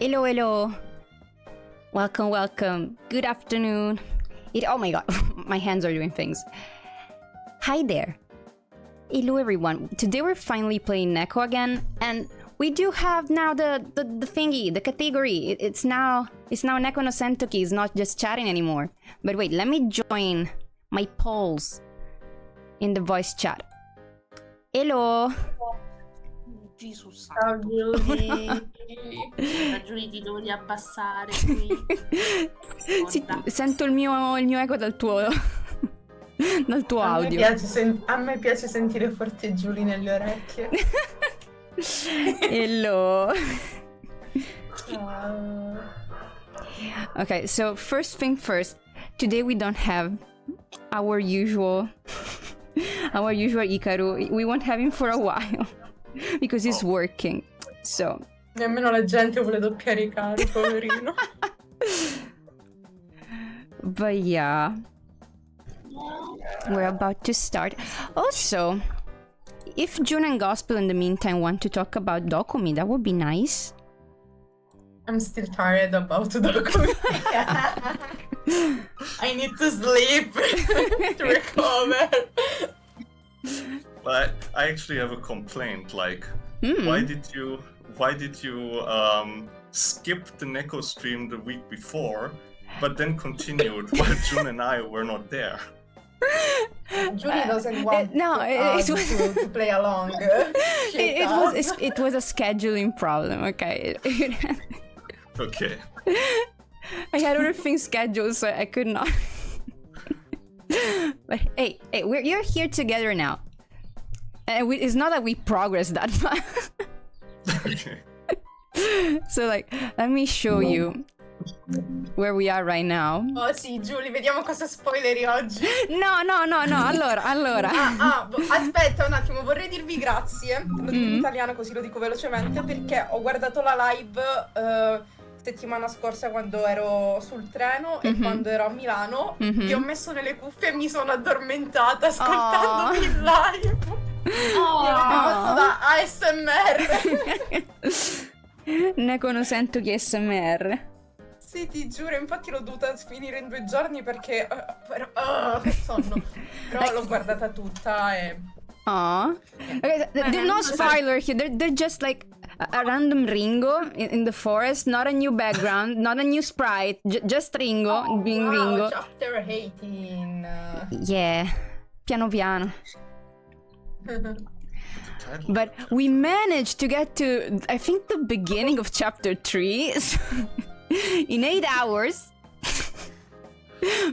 Hello, hello. Welcome, welcome. Good afternoon. Oh my god, my hands are doing things. Hi there. Hello, everyone. Today we're finally playing Neko again, and we do have now the thingy, the category. It's now Neko no Sentouki. It's not just chatting anymore. But wait, let me join my polls in the voice chat. Hello. Gesù Ciao santo. Giulia. Ragioni ti devo riabbassare qui. Sì, sento il mio eco dal tuo audio. A me piace sentire forte Giulia nelle orecchie. Hello. Ciao. Okay, so first thing first. Today we don't have our usual Hikaru. We won't have him for a while because he's working. So Nemmeno la gente vuole doppiare i cari, poverino. but yeah, we're about to start. Also, if June and Gospel in the meantime want to talk about Dokumi, that would be nice. I'm still tired about Dokumi. I need to sleep to recover. But I actually have a complaint. Like, why did you skip the Neko stream the week before, but then continued while June and I were not there? Julie doesn't want it was to play along. it was a scheduling problem. Okay. Okay. I had other things scheduled, so I could not. But hey, you're here together now. And it's not that we progressed that much. Okay. So, like, let me show you where we are right now. Oh sì, Giulia, vediamo cosa spoileri oggi. No. Allora. Aspetta un attimo, vorrei dirvi grazie. Lo dico in italiano così lo dico velocemente, perché ho guardato la live settimana scorsa quando ero sul treno e quando ero a Milano. Vi ho messo nelle cuffie e mi sono addormentata ascoltandovi in live. Io l'ho fatto da ASMR. Neko no Sentouki SMR. Sì, ti giuro, infatti l'ho dovuta finire in 2 giorni perché che sonno. Però l'ho guardata tutta e... Okay, there's no spoiler here. They're just like a random Ringo in the forest, not a new background, not a new sprite, just Ringo being wow, Ringo. Chapter 18. Yeah, piano piano. But we managed to get to, I think, the beginning of chapter 3 in 8 hours.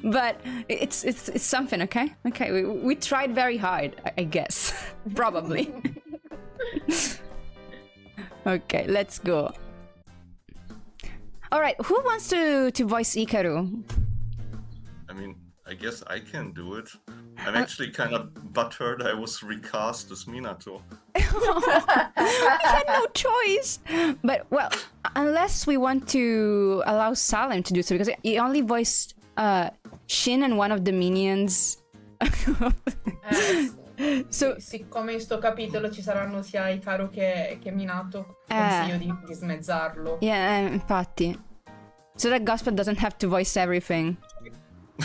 But it's something, okay? Okay, we tried very hard, I guess. Probably. Okay, let's go. Alright, who wants to voice Hikaru? I mean, I guess I can do it. I'm actually kind of butthurt I was recast as Minato. We had no choice. But, well, unless we want to allow Salem to do so, because he only voiced Shin and one of the minions. So, siccome in sto capitolo ci saranno sia Hikaru che Minato, consiglio di smezzarlo. Yeah, infatti. So that Gospel doesn't have to voice everything.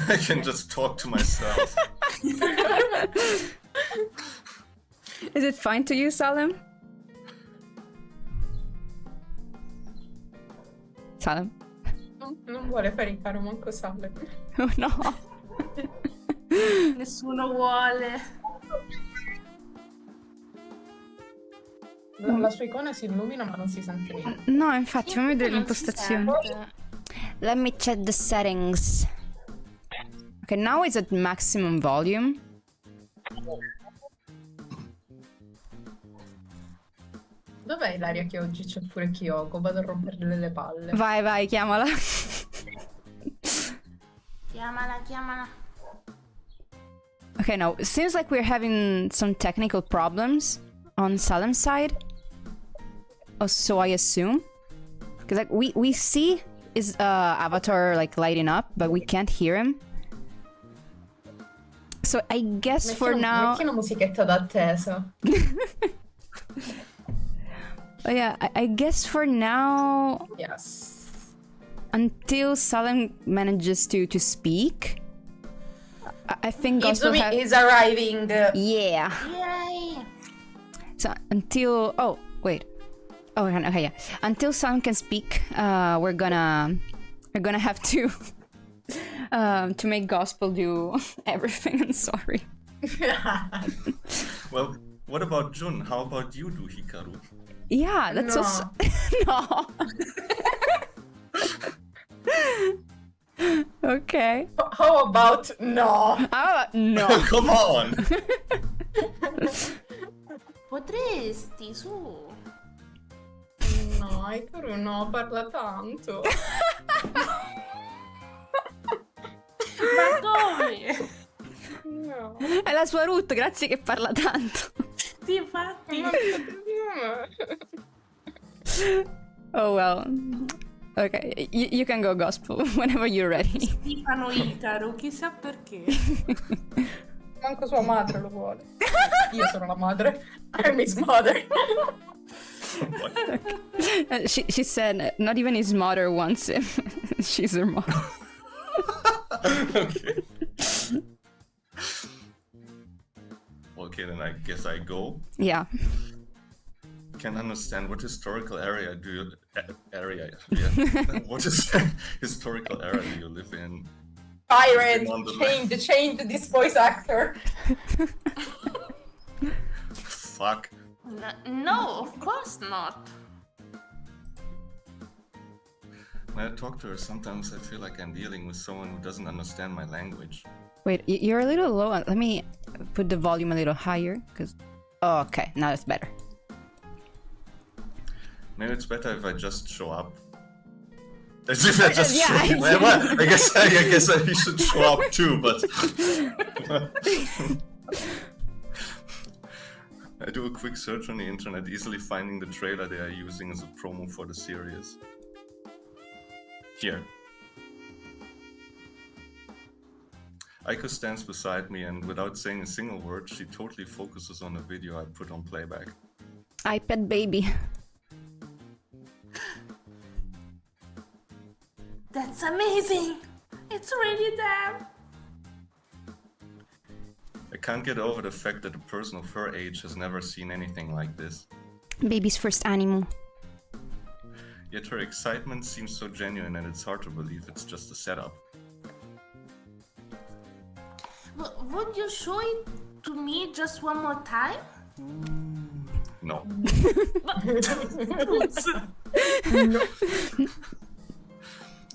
I can just talk to myself. Is it fine to you, Salem? Salem? Non vuole fare Hikaru, manco sale. Oh no. Nessuno vuole. La sua icona si illumina ma non si sente niente. No, infatti, fammi vedere Non si l'impostazione. sente. Let me check the settings. Okay, now it's at maximum volume. Dov'è Ilaria che oggi c'è pure Kyoko? Vado a romperle le palle. Vai, chiamala. Chiamala. Okay, now, it seems like we're having some technical problems on Salem's side. Oh, so I assume. Because, like, we see his avatar, like, lighting up, but we can't hear him. So I guess for now... Metti una musichetta d'attesa. Oh yeah, I guess for now, Yes. until Salem manages to speak, I think Gospel Izumi has... is arriving. Yeah. Yay! So until... Oh, wait. Oh, okay, yeah. Until Salem can speak, we're gonna have to make Gospel do everything. I'm sorry. Well, what about Jun? How about you do Hikaru? Yeah, that's No. also... No. Okay. How about no? No. Come on! Potresti, su. No, Hikaru no, parla tanto. Ma come? No. È la sua root, grazie che parla tanto. Sì, infatti. Oh well. Okay, you can go Gospel whenever you're ready. Stefano Icaro, chissà perché. Manco sua madre lo vuole. Io sono la madre. I'm his mother. She said not even his mother wants him. She's her mom. Okay. Okay, then I guess I go. Yeah. Can understand what historical area do you what is historical area do you live in? Pirate, On the change this voice actor. Fuck. No, of course not. When I talk to her, sometimes I feel like I'm dealing with someone who doesn't understand my language. Wait, you're a little low. Let me put the volume a little higher, because... Oh, okay, now it's better. Maybe it's better if I just show up. As if I just Yeah, show yeah. Well, I guess he should show up too, but... I do a quick search on the internet, easily finding the trailer they are using as a promo for the series. Here. Aiko stands beside me and without saying a single word, she totally focuses on the video I put on playback. iPad baby. That's amazing. It's really there. I can't get over the fact that a person of her age has never seen anything like this. Baby's first animal. Yet her excitement seems so genuine and it's hard to believe it's just a setup. Would you show it to me just one more time? No.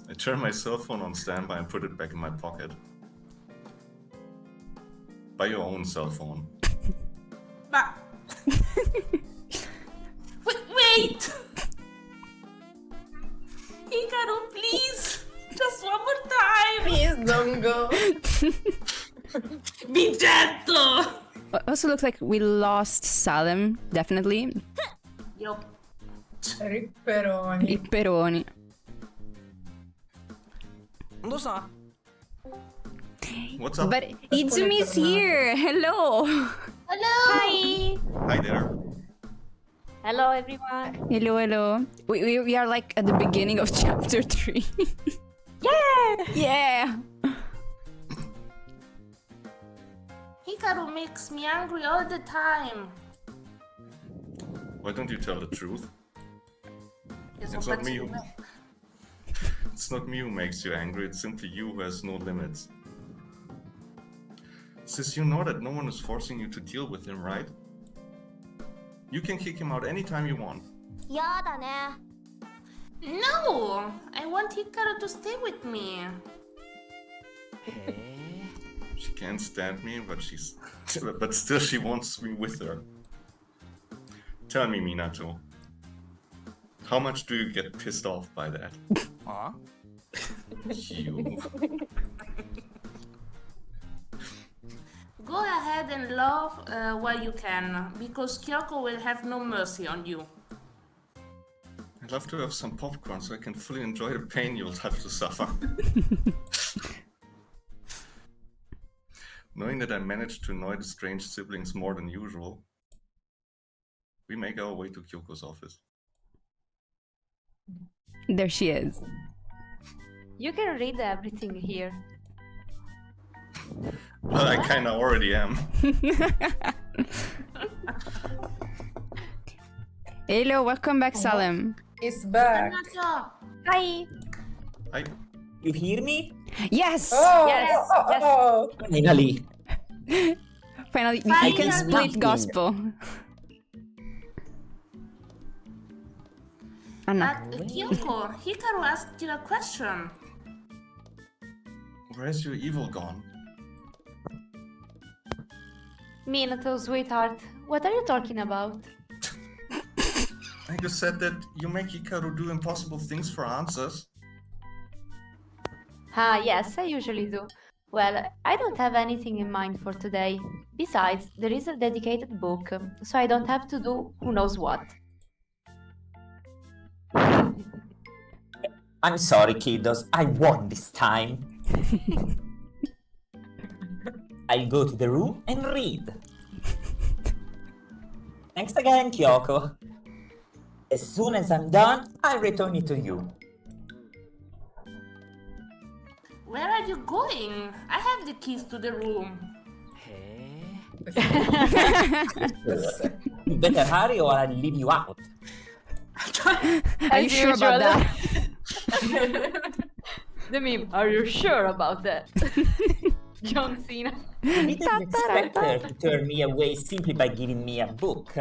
I turn my cell phone on standby and put it back in my pocket. By your own cell phone. But... Wait! Hikaru, please! Just one more time! Please don't go. Be gentle! Also looks like we lost Salem, definitely. Yup. Ripperoni. Pipperoni. What's up? But Izumi's here! Hello! Hello! Hi! Hi there. Hello, everyone. Hello, hello. We are like at the beginning of chapter 3. Yeah! Yeah! Hikaru makes me angry all the time. Why don't you tell the truth? Yes, It's but not me. It's not me who makes you angry, it's simply you who has no limits. Sis, you know that no one is forcing you to deal with him, right? You can kick him out anytime you want. やだね。 No! I want Hikaru to stay with me. She can't stand me, but but still she wants me with her. Tell me, Minato. How much do you get pissed off by that? Huh? You. Go ahead and love while you can, because Kyoko will have no mercy on you. I'd love to have some popcorn so I can fully enjoy the pain you'll have to suffer. Knowing that I managed to annoy the strange siblings more than usual, we make our way to Kyoko's office. There she is. You can read everything here. Well, I kinda already am. Hello, welcome back, Salem. It's back. Nacho. Hi. You hear me? Yes! Oh, Yes, oh, yes. oh. Finally. Finally, you Finally. can split gospel. Anna. Kyoko, Hikaru asked you a question. Where's your evil gone? Minato, sweetheart, what are you talking about? I just said that you make Hikaru do impossible things for answers. Ah, yes, I usually do. Well, I don't have anything in mind for today. Besides, there is a dedicated book, so I don't have to do who knows what. I'm sorry, kiddos. I won this time. I'll go to the room and read. Thanks again, Kyoko. As soon as I'm done, I'll return it to you. Where are you going? I have the keys to the room. You better hurry or I'll leave you out. Are you sure about that? The meme, are you sure about that? John Cena. You didn't expect her to turn me away simply by giving me a book.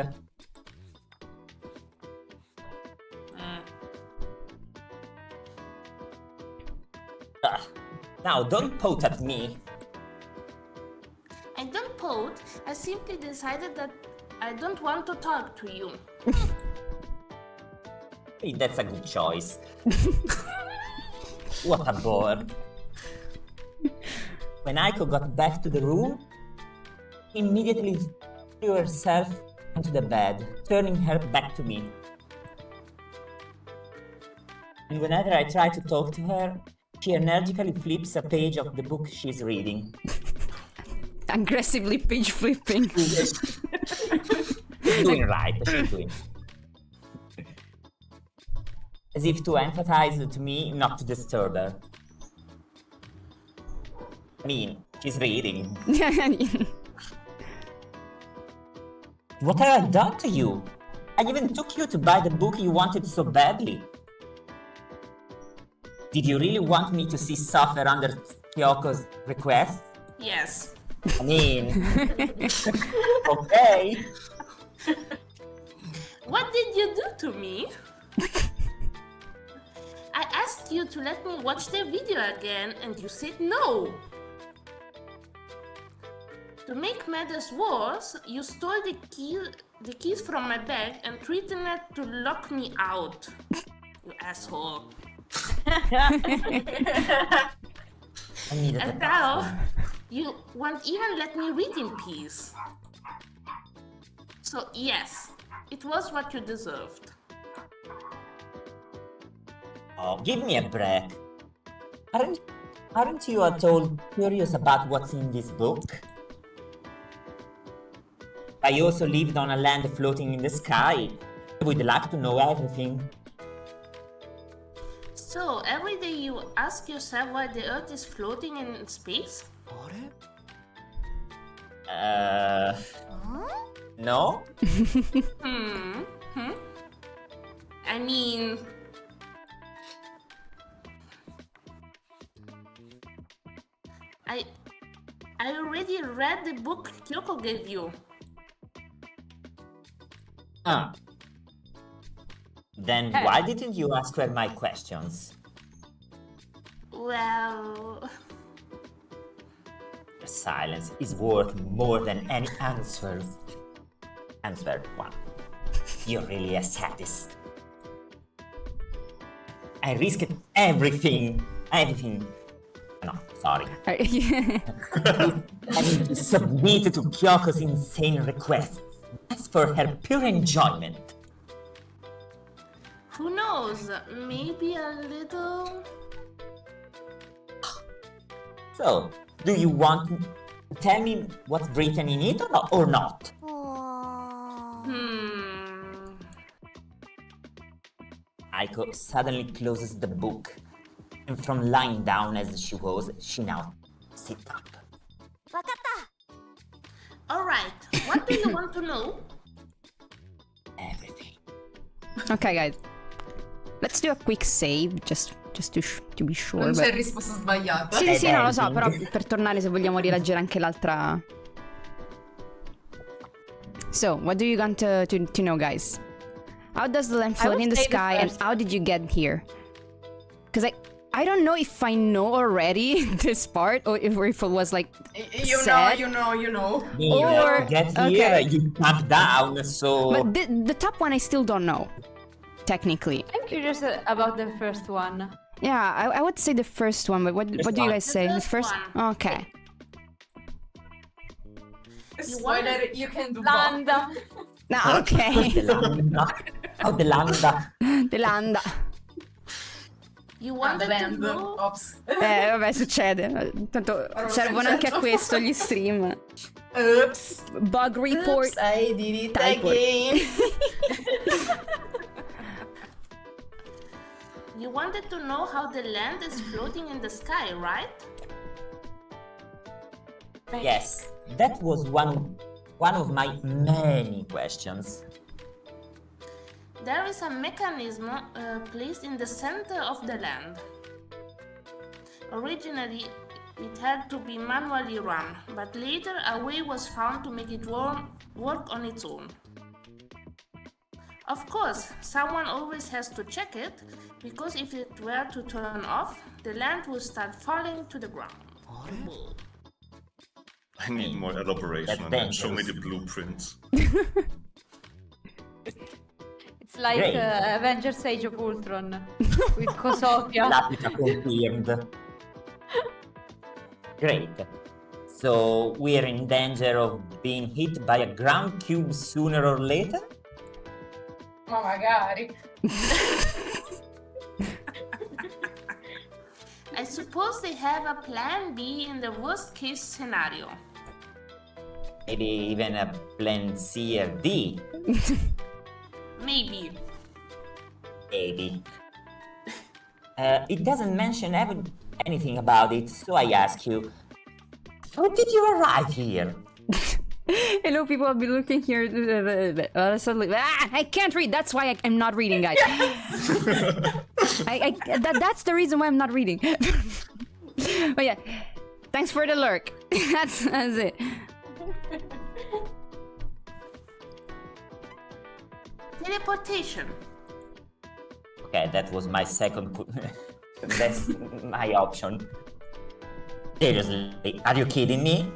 Now, don't pout at me. I don't pout. I simply decided that I don't want to talk to you. Hey, that's a good choice. What a bore. When Aiko got back to the room, she immediately threw herself onto the bed, turning her back to me. And whenever I try to talk to her, she energically flips a page of the book she's reading. Aggressively page flipping. She's doing right, she's doing. As if to empathize to me, not to disturb her. I mean, she's reading. What have I done to you? I even took you to buy the book you wanted so badly. Did you really want me to see suffer under Kyoko's request? Yes. I mean, okay. What did you do to me? I asked you to let me watch the video again and you said no. To make matters worse, you stole the keys from my bag and threatened to lock me out. You asshole. I needed And the now, bathroom. you won't even let me read in peace. So yes, it was what you deserved. Oh, give me a break. Aren't you at all curious about what's in this book? I also lived on a land floating in the sky. I would like to know everything. So every day you ask yourself why the Earth is floating in space? No? I mean, I already read the book Kyoko gave you. Then why didn't you ask her my questions? Well, Your silence is worth more than any answer. Answered one. You're really a sadist. I risked everything. No, sorry. I need to submit to Kyoko's insane request. That's for her pure enjoyment. who knows? Maybe a little. So, do you want to tell me what's written in it or not? Aiko suddenly closes the book, and from lying down as she was, she now sits up. Alright, what do you want to know? Everything. Okay, guys. Let's do a quick save, just to be sure. Non c'è but- risposta sbagliata. Sì, sì, no, lo so, Editing. però per tornare se vogliamo rileggere anche l'altra... So, what do you want to know, guys? How does the lamp float would in the say the sky, and first. how did you get here? Because I don't know if I know already this part, or if it was like You sad. know. Or- To get here, okay. you jump down, so... But the top one I still don't know, technically. I'm curious about the first one. Yeah, I would say the first one, but what do you one. guys say? The first first? one. Okay. Spoiler, you can do both. Landa. No, okay. The landa. Oh, the landa. The landa. You The wanted to band. know? Ops. Vabbè, succede. Tanto servono anche a questo gli stream. Oops. Bug report. Oops, I did it Type again. You wanted to know how the land is floating in the sky, right? Yes, that was one of my many questions. There is a mechanism placed in the center of the land. Originally, it had to be manually run, but later a way was found to make it work on its own. Of course, someone always has to check it, because if it were to turn off, the land would start falling to the ground. I need more elaboration That's on that. Show me dangerous. the blueprints. It's like Great. Avengers Age of Ultron with Kosofia. Lapita confirmed. Great. So we're in danger of being hit by a ground cube sooner or later? Ma magari. I suppose they have a plan B in the worst case scenario. Maybe even a plan C or D? Maybe. Maybe. It doesn't mention anything about it, so I ask you, how did you arrive here? Hello, people. I've been looking here. Suddenly, I can't read. That's why I'm not reading, guys. That's the reason why I'm not reading. But yeah, thanks for the lurk. That's it. Teleportation. Okay, that was my second. That's my option. Seriously, are you kidding me?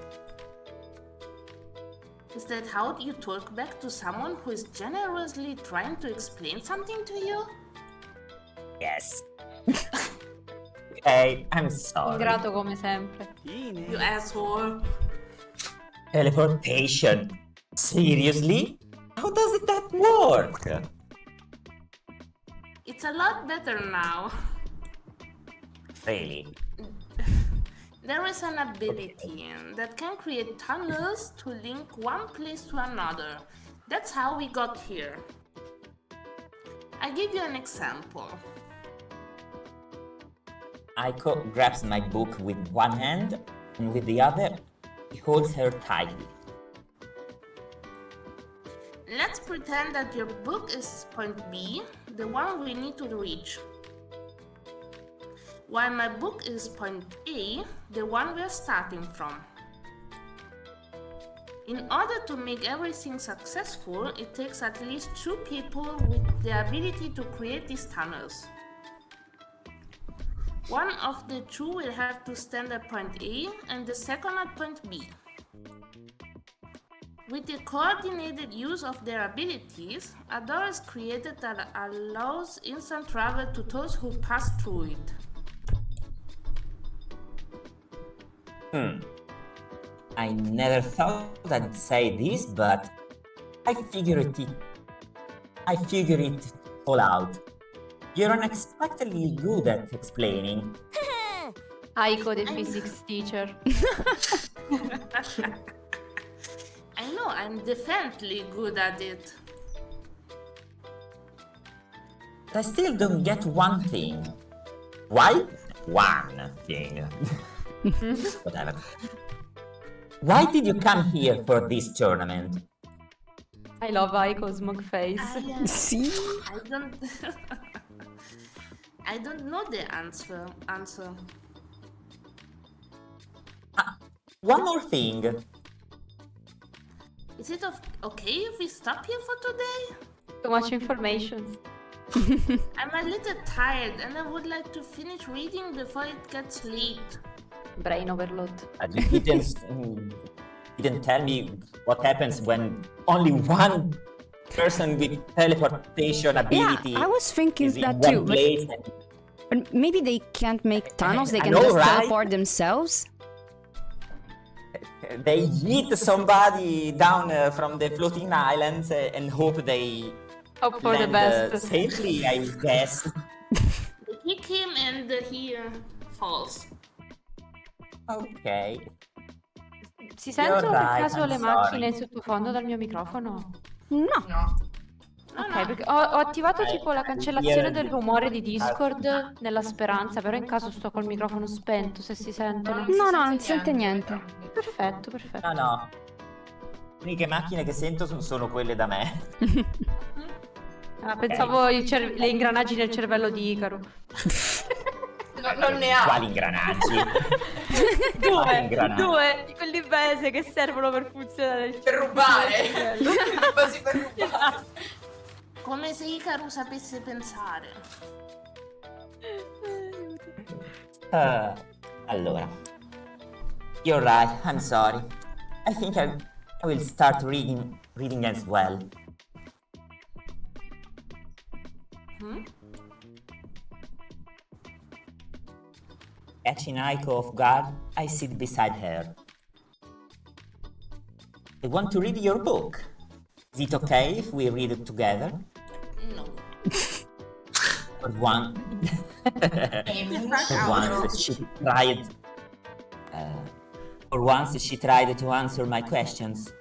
Is that how you talk back to someone who is generously trying to explain something to you? Yes. Okay, I'm sorry. Ingrato come sempre. You asshole. Teleportation? Seriously? How does that work? It's a lot better now. Really? There is an ability that can create tunnels to link one place to another. That's how we got here. I give you an example. Aiko grabs my book with one hand, and with the other, he holds her tightly. Let's pretend that your book is point B, the one we need to reach. While my book is point A, the one we're starting from. In order to make everything successful, it takes at least 2 people with the ability to create these tunnels. One of the 2 will have to stand at point A and the second at point B. With the coordinated use of their abilities, a door is created that allows instant travel to those who pass through it. I never thought I'd say this, but I figure it all out. You're unexpectedly good at explaining. Aiko, the physics teacher. I know, I'm definitely good at it. I still don't get one thing. Why? One thing. Whatever. Why did you come here for this tournament? I love Aiko's smug face. See? I don't. I don't know the answer. One more thing. Is it okay if we stop here for today? Too much information. I'm a little tired and I would like to finish reading before it gets late. Brain overload. You didn't tell me what happens when only one person with teleportation ability I was thinking is in that one too. place. But maybe they can't make tunnels, they I can know, just right? teleport themselves? They hit somebody down from the floating islands and hope they Hope for the land best. safely, I guess. They kick him and he falls. Ok. Si sentono per right, caso I'm le sorry. macchine in sottofondo dal mio microfono? No. No. Ok, perché ho attivato tipo la cancellazione Io- del rumore di Discord nella speranza, però in caso sto col microfono spento, se si sentono. No, non si sente niente. Perfetto, perfetto. No, no. Le uniche macchine che sento sono quelle da me. Ah, pensavo le ingranaggi nel cervello di Icaro. No, non ne ha. Quali ingranaggi? Quali ingranaggi? Due di quelli base che servono per funzionare il Per rubare. Quasi per rubare. Come se Ikaru sapesse pensare. Allora. You're right, I'm sorry. I think I will start reading as well. Catching Aiko off guard, I sit beside her. I want to read your book. Is it okay if we read it together? No. For one, for once she tried. For once she tried to answer my questions,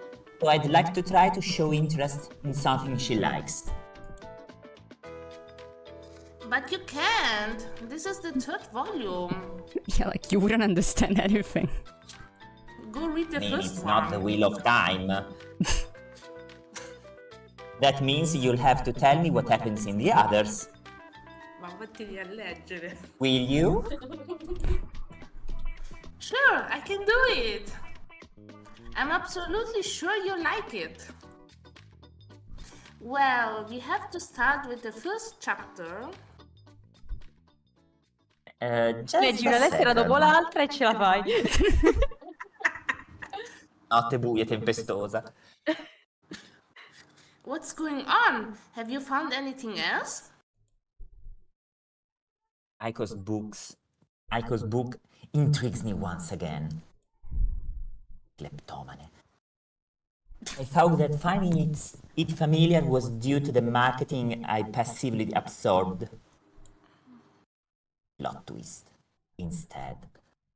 so I'd like to try to show interest in something she likes. But you can't. This is the third volume. Yeah, like you wouldn't understand anything. Go read the I mean, first it's one. not the wheel of time. That means you'll have to tell me what happens in the others. Ma vattene a leggere. Will you? Sure, I can do it. I'm absolutely sure you like it. Well, we have to start with the first chapter. Just Leggi a una lettera second. dopo l'altra e ce la fai. Notte buia e tempestosa. What's going on? Have you found anything else? Aiko's book intrigues me once again. Kleptomane. I thought that finding it familiar was due to the marketing I passively absorbed. Plot twist. Instead,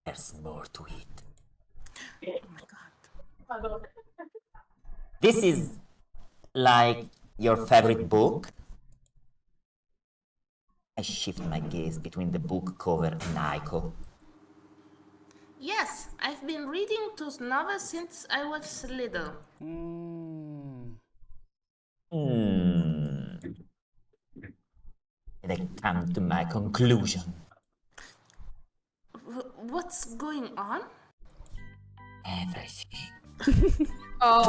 there's more to it. Oh my god. This is like your favorite book? I shift my gaze between the book cover and Aiko. Yes, I've been reading those novels since I was little. And I come to my conclusion. What's going on? Everything. Oh,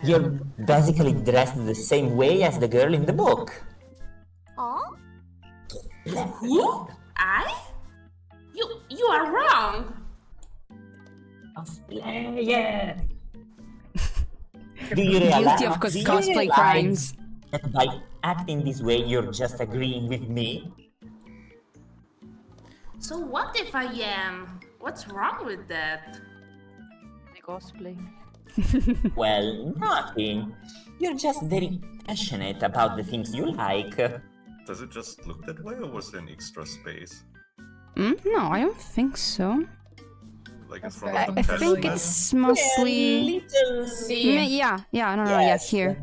You're basically dressed the same way as the girl in the book. Who? I? You are wrong. Yeah. Do you realize, Guilty of do you cosplay realize crimes. that by acting this way, you're just agreeing with me? So what if I am? What's wrong with that? cosplay. Well, nothing. You're just very passionate about the things you like. Does it just look that way, or was there an extra space? No, I don't think so. Like in front I of the test think map? it's mostly... Sì. Yeah, no, yeah, Yes. here.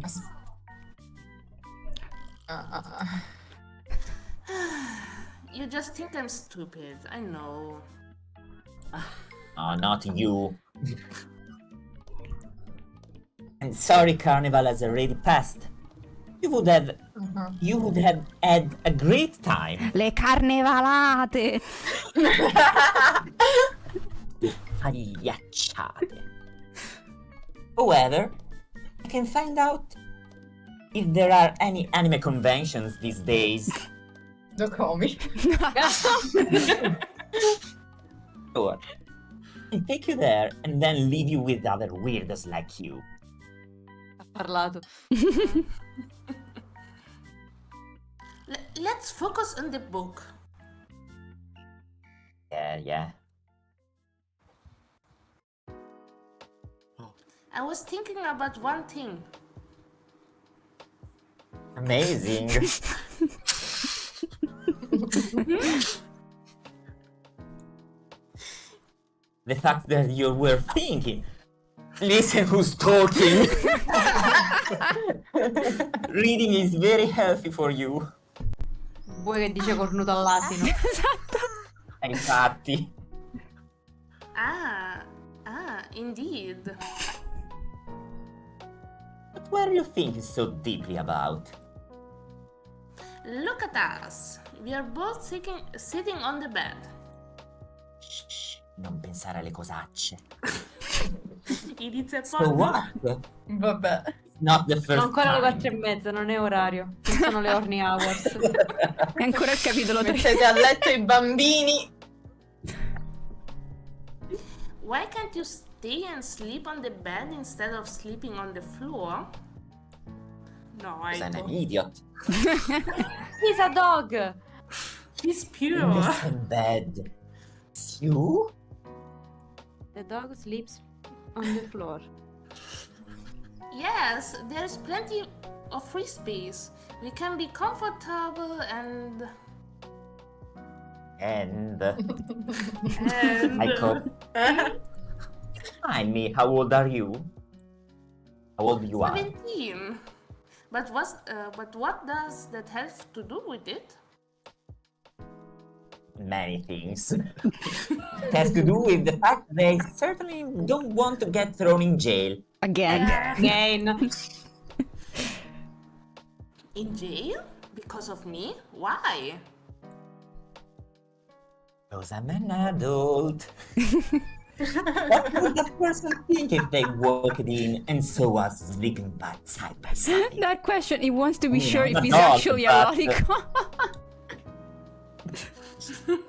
You just think I'm stupid, I know. Oh, not you. I'm sorry, Carnival has already passed. You would have had a great time. Le carnevalate! Pagliacciate. However, I can find out if there are any anime conventions these days. Dokomi. Sure. I'll take you there and then leave you with other weirdos like you. Ha parlato. Let's focus on the book. Yeah. I was thinking about one thing. Amazing. The fact that you were thinking. Listen who's talking. Reading is very healthy for you. Vuoi che dice cornuto all'asino? Esatto. Infatti. Indeed. What were you thinking so deeply about? Look at us. We are both sitting on the bed. Shh, non pensare alle cosacce. Inizia So poi. what? Vabbè. Not the first Sono ancora le time. 4:30, non è orario. Non sono le Horny Hours. È ancora il capitolo 3. Mettete a letto i bambini. Why can't you stay and sleep on the bed instead of sleeping on the floor? No, I Because I'm an don't. idiot. He's a dog! He's In pure. the same bed. It's you? The dog sleeps on the floor. Yes, there's plenty of free space. We can be comfortable and And and I could. Remind me, how old are you? How old you are? 17. But what does that have to do with it? Many things. It has to do with the fact they certainly don't want to get thrown in jail. Again. Again. In jail? Because of me? Why? Because I'm an adult. What would that person think if they walked in and saw us sleeping side by side? That question, he wants to be Yeah, sure if but he's not, actually a but- lolicon.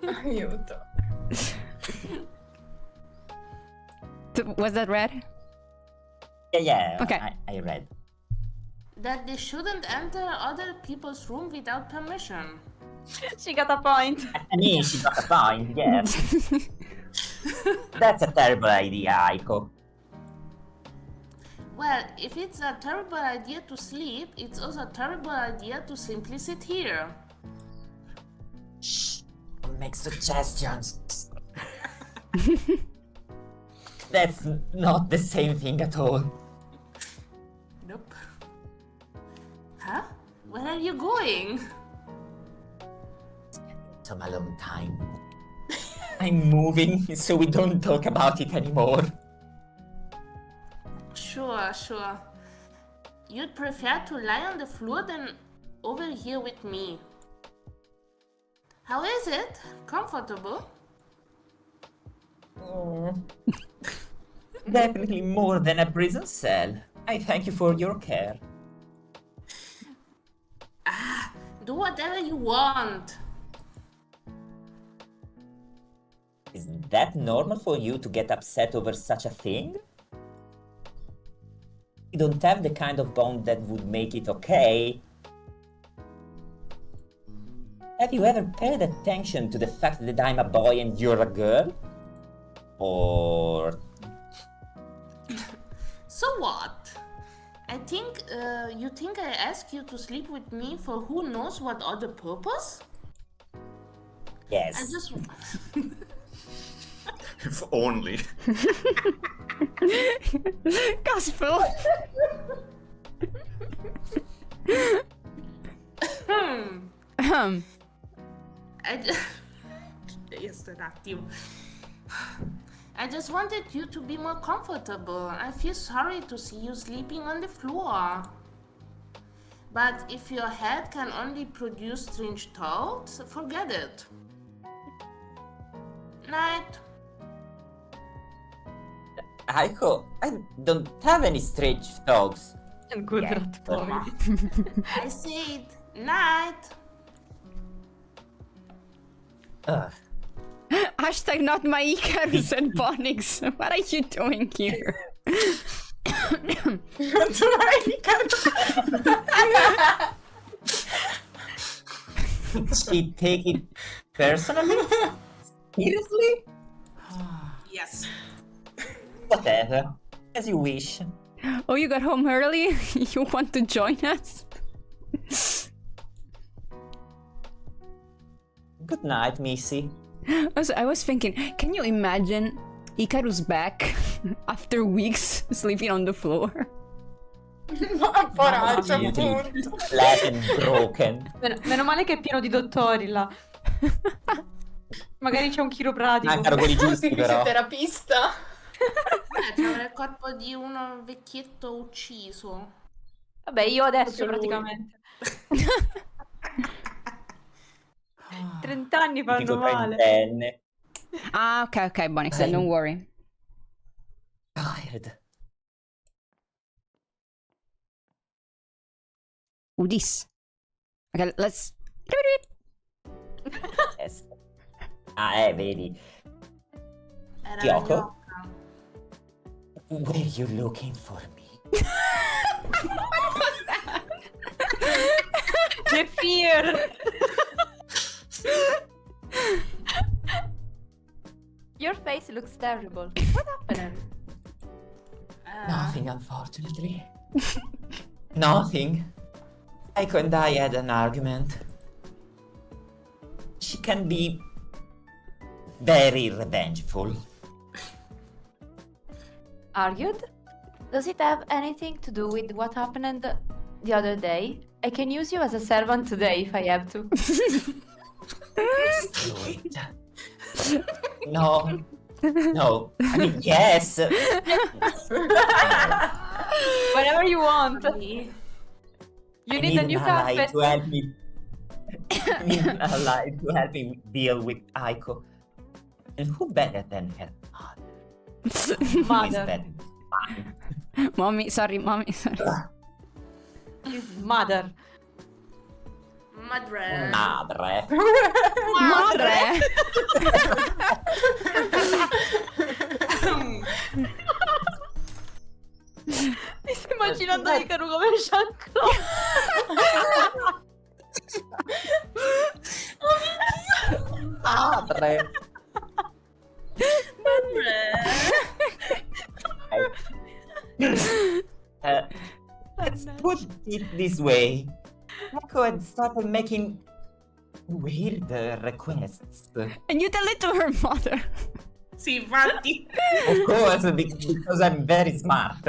Aiuto. Was that red? Yeah, Okay. I read. That they shouldn't enter other people's room without permission. She got a point. I mean, she got a point, yes. That's a terrible idea, Aiko. Well, if it's a terrible idea to sleep, it's also a terrible idea to simply sit here. Shh, don't make suggestions. That's not the same thing at all. Nope. Huh? Where are you going? Some alone time. I'm moving, so we don't talk about it anymore. Sure. You'd prefer to lie on the floor than over here with me. How is it? Comfortable? Definitely more than a prison cell. I thank you for your care. Do whatever you want. Is that normal for you to get upset over such a thing? You don't have the kind of bond that would make it okay. Have you ever paid attention to the fact that I'm a boy and you're a girl? Or... So what? I think you think I asked you to sleep with me for who knows what other purpose? Yes. I just If only. Gospel. I just... Just un attimo. I just wanted you to be more comfortable. I feel sorry to see you sleeping on the floor. But if your head can only produce strange thoughts, forget it. Night. Aiko, I don't have any strange thoughts. Good rat boy. I said night. Ugh. Hashtag not my Icarus and Bonix. What are you doing here? Did she take it personally? Seriously? Yes. Whatever. As you wish. Oh, you got home early? You want to join us? Good night, Missy. Also, I was thinking, can you imagine Icarus back after weeks sleeping on the floor? Poraccio, appunto. Flat and broken. Meno male che è pieno di dottori là. Magari c'è un chiropratico. Mancano quelli giusti, Sì, però. fisioterapista. C'era il corpo di uno vecchietto ucciso. Vabbè, io adesso Proprio lui. praticamente. 30 anni fanno Tipico male. trentenne. Ah, okay, Bonix, then don't worry. Tired. Udis. Okay, let's... Yes. Vedi. Era Kyoko? la gnocca. Were you looking for me? The fear! Your face looks terrible. What happened? Nothing, unfortunately. Nothing. Aiko and I had an argument. She can be very revengeful. Argued? Does it have anything to do with what happened the other day? I can use you as a servant today if I have to. Do it. No. No. I mean, yes. Whenever you want. Sì. You I need a new an ally carpet. to help me. I need an ally to help me deal with Aiko. And who better than her mother? Who is Mother. better? Mommy, sorry. His mother. Madre. Madre. Madre! Mi sto immaginando Ikaru come Jean-Claude. Madre. Let's put it this way. Neko had started making weird requests. And you tell it to her mother. Sì, infatti. Of course, because I'm very smart.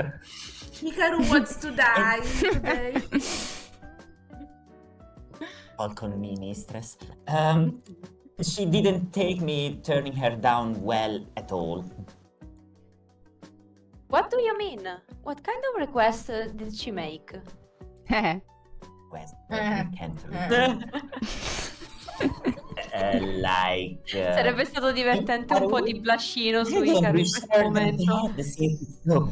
Hikaru wants to die today. All con me, mistress. She didn't take me turning her down well at all. What do you mean? What kind of request did she make? Well, I can't read. Like... Sarebbe stato divertente un po' di blascino su I don't Ikaru in wish questo her that momento. they had the same job.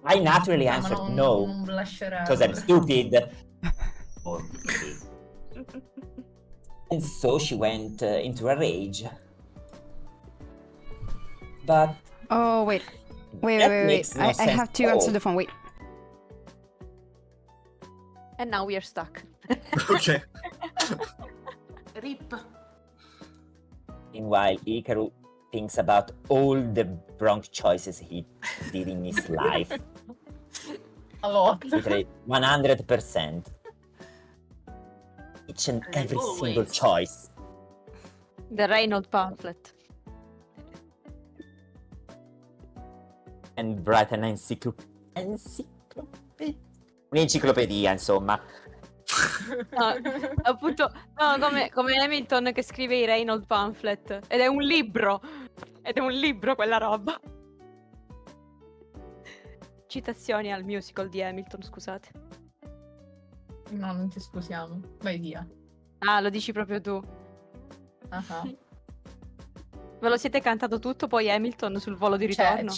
I naturally answered no, Non blusherebbe. because I'm stupid. Or and so she went into a rage. But Oh, wait. Wait. makes no I sense have to at answer all. the phone. Wait. And now we are stuck. Okay. Rip. meanwhile, Ikaru thinks about all the wrong choices he did in his life. A lot. Literally 100%. Each and Like every single always. choice. The Reynolds pamphlet. And write an encyclopedia. un'enciclopedia, insomma. No, appunto, no, come Hamilton che scrive i Reynolds pamphlet. Ed è un libro. Quella roba. Citazioni al musical di Hamilton, scusate. No, non ti scusiamo. Vai via. Ah, lo dici proprio tu. Ah, Ve lo siete cantato tutto poi Hamilton sul volo di ritorno?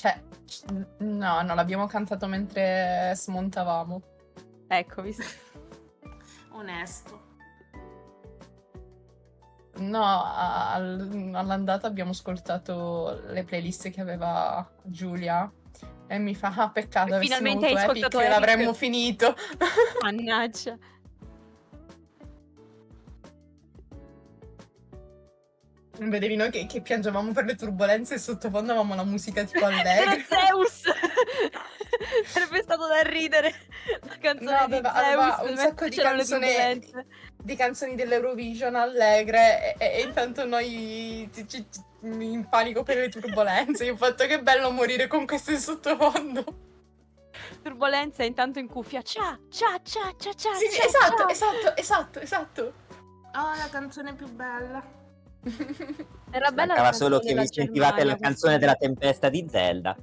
No, l'abbiamo cantato mentre smontavamo. Ecco, visto. Onesto. No, all'andata abbiamo ascoltato le playlist che aveva Giulia e mi fa, peccato, avessimo Finalmente hai avuto ascoltato Epic, Epic. l'avremmo finito. Mannaggia. Vedevi noi che piangevamo per le turbolenze e sottofondo avevamo la musica tipo allegra. Era Zeus! Sarebbe stato da ridere. La canzone No, di aveva Zeus, un sacco di c'erano le canzoni, turbolenze. di canzoni dell'Eurovision allegre e intanto noi in panico per le turbolenze. Io ho fatto che bello morire con questo in sottofondo. Turbolenza e intanto in cuffia. Cia, cia, cia, cia, cia, Sì, cia, esatto. Oh, la canzone più bella. Era bella la Mancava solo canzone che della vi sentivate Germania, la canzone della tempesta di Zelda.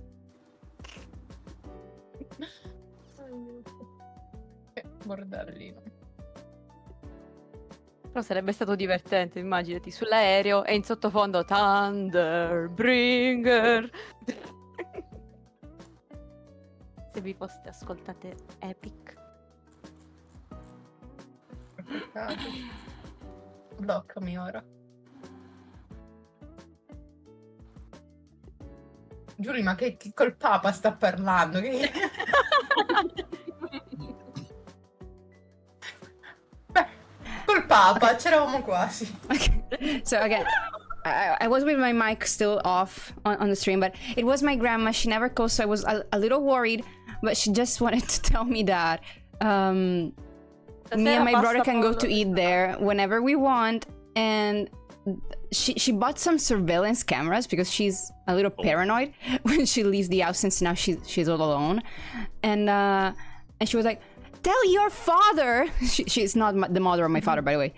Che bordellino. Però sarebbe stato divertente, immaginati, sull'aereo e in sottofondo Thunderbringer. Se vi foste ascoltate Epic. Bloccami ora. Giuri, ma che col Papa sta parlando? Beh, col Papa c'eravamo quasi. Okay. So again, I was with my mic still off on the stream, but it was my grandma. She never calls, so I was a little worried, but she just wanted to tell me that me and my brother can go to eat there whenever we want, and she bought some surveillance cameras because she's a little paranoid when she leaves the house, since now she's all alone, and she was like, tell your father, she's not the mother of my father, by the way,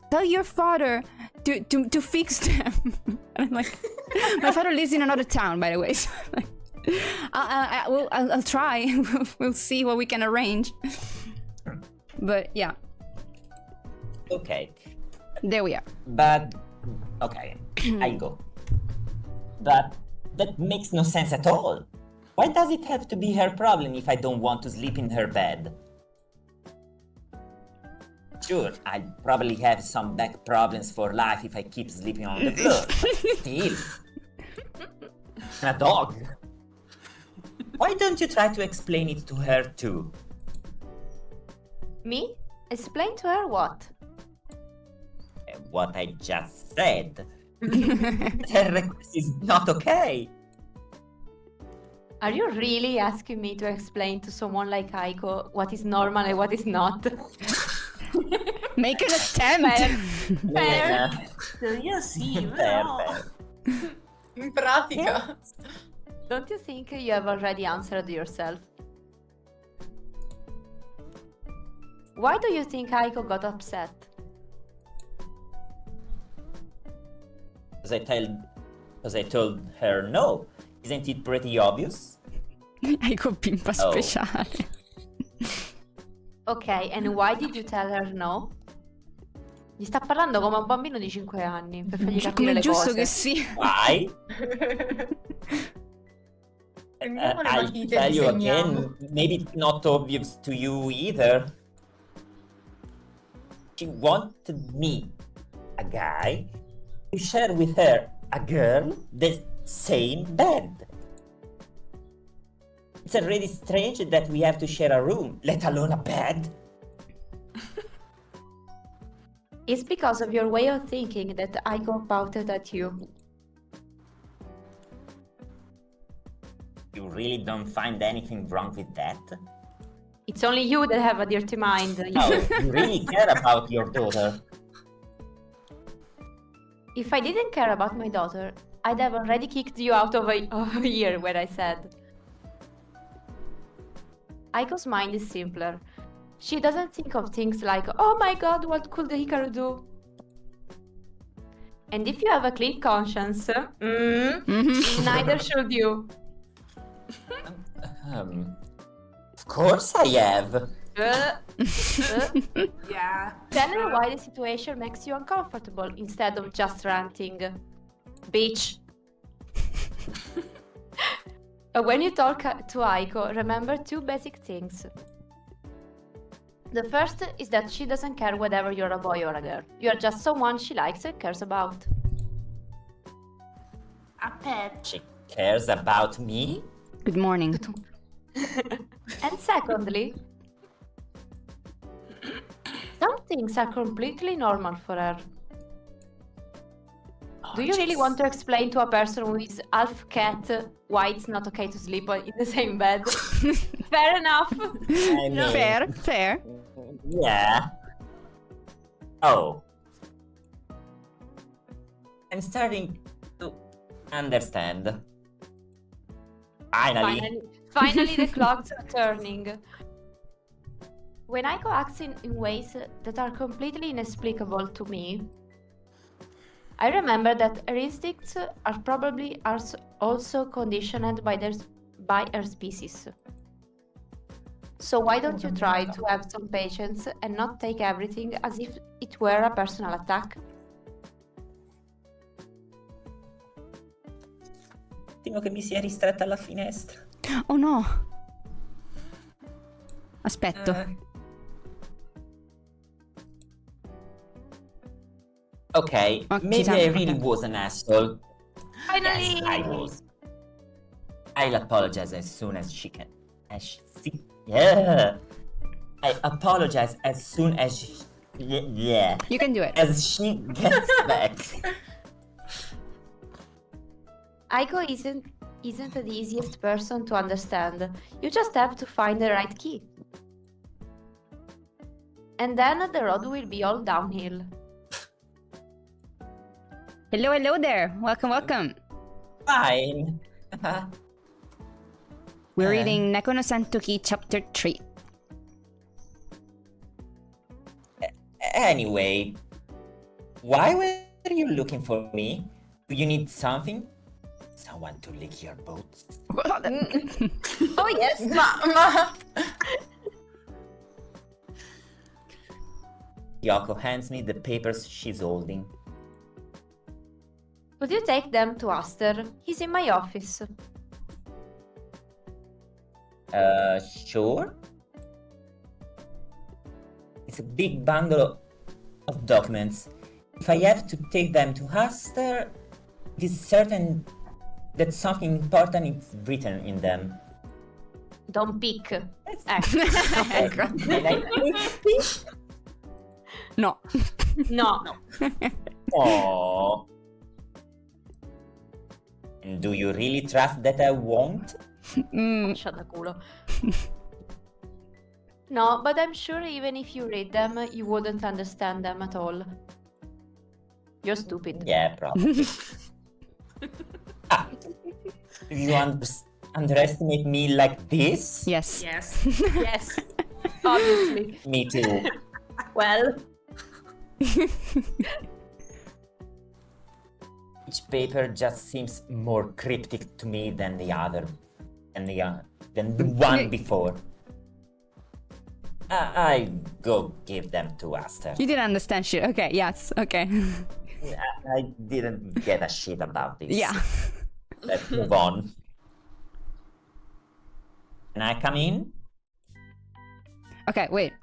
tell your father to fix them. And I'm like, my father lives in another town, by the way, so I'm like, I'll try. We'll see what we can arrange. But yeah, Ok, there we are. but okay, I go. But that makes no sense at all. Why does it have to be her problem if I don't want to sleep in her bed? Sure, I probably have some back problems for life if I keep sleeping on the floor, but still. A dog. Why don't you try to explain it to her too? Me? Explain to her what? What I just said. Her request is not okay. Are you really asking me to explain to someone like Aiko what is normal and what is not? Make an attempt. Fair. Io sì, Fair, però... fair. In pratica. Don't you think you have already answered yourself? Why do you think Aiko got upset? Because I told her no. Isn't it pretty obvious? Ecco pimpa Oh. speciale. Ok, and why did you tell her no? Gli sta parlando come un bambino di 5 anni, per fargli capire Come è le giusto cose. che sia. Why? Terminiamo le I'll matite, tell you disegniamo. again, maybe it's not obvious to you either. She wanted me, a guy, to share with her, a girl, the same bed. It's already strange that we have to share a room, let alone a bed. It's because of your way of thinking that Aiko pouted at you. You really don't find anything wrong with that? It's only you that have a dirty mind. No, you really care about your daughter. If I didn't care about my daughter, I'd have already kicked you out of a year where I said. Aiko's mind is simpler. She doesn't think of things like, oh my god, what could Hikaru do? And if you have a clean conscience, neither should you. Of course I have. Yeah. Tell her why the situation makes you uncomfortable instead of just ranting. Bitch. When you talk to Aiko, remember two basic things. The first is that she doesn't care whether you're a boy or a girl. You're just someone she likes and cares about. A pet. She cares about me? Good morning. And secondly, some things are completely normal for her. Do you really want to explain to a person who is half cat why it's not okay to sleep in the same bed? Fair enough. I mean, Fair. Yeah. Oh. I'm starting to understand. Finally the clocks are turning. When Aiko acts in ways that are completely inexplicable to me, I remember that her instincts are probably also conditioned by her species. So why don't you try to have some patience and not take everything as if it were a personal attack? Temo che mi sia ristretta alla finestra. Oh no. Aspetto. Okay, Oh, maybe ci I siamo, really ok. was an asshole. Finally! Yes, I was. I'll apologize as soon as she can. Yeah. I apologize as soon as yeah. You can do it. As she gets back. Aiko isn't the easiest person to understand. You just have to find the right key. And then the road will be all downhill. Hello there. Welcome. Fine. We're reading Neko no Sentouki chapter 3. Anyway, why were you looking for me? Do you need something? Someone to lick your boots? Oh yes! Ma... Yoko hands me the papers she's holding. Could you take them to Aster? He's in my office. Sure. It's a big bundle of documents. If I have to take them to Aster, it is certain that something important is written in them. Don't peek. Ecco. Can I quickly? No. No. Aww. And do you really trust that I won't? Shut the culo. No, but I'm sure even if you read them, you wouldn't understand them at all. You're stupid. Yeah, probably. You underestimate me like this? Yes. Yes. Yes, obviously. Me too. Well, Each paper just seems more cryptic to me than the other, than the one before. I go give them to Aster. You didn't understand shit. Okay, yes, okay. I didn't get a shit about this. Yeah. Let's move on. Can I come in? Okay, wait.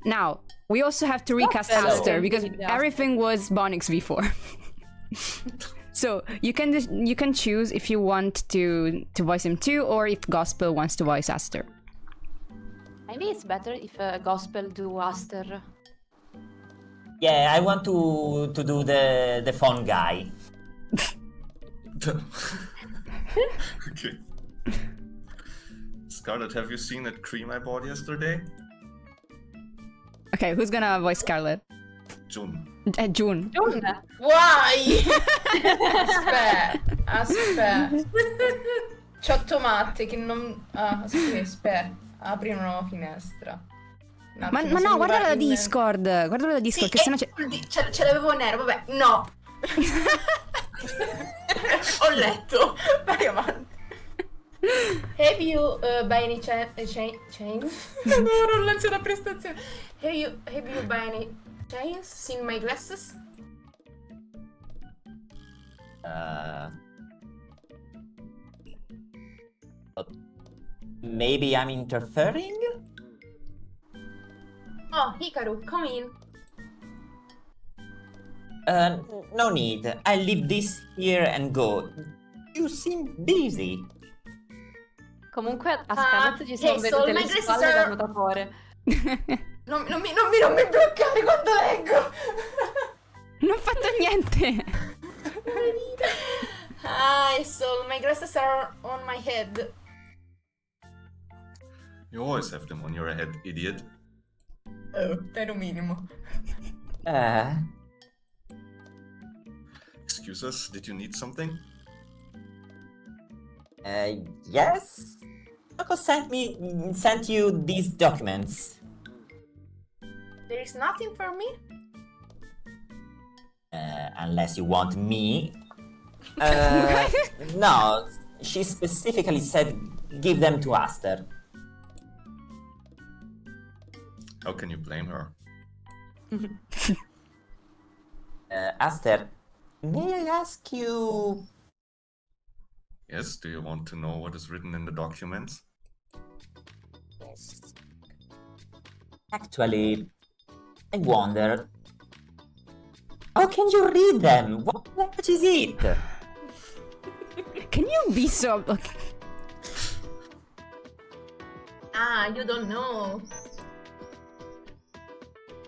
Now, we also have to recast Hello. Aster because Yeah. everything was Bonix before. So you can choose if you want to voice him too, or if Gospel wants to voice Aster. maybe it's better if Gospel do Aster. Yeah, I want to do the phone guy. Okay. Scarlett, have you seen that cream I bought yesterday? Okay, who's gonna voice Scarlett? June. June. June. Why? Aspetta. C'ho tomate che non... Ah, aspetta. apri una nuova finestra. Un Ma attimo, se no, mi guardala va da in- Discord. Guardala da Discord, che Sì, sennò c'è... ce l'avevo nero, vabbè, no. Ho letto. Vai avanti. Have you by any chance? Non lancio la prestazione. Have you by any chance seen my glasses? Maybe I'm interfering? Oh, Hikaru, come in. No need. I'll leave this here and go. You seem busy. Comunque a Scarlett ci sono hey, Soul, venute my le glasses spalle are- da nuotatore. Non mi bloccare quando leggo. Non ho fatto niente. Hi, Soul, my glasses are on my head. You always have them on your head, idiot. Oh, per un minimo. Excuse us, did you need something? Yes? Neko sent you these documents. There is nothing for me? Unless you want me. No, she specifically said give them to Aster. How can you blame her? Aster, may I ask you... Yes, do you want to know what is written in the documents? Yes. Actually, I wonder... How can you read them? What language is it? Can you be so... Ah, you don't know.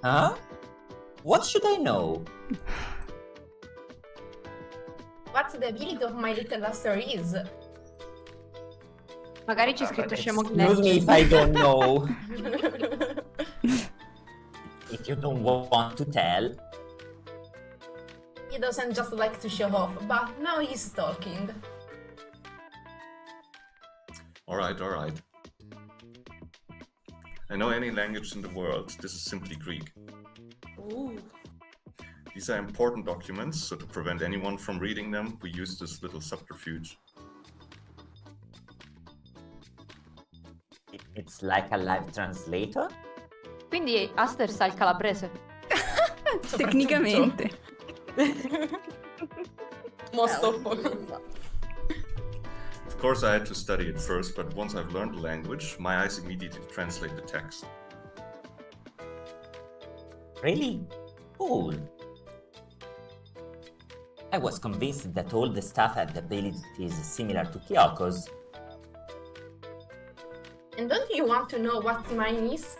Huh? What should I know? What the ability of my little Aster is? Magari c'è scritto scemo chi Excuse me legge. if I don't know. If you don't want to tell. He doesn't just like to show off, but now he's talking. Alright, alright. I know any language in the world, this is simply Greek. Ooh. These are important documents, so to prevent anyone from reading them, we use this little subterfuge. It's like a live translator? Quindi Aster sa il calabrese. Tecnicamente. Most of all. Of course I had to study it first, but once I've learned the language, my eyes immediately translate the text. Really? Cool. I was convinced that all the staff had abilities similar to Kyoko's. And don't you want to know what mine is?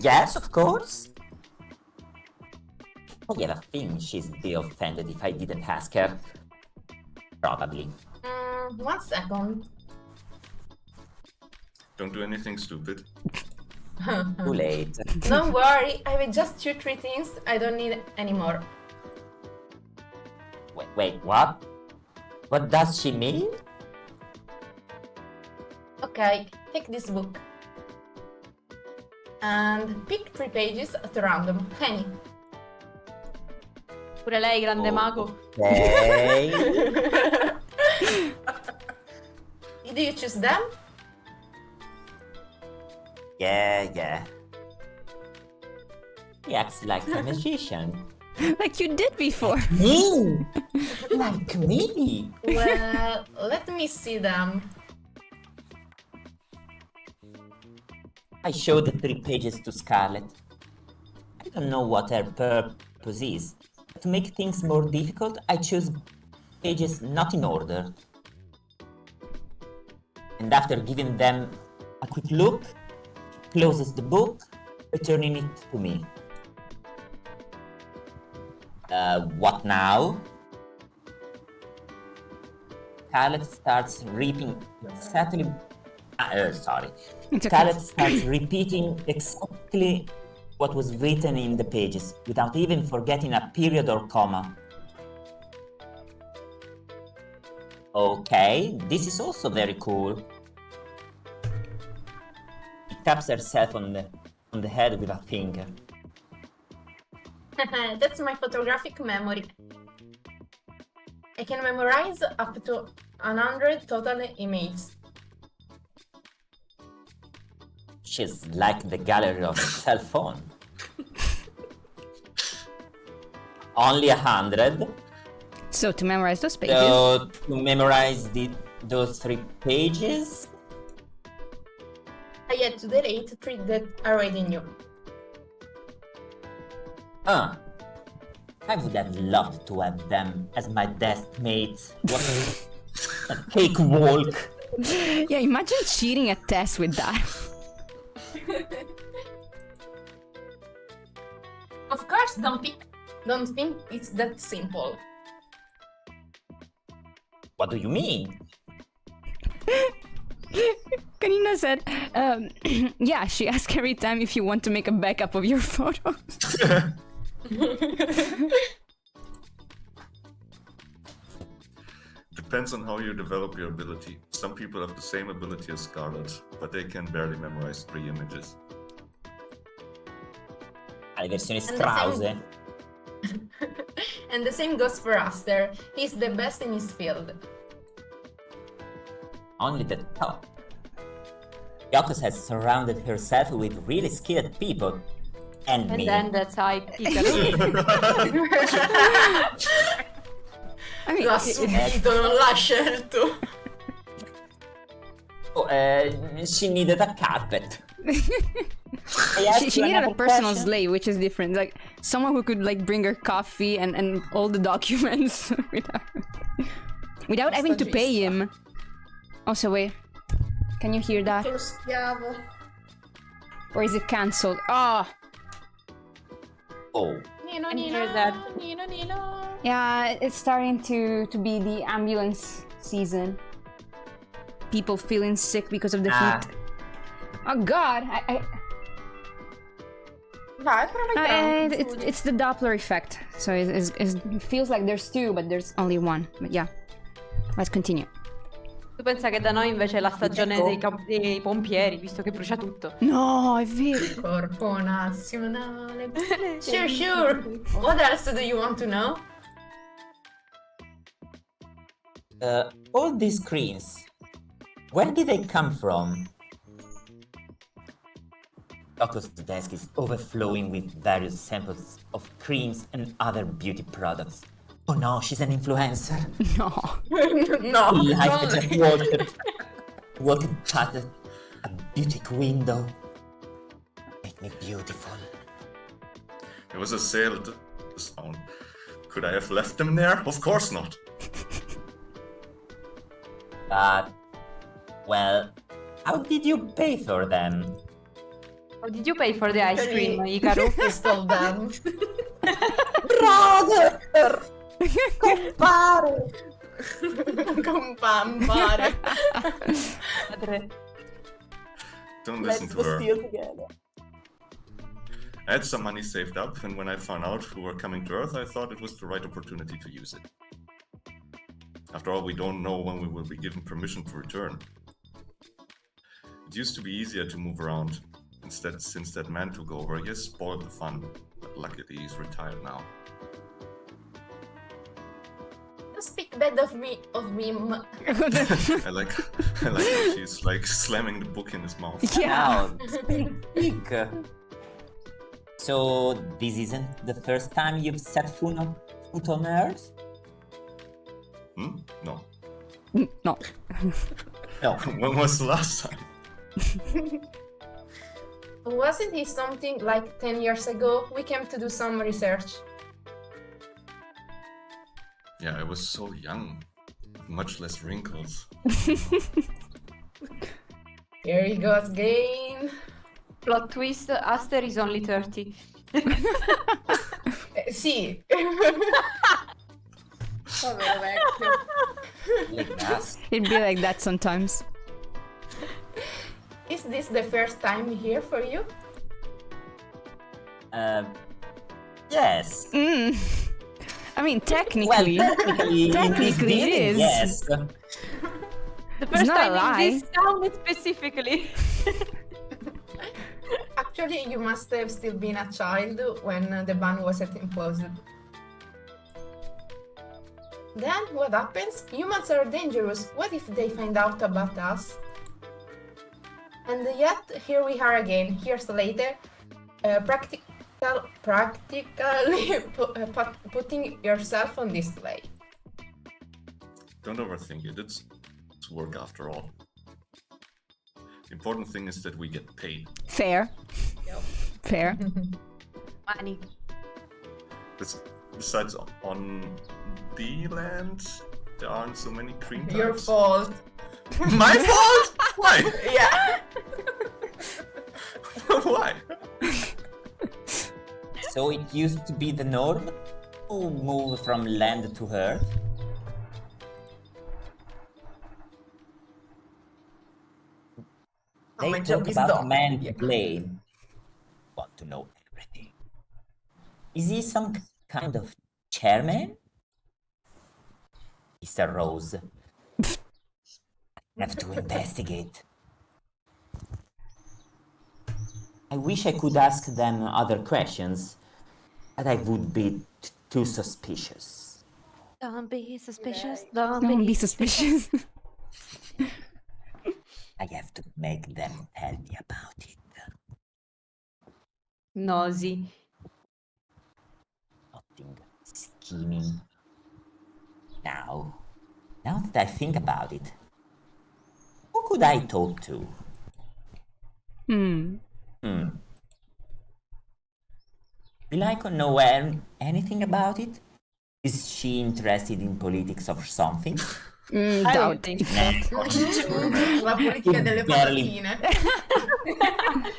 Yes, of course. I have a feeling she'd be offended if I didn't ask her. Probably. 1 second. Don't do anything stupid. Too late. Don't worry, I have just 2-3 things I don't need anymore. Wait, what? What does she mean? Okay, take this book. And pick 3 pages at random. Any. Pure lei, grande Oh. mago. Okay. Do you choose them? Yeah. He acts like a magician. Like you did before. Me? Like me? Well, let me see them. I showed the 3 pages to Scarlett. I don't know what her purpose is. To make things more difficult, I chose pages not in order. And after giving them a quick look, closes the book, returning it to me. What now? Scarlett starts repeating exactly. Sorry. It's okay. Scarlett starts repeating exactly what was written in the pages, without even forgetting a period or comma. Okay, this is also very cool. She taps herself on the head with a finger. That's my photographic memory. I can memorize up to 100 total images. She's like the gallery of a cell phone. Only 100. So to memorize those pages. So to memorize those 3 pages. I had to delete 3 that I already knew. I would have loved to have them as my desk mates. What a cakewalk. Yeah, imagine cheating a test with that. Of course, don't think it's that simple. What do you mean? Kanina said, yeah, she asks every time if you want to make a backup of your photos. Depends on how you develop your ability. Some people have the same ability as Scarlet, but they can barely memorize 3 images. La versione And the Strause. same- And the same goes for Aster. He's the best in his field. Only the top. Yokos has surrounded herself with really skilled people. And And me. then that's how I pick up. I mean, L'ha subito, non l'ha scelto. Oh, she needed a carpet. she needed a personal slave, which is different. Like someone who could like bring her coffee and all the documents without having to pay him. Also, wait, can you hear that? Lo schiavo. Or is it cancelled? Ah, Oh. Nino, And Nino, hear that. Nino, Nino. yeah, it's starting to be the ambulance season. People feeling sick because of the heat. Oh God, Vai, prova tranquillo. it's the Doppler effect. So it feels like there's 2, but there's only 1. But yeah, let's continue. Tu pensa che da noi invece è la stagione dei pompieri, visto che brucia tutto. No, è vero. Corpo nazionale. Sure. What else do you want to know? All these screens. Where did they come from? Yoko's desk is overflowing with various samples of creams and other beauty products. Oh no, she's an influencer. No. No, Like non just walking past a beauty window. Make me beautiful. There was a sale at this town. Could I have left them there? Of course not. But, well, how did you pay for them? How did you pay for the ice cream, Ikaru? Most of them. Brother! Compare! Compampare. Padre. Don't Let's listen to go her. steal together. I had some money saved up, and when I found out who were coming to Earth, I thought it was the right opportunity to use it. After all, we don't know when we will be given permission to return. It used to be easier to move around. Instead, since that man took over, he has spoiled the fun. But luckily, he's retired now. Don't speak bad of me, I like how she's like slamming the book in his mouth. Yeah. Now, speak. So, this isn't the first time you've set foot on Earth? Hmm? No. No. No. When was the last time? Wasn't it something like 10 years ago? We came to do some research. Yeah, I was so young. Much less wrinkles. Here he goes again. Plot twist, Aster is only 30. Sì. Povero vecchio. Like us. It'd be like that sometimes. Is this the first time here for you? Yes. I mean, Well, technically, technically, in this Technically it building, is. yes. The first not a time in lie. this town specifically. Actually, you must have still been a child when the ban was imposed. Then what happens? Humans are dangerous. What if they find out about us? And yet, here we are again, years later, practically putting yourself on display. Don't overthink it. It's work after all. The important thing is that we get paid. fair. Fair. Money. Besides, on the land, there aren't so many cream types. Your fault. My fault? Why? Yeah. Why? So it used to be the norm to move from land to earth. They my talk job is about done. man to Yeah. blame. Want to know everything. Is he some kind of chairman? Mr. Rose. I have to investigate. I wish I could ask them other questions, but I would be too suspicious. Don't be suspicious. Don't be suspicious. I have to make them tell me about it. Nosy. Nothing scheming. Now that I think about it, who could I talk to? Will I know anything about it? Is she interested in politics or something? I Doubt. don't think so. Nah. La politica delle Barely. patatine.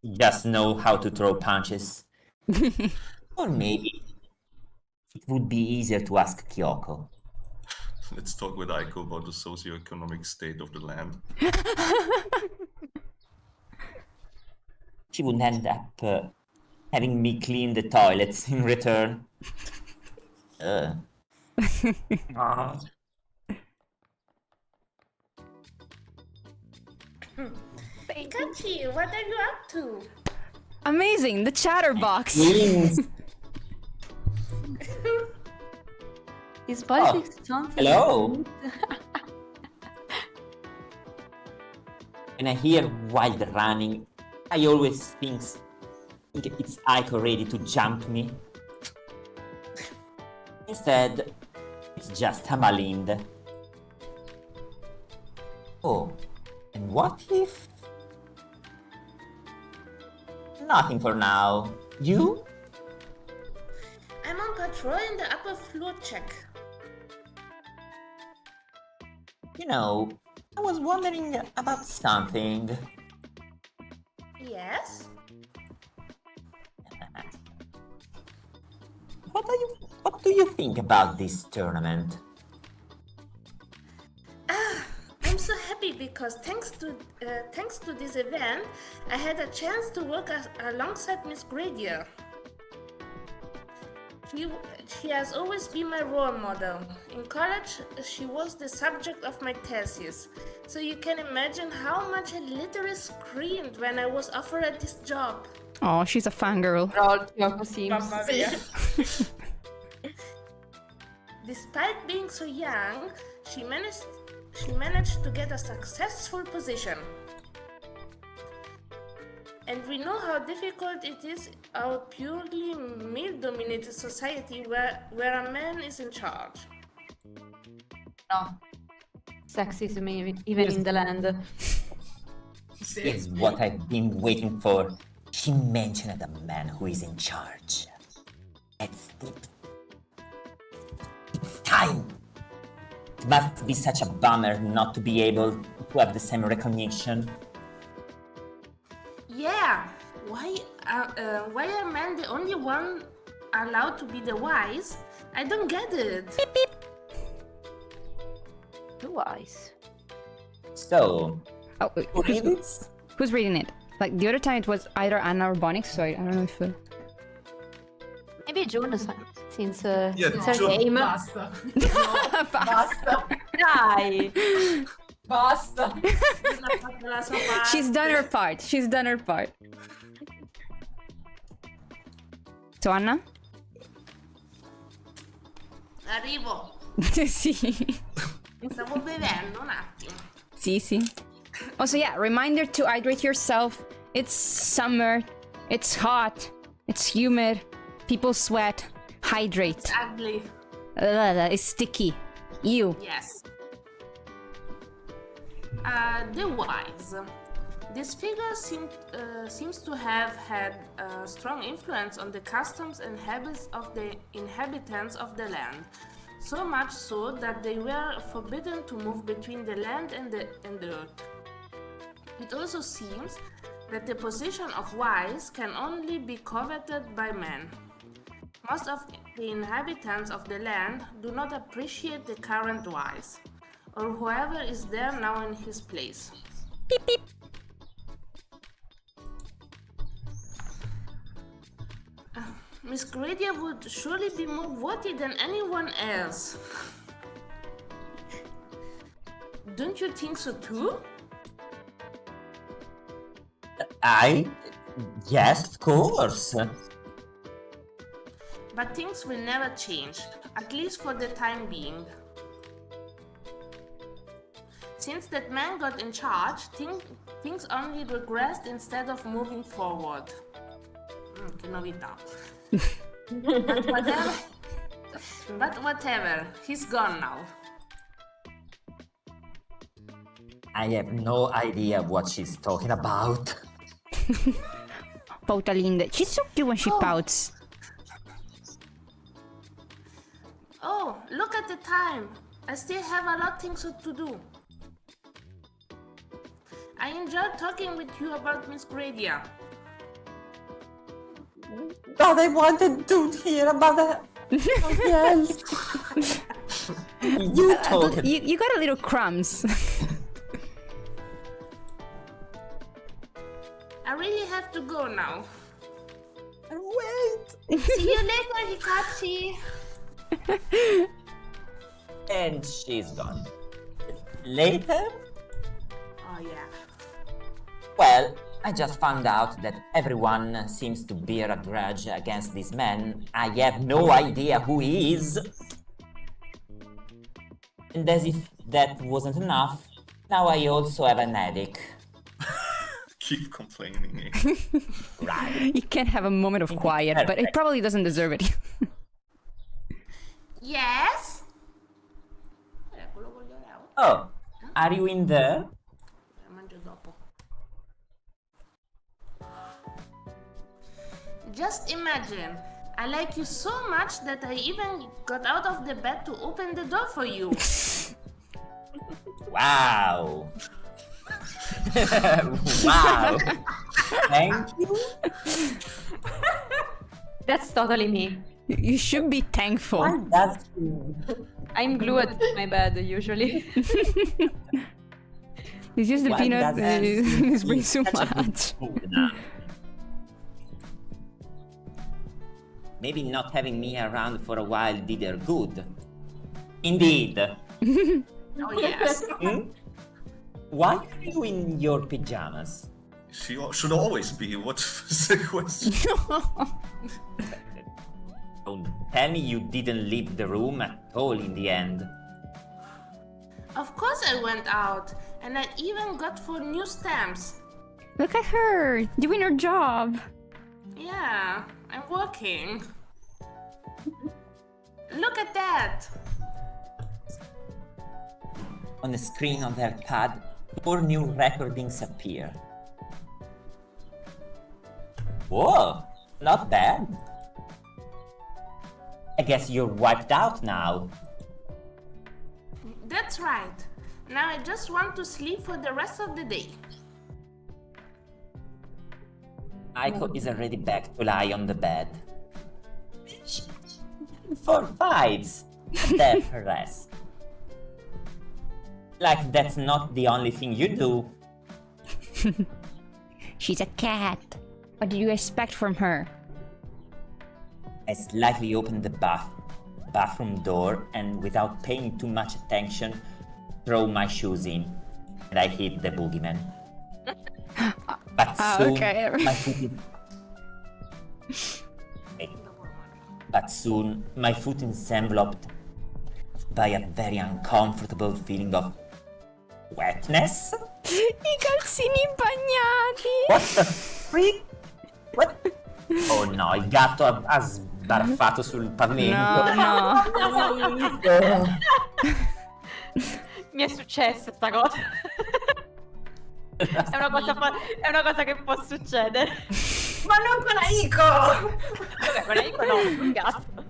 Just know how to throw punches. Or maybe it would be easier to ask Kyoko. Let's talk with Aiko about the socio-economic state of the land. She would end up having me clean the toilets in return. Pikachu, what are you up to? Amazing, the chatterbox. Means. Is politics something? Hello. When I hear wild running, I always think it's Aiko ready to jump me. Instead, it's just Amalinda. Oh, and what if? Nothing for now. You? I'm on patrol in the upper floor check. You know, I was wondering about something. Yes? What do you think about this tournament? I'm so happy because thanks to this event, I had a chance to work alongside Miss Gradier. She has always been my role model. In college, she was the subject of my thesis. So you can imagine how much I literally screamed when I was offered this job. Oh, she's a fangirl. Roll Kyoko seems. Mamma mia. Despite being so young, she managed to get a successful position. And we know how difficult it is in our purely male-dominated society where a man is in charge. No. Sexism even in the land. Is what I've been waiting for. She mentioned a man who is in charge. It's time. It must be such a bummer not to be able to have the same recognition. Yeah, why are men the only one allowed to be the wise? I don't get it. Blue eyes. So, Oh, who read it? who's reading it? Like the other time it was either Anna or Bonix, so I don't know if... Maybe only June since her June. game. Basta. No, basta. Dai! Basta. Non ha fatto la sua parte. She's done her part. She's done her part. So, Anna? Arrivo. Sì. Stavo bevendo un attimo. Sì. Also, yeah, reminder to hydrate yourself. It's summer. It's hot. It's humid. People sweat. Hydrate. Ugly. It's sticky. You. Yes. The wise. This figure seems to have had a strong influence on the customs and habits of the inhabitants of the land. So much so that they were forbidden to move between the land and the earth. It also seems that the position of wise can only be coveted by men. Most of the inhabitants of the land do not appreciate the current wise, or whoever is there now in his place. Beep, beep. Miss Gradia would surely be more worthy than anyone else. Don't you think so too? Yes, of course. But things will never change, at least for the time being. Since that man got in charge, things only regressed instead of moving forward. Che novità. But whatever, he's gone now. I have no idea what she's talking about. Pautalinde. She's so cute when she pouts. Oh, look at the time. I still have a lot of things to do. I enjoyed talking with you about Miss Gradia. But I wanted to hear about something else. You talk. You got a little crumbs. I really have to go now. Wait. See you later, Hikachi. And she's gone. Later? Oh yeah. Well, I just found out that everyone seems to bear a grudge against this man. I have no idea who he is. And as if that wasn't enough, now I also have an headache. Keep complaining. Right. You can't have a moment of quiet, but it probably doesn't deserve it. Yes? Quello voglio Oh, are you in there? mangio dopo. Just imagine, I like you so much that I even got out of the bed to open the door for you. Wow. Wow. Thank you. That's totally me. You should be thankful. Why does she? I'm glued to my bed usually. It's just the Why peanut does is she bring so such a good much. food now? Maybe not having me around for a while did her good. Indeed. Oh yes. Hmm? Why are you in your pajamas? She should always be. What's the question? Don't tell me you didn't leave the room at all in the end. Of course I went out, and I even got 4 new stamps. Look at her doing her job. Yeah, I'm working. Look at that! On the screen on their pad, 4 new recordings appear. Whoa, not bad. I guess you're wiped out now. That's right. Now I just want to sleep for the rest of the day. Aiko is already back to lie on the bed. For fights, death rest. Like that's not the only thing you do. She's a cat. What do you expect from her? I slightly open the bathroom door and, without paying too much attention, throw my shoes in, and I hit the boogeyman. But soon, okay. my foot is... But soon, my foot is enveloped by a very uncomfortable feeling of wetness. I calzini bagnati! What the freak? What? Oh no, il gatto ha sbarfato sul pavimento. No. Mi è successa sta cosa. È una cosa che può succedere. Ma non con Aiko! Vabbè, con Enrico no, un gatto.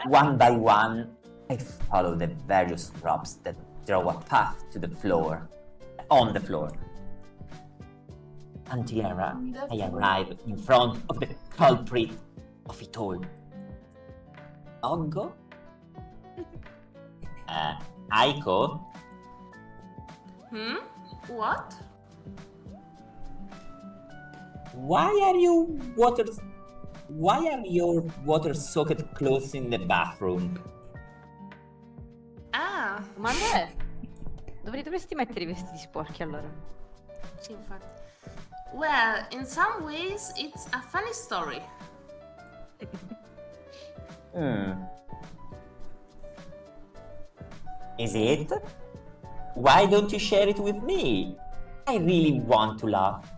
One by one, I follow the various props that draw a path to the floor, on the floor. Until I arrive in front of the culprit of it all. Oggo? Aiko? What? Why are your water-soaked clothes in the bathroom? Ah, Ma non è? Dove li dovresti mettere i vestiti sporchi allora? sì, infatti. Well, in some ways, it's a funny story. Is it? Why don't you share it with me? I really want to laugh.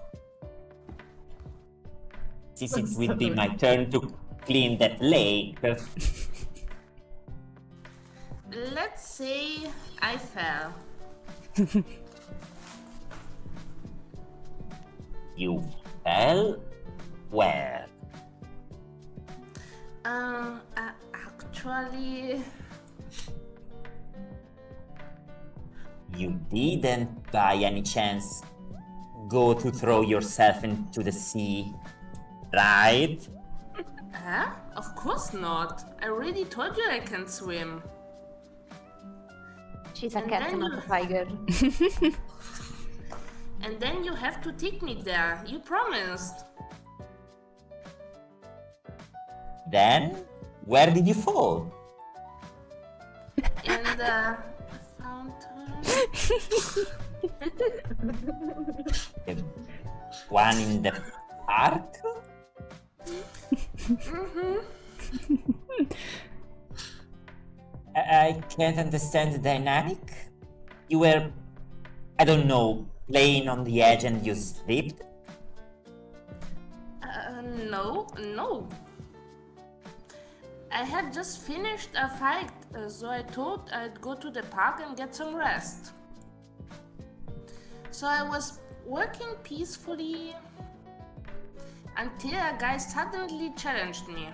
Since it will be my turn to clean that lake. Let's say I fell. You fell? Where? Actually, You didn't, by any chance, go to throw yourself into the sea, right? huh? Of course not. I already told you I can swim. She's a And cat, then not a you- tiger. And then you have to take me there. You promised. Then, where did you fall? In the fountain. The one in the park? I can't understand the dynamic. You were, I don't know, playing on the edge and you slipped? No. I had just finished a fight, so I thought I'd go to the park and get some rest. So I was working peacefully until a guy suddenly challenged me.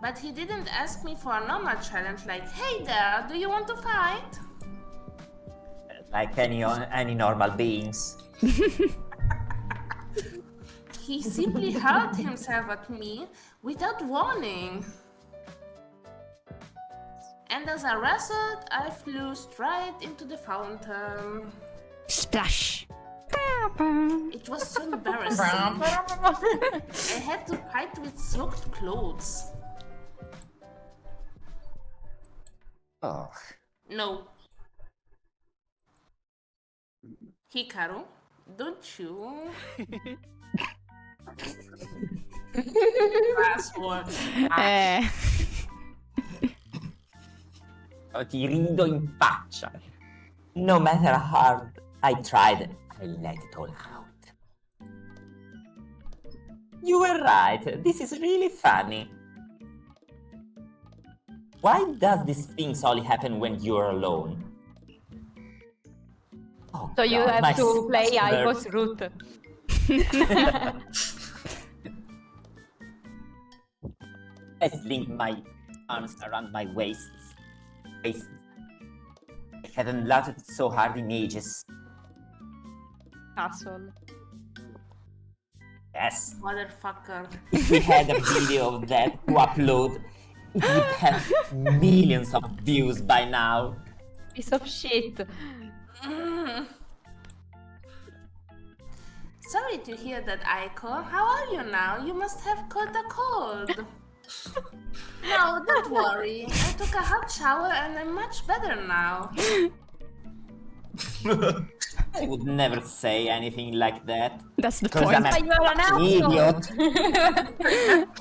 But he didn't ask me for a normal challenge like, hey there, do you want to fight? Like any normal beings. He simply hurled himself at me without warning. And as a result, I flew straight into the fountain. Splash. It was so embarrassing. I had to fight with soaked clothes. Oh. No. Hikaru, don't you? Last word. Ti rido in faccia. No matter how hard I tried, I let it all out. You were right. This is really funny. Why does these things only happen when you're alone? Oh, So you God, my have to play sister. Aiko's route. I sling my arms around my waist. I haven't laughed so hard in ages. Asshole. Yes. Motherfucker. If we had a video of that to upload, it would have millions of views by now. Piece of shit. Sorry to hear that, Aiko. How are you now? You must have caught a cold. No, don't worry. I took a hot shower and I'm much better now. I would never say anything like that. That's the Because point. I'm But you are an asshole. idiot.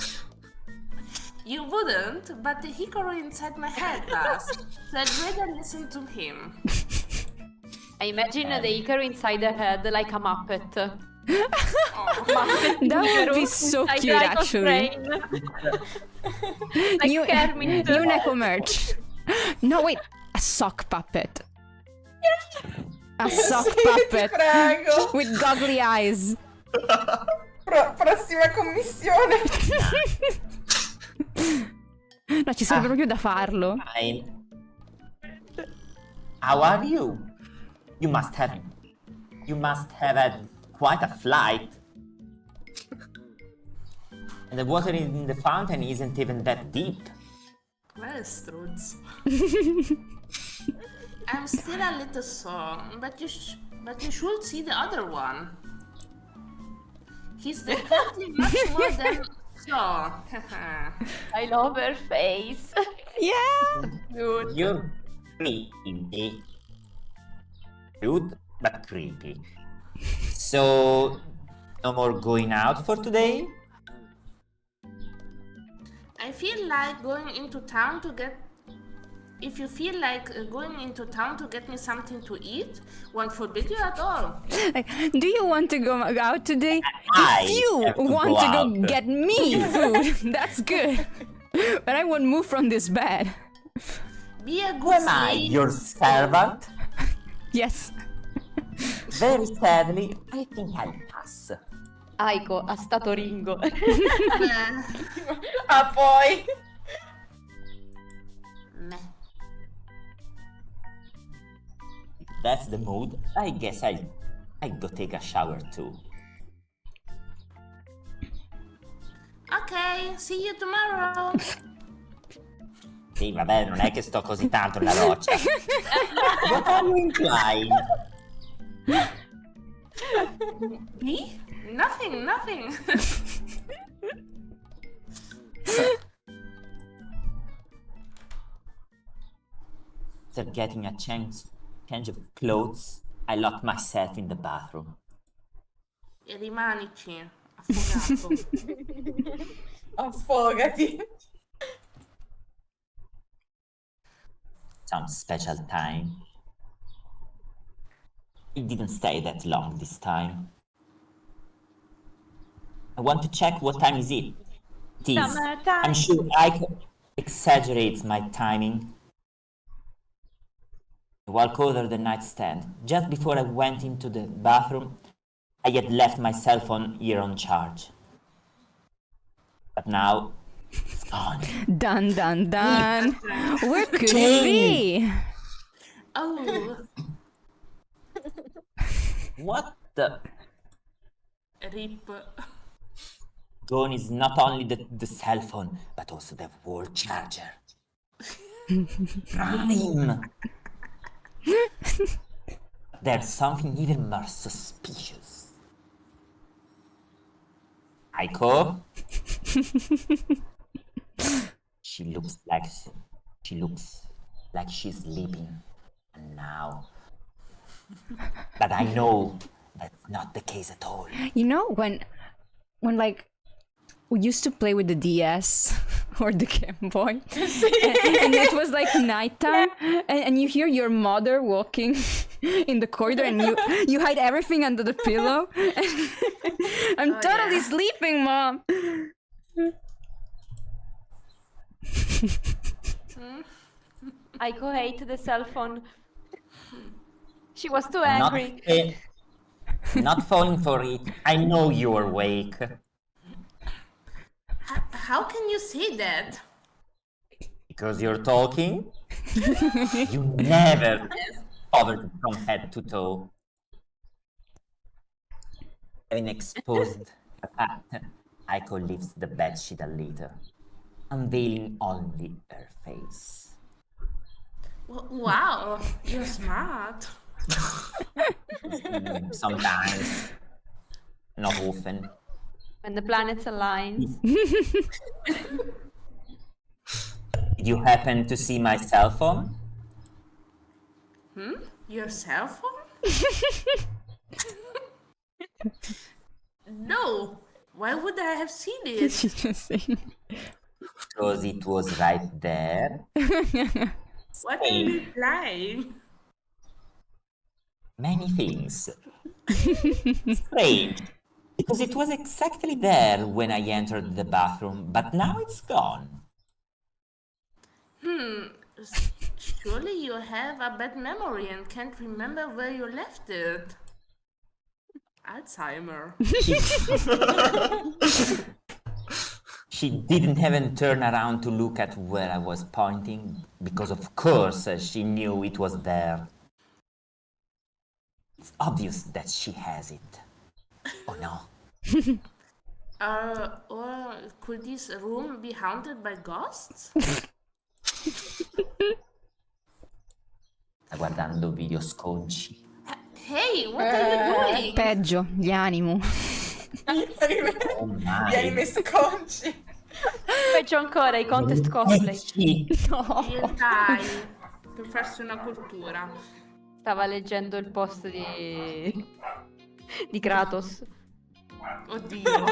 You wouldn't, but the hickory inside my head does. So I'd rather listen to him. I imagine the Icaru inside her head like a Muppet. That would be so Inside cute, Aiko's actually. brain. Like New Kermit. Neko merch. No, wait. A sock puppet. A sock Sì, puppet. ti prego. With goggly eyes. Prossima commissione. No, ci sarebbe proprio da farlo. Fine. How are you? You must have had quite a flight. And the water in the fountain isn't even that deep. Well, Struts. I'm still a little sore, but you should see the other one. He's definitely much more than sore. I love her face. Yeah. Dude. You're creepy. Cute, but creepy. So, no more going out for today? I feel like going into town to get. If you feel like going into town to get me something to eat, won't forbid you at all. Like, do you want to go out today? I If you have to want go to go out. get me food, that's good. But I won't move from this bed. Be a Who good am I, slave. your servant? Yes. Very sadly, I think I'll pass. Aiko ha stato Ringo. Ah, poi. Meh. If that's the mood, I guess I'll go take a shower too. Okay, see you tomorrow. Sì, vabbè, non è che sto così tanto nella roccia. What are you implying? Me? Nothing. After getting a change of clothes, I locked myself in the bathroom. E rimanici, affogato. Affogati. Some special time. It didn't stay that long this time. I want to check what time is it. It is. Summertime. I'm sure Aiko exaggerates my timing. I walked over the nightstand. Just before I went into the bathroom, I had left my cell phone here on charge. But now, it's gone. Dun dun dun. Where could it be? Oh, What the? rip. Gone is not only the cell phone, but also the wall charger. Prime! There's something even more suspicious. Aiko? She looks like she's sleeping. And now. But I know that's not the case at all. You know when like we used to play with the DS or the Game Boy, and it was like nighttime, and you hear your mother walking in the corridor, and you hide everything under the pillow. I'm totally sleeping, Mom. Aiko ate the cell phone. She was too Not, angry. not falling for it. I know you're awake. How can you say that? Because you're talking? You never covered from head to toe. Having exposed the fact, Aiko lifts the bedsheet a little, unveiling only her face. Wow, you're smart. Sometimes. not often. When the planets align. Did you happen to see my cell phone? Your cell phone? No. Why would I have seen it? She's just saying. Because it was right there. What are you implying? Many things. Strange. Because it was exactly there when I entered the bathroom, but now it's gone. Surely you have a bad memory and can't remember where you left it. Alzheimer. She didn't even turn around to look at where I was pointing, because of course she knew it was there. It's obvious that she has it. Oh no. Or could this room be haunted by ghosts? Sta guardando video sconci. Hey, what are you doing? Peggio, gli animo. Oh Gli my. anime sconci. Peggio ancora, i contest cosplay. Sì. Dai, per farsi una cultura. Stava leggendo il post di Kratos. Oddio,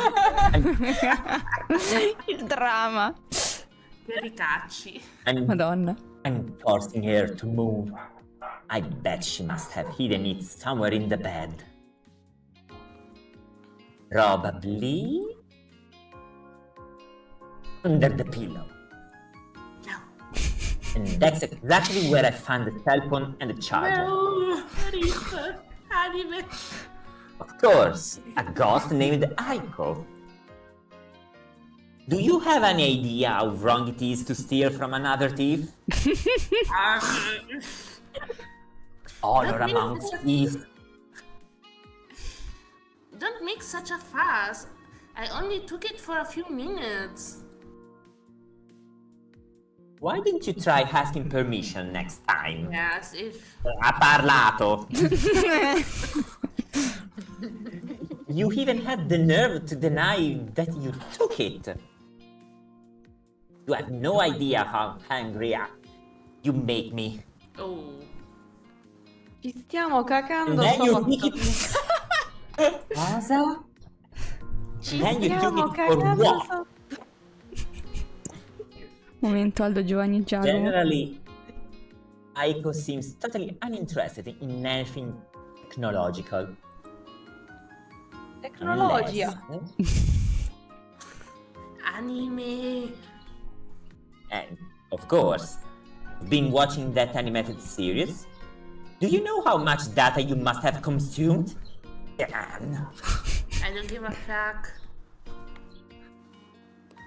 Il dramma. che ricacci. Madonna. I'm forcing her to move. I bet she must have hidden it somewhere in the bed. Probably under the pillow. No. And that's exactly where I found the cell phone and the charger. No, Rip, anime. Of course, a ghost named Aiko. Do you have any idea how wrong it is to steal from another thief? Honor among thieves. Don't make such a fuss. I only took it for a few minutes. Why didn't you try asking permission next time? Yes, if... Ha parlato! You even had the nerve to deny that you took it. You have no idea how angry you make me. Oh. Ci stiamo And cagando then you sotto. took it... Cosa? Ci Then you took stiamo it for cagando what? sotto. Momento Aldo Giovanni Giacomo. Generally, Aiko seems totally uninterested in anything technological. Tecnologia. Anime. And, of course, been watching that animated series? Do you know how much data you must have consumed? Damn. I don't give a fuck.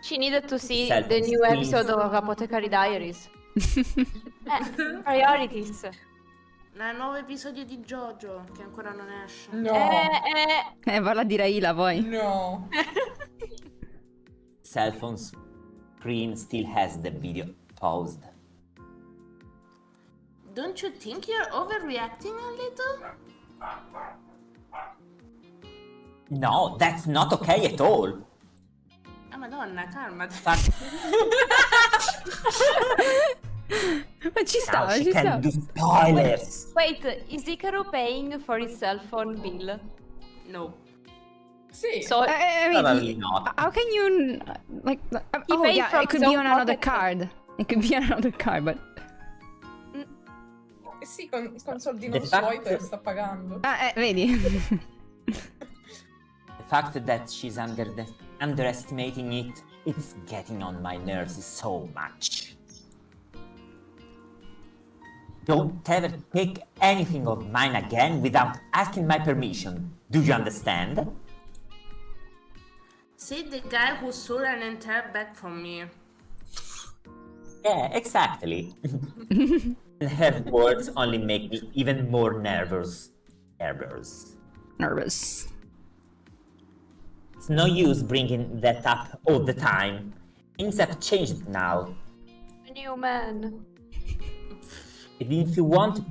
She needed to see Self the new esteem. episode of Apothecary Diaries. Priorities. Il nuovo episodio di JoJo, che ancora non esce. No. Valla a dire a Ila poi. No. Cell phone screen still has the video paused. Don't you think you're overreacting a little? No, that's not okay at all. Ah, Madonna, calmati. But Ma ci now stava, she ci can stava. do spoilers. Wait, is Ikaru paying for his cell phone bill? No. Sì. So, I Probably mean, not. how can you like? Oh paid yeah, from it could his be own on another pocket. card. It could be on another card, but Sì, con soldi The non fact- suoi te lo sta pagando. vedi. The fact that she's underestimating it, it's getting on my nerves so much. Don't ever take anything of mine again without asking my permission. Do you understand? Say the guy who stole an entire bag from me. Yeah, exactly. And her words only make me even more nervous. Nervous. It's no use bringing that up all the time. Things have changed now. a new man. And if you want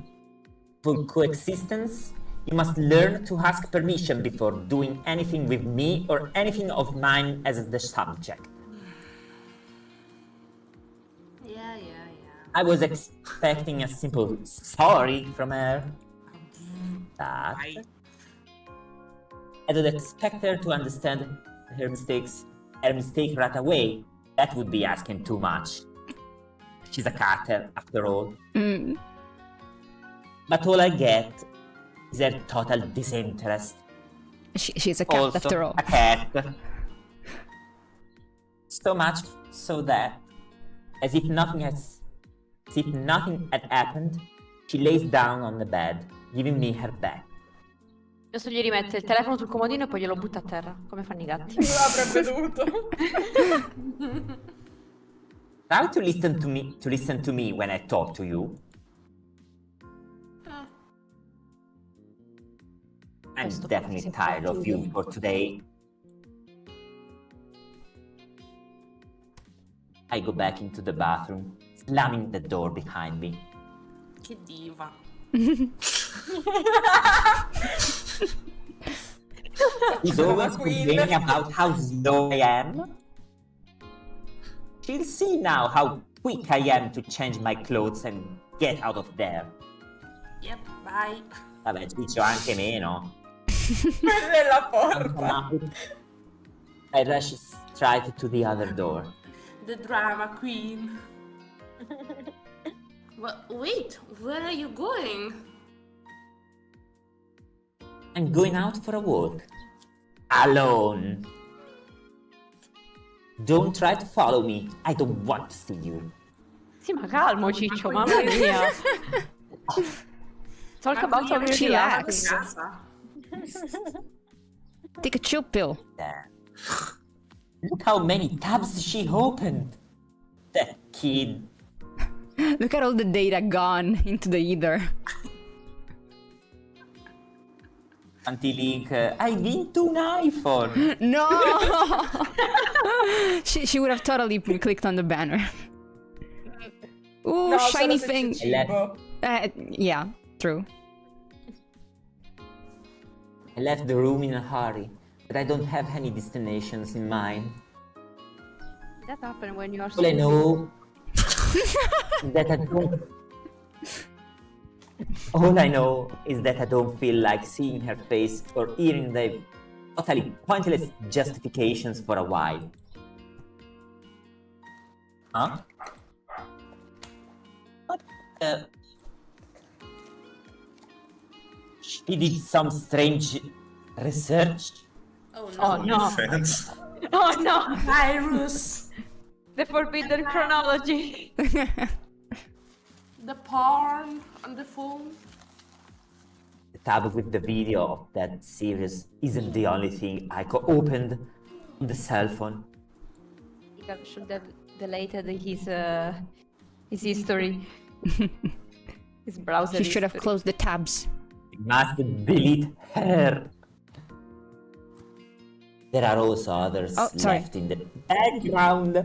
full coexistence, You must learn to ask permission before doing anything with me or anything of mine as the subject. Yeah. I was expecting a simple sorry from her. But I don't expect her to understand her mistake right away. That would be asking too much. She's a cat, after all. But all I get is her total disinterest. She's a cat Also, after all. a cat. So much so that, as if nothing had happened, she lays down on the bed, giving me her back. Adesso gli rimette il telefono sul comodino e poi glielo butta a terra, come fanno i gatti. Avrebbe dovuto. Try to listen to me when I talk to you. I'm definitely tired of you for today. I go back into the bathroom, slamming the door behind me. Che diva. She's always complaining about how slow I am. She'll see now how quick I am to change my clothes and get out of there. Yep, bye. Vabbè, ciccio anche meno. Nella porta. I rush straight to the other door. The drama queen. Wait, where are you going? I'm going out for a walk. Alone. Don't try to follow me. I don't want to see you. Sì, ma calmo Ciccio, mamma mia. Talk about how Chillax. Casa. Take a chill pill. There. Look how many tabs she opened. That kid. Look at all the data gone into the ether. Anti-link. I've been to an iPhone. No! she would have totally clicked on the banner. Ooh, No, shiny solo se thing. c'è cibo. Yeah, true. I left the room in a hurry, but I don't have any destinations in mind. That happened when you are All I know is that I don't. All I know is that I don't feel like seeing her face or hearing the totally pointless justifications for a while. Huh? What the? She did some strange research. Oh no. Oh no. Fans. Oh no. Virus. The forbidden chronology. The porn on the phone. The tab with the video of that series isn't the only thing I opened on the cell phone. He should have deleted his history. His browser He should have history. closed the tabs. I must delete her. There are also others Oh, sorry. left in the background.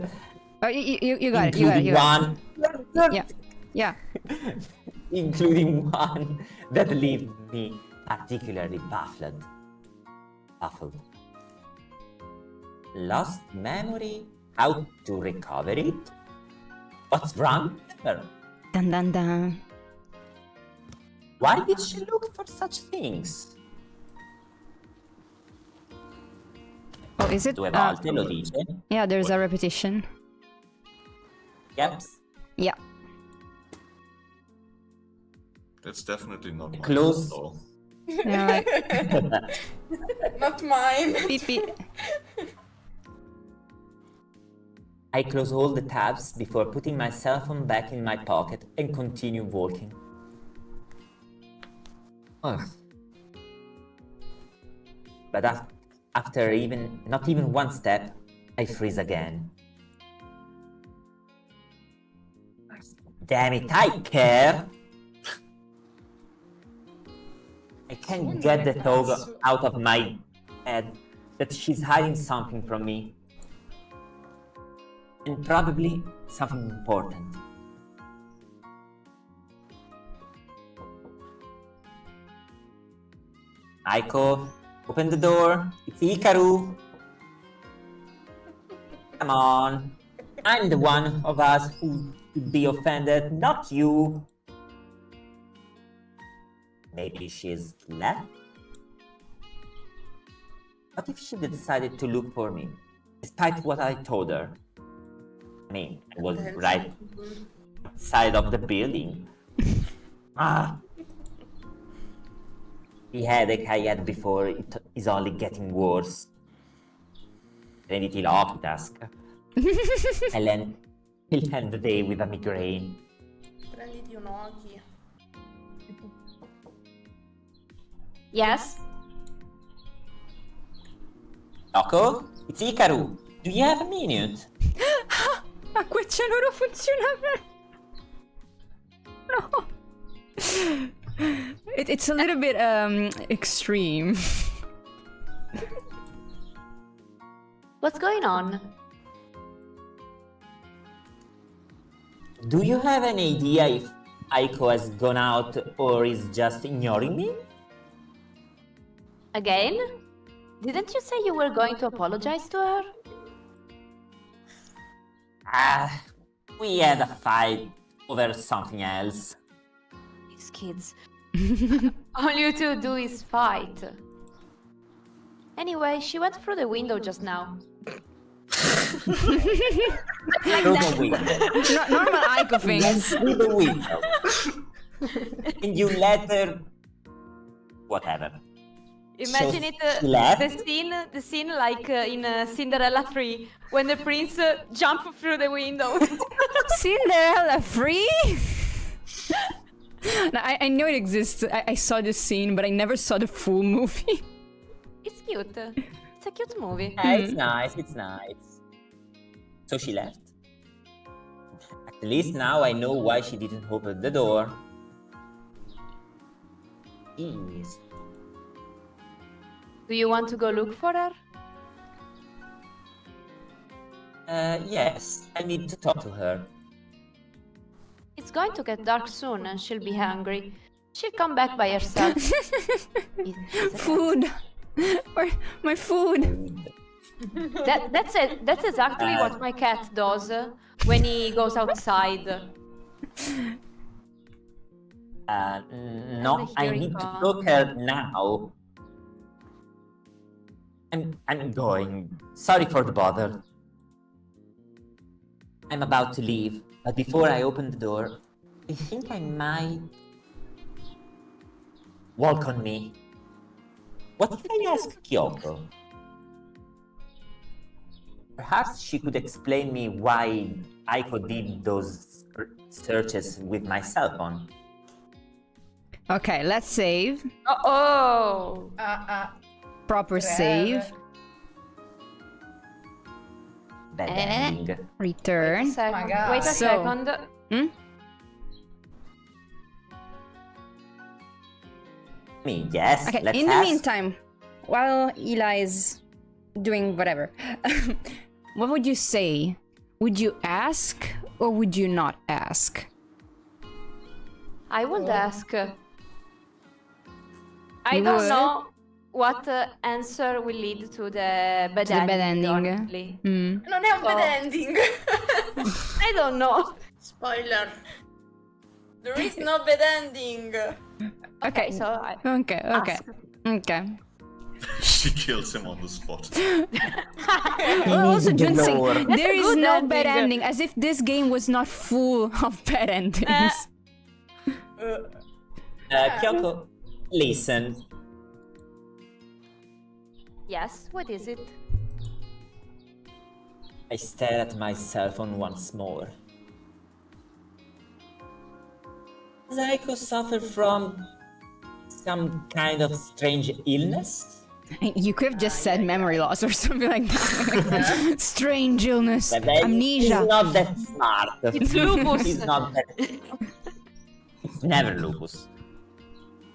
Oh, you got it. You got it. Including You got one. it. Yeah. Including one that left me particularly baffled. Lost memory? How to recover it? What's wrong with her? Dun dun dun. Why did she look for such things? Oh, is it? Due volte lo dice. Yeah, there's a repetition. Yep. Yeah. That's definitely not my Close. fault. Yeah, like, Not mine. beep, beep. I close all the tabs before putting my cell phone back in my pocket and continue walking. Oh. But after not even one step, I freeze again. Damn it, I care! I can't get the thought out of my head that she's hiding something from me. And probably something important. Aiko, open the door. It's Hikaru. Come on. I'm the one of us who would be offended, not you. Maybe she's left? What if she decided to look for me, despite what I told her? I mean, I was right outside of the building. The headache I had before it is only getting worse. Prenditi l'Octask. I'll end the day with a migraine. Prenditi un occhio. Yes? Loco, it's Hikaru. Do you have a minute? Ma quel cielo funziona bene. No. It's a little bit extreme. What's going on? Do you have an idea if Aiko has gone out or is just ignoring me? Again? Didn't you say you were going to apologize to her? We had a fight over something else. These kids. All you two do is fight. Anyway, she went through the window just now. Through the window. Normal Aiko thing. Yes, through the window. And you let her... Whatever. Imagine So it, she left? the scene like in Cinderella 3, when the prince jumped through the window. Cinderella free? No, I know it exists. I saw this scene, but I never saw the full movie. It's cute. It's a cute movie. Yeah, it's nice, it's nice. So she left. At least now I know why she didn't open the door. Jeez. Do you want to go look for her? Yes, I need to talk to her. It's going to get dark soon and she'll be hungry. She'll come back by herself. Food. Or my food. That's it. That's exactly what my cat does when he goes outside. No, I Here he need to comes. look her now. I'm going. Sorry for the bother. I'm about to leave, but before I open the door, I think I might... Walk on me. What if I ask Kyoko? Perhaps she could explain me why Aiko did those searches with my cell phone. Okay, let's save. Oh! Proper save. Bad ending. Return. Second. my God. Wait a So- second. I mean, yes, Okay, let's in the ask. meantime, while Eli is doing whatever, what would you say? Would you ask or would you not ask? I would ask. I You don't would? know what answer will lead to the bad To the bad ending. honestly. Mm. Non è un bad Oh. ending. I don't know. Spoiler. There is no bad ending. Okay. So I Okay. ask. Okay. She kills him on the spot. Also, the Junsing, door. That's there a is good no bad ending. ending, as if this game was not full of bad endings. Kyoko, listen. Yes, what is it? I stare at my cell phone once more. Does Aiko suffer from some kind of strange illness? You could have just said memory loss or something like that. Strange illness, But then amnesia. He's not that smart. It's lupus. He's not that... It's never lupus.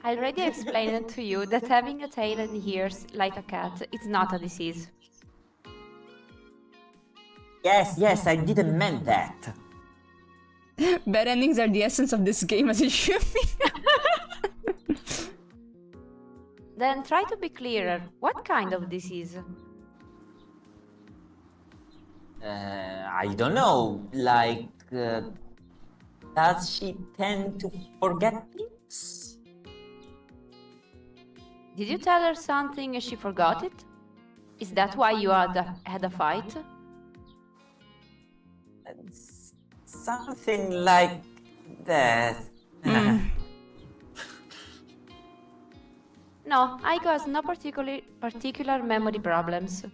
I already explained to you that having a tail and ears like a cat is not a disease. Yes, I didn't mean that. Bad endings are the essence of this game, as it should be. Then try to be clearer. What kind of disease? I don't know. Like, does she tend to forget things? Did you tell her something and she forgot it? Is that why you had a fight? Something like that. No, Aiko has no particular memory problems.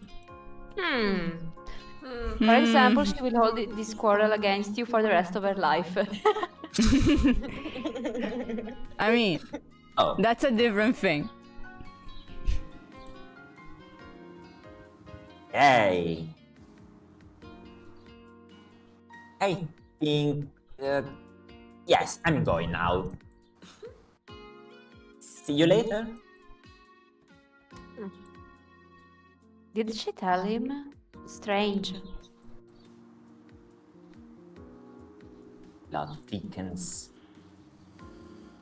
For example, she will hold this quarrel against you for the rest of her life. I mean, Oh, that's a different thing. hey. I think. Yes, I'm going now. See you later. Did she tell him? Strange. Plot thickens.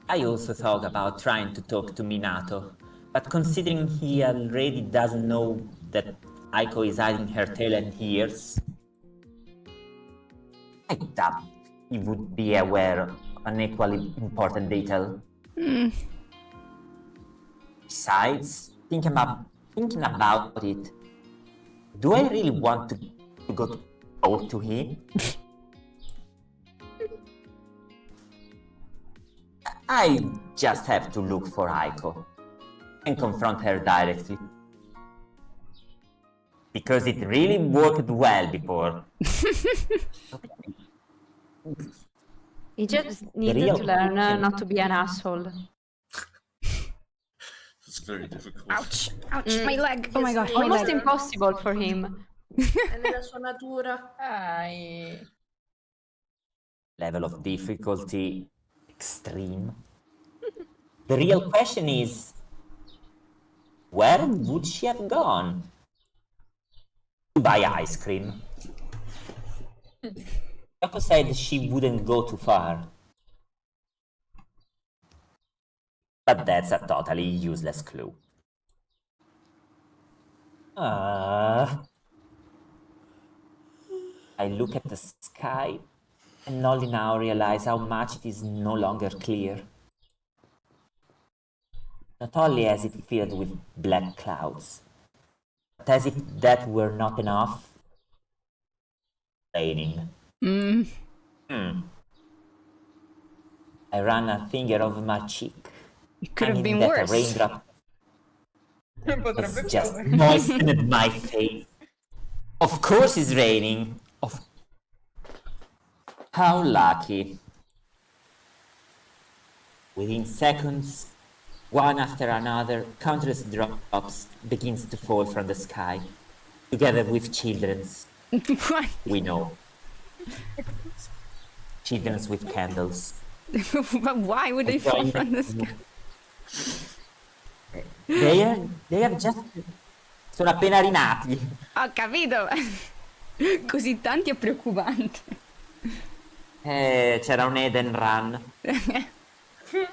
I also thought about trying to talk to Minato, but considering he already doesn't know that Aiko is hiding her talent ears, I doubt he would be aware of an equally important detail. Besides, thinking about it, do I really want to go talk to him? I just have to look for Aiko and confront her directly. Because it really worked well before. He just needed real to learn question. not to be an asshole. It's very difficult. Ouch! Ouch! My leg! Oh my gosh, my Almost leg! impossible for him. È nella sua natura. Ai. Level of difficulty extreme. The real question is, where would she have gone? To buy ice cream. Yoko said she wouldn't go too far. But that's a totally useless clue. I look at the sky and only now realize how much it is no longer clear. Not only is it filled with black clouds, but as if that were not enough, raining. I ran a finger over my cheek. It could have finding been that a worse. raindrop Potrebbe was just piovere. moistened my face. Of course it's raining. How lucky. Within seconds, one after another, countless drops begins to fall from the sky, together with children's, What? we know. Children's with candles. But why would they fall from the sky? They are just... sono appena rinati. Ho capito! Così tanti è preoccupante. C'era un Eden Run.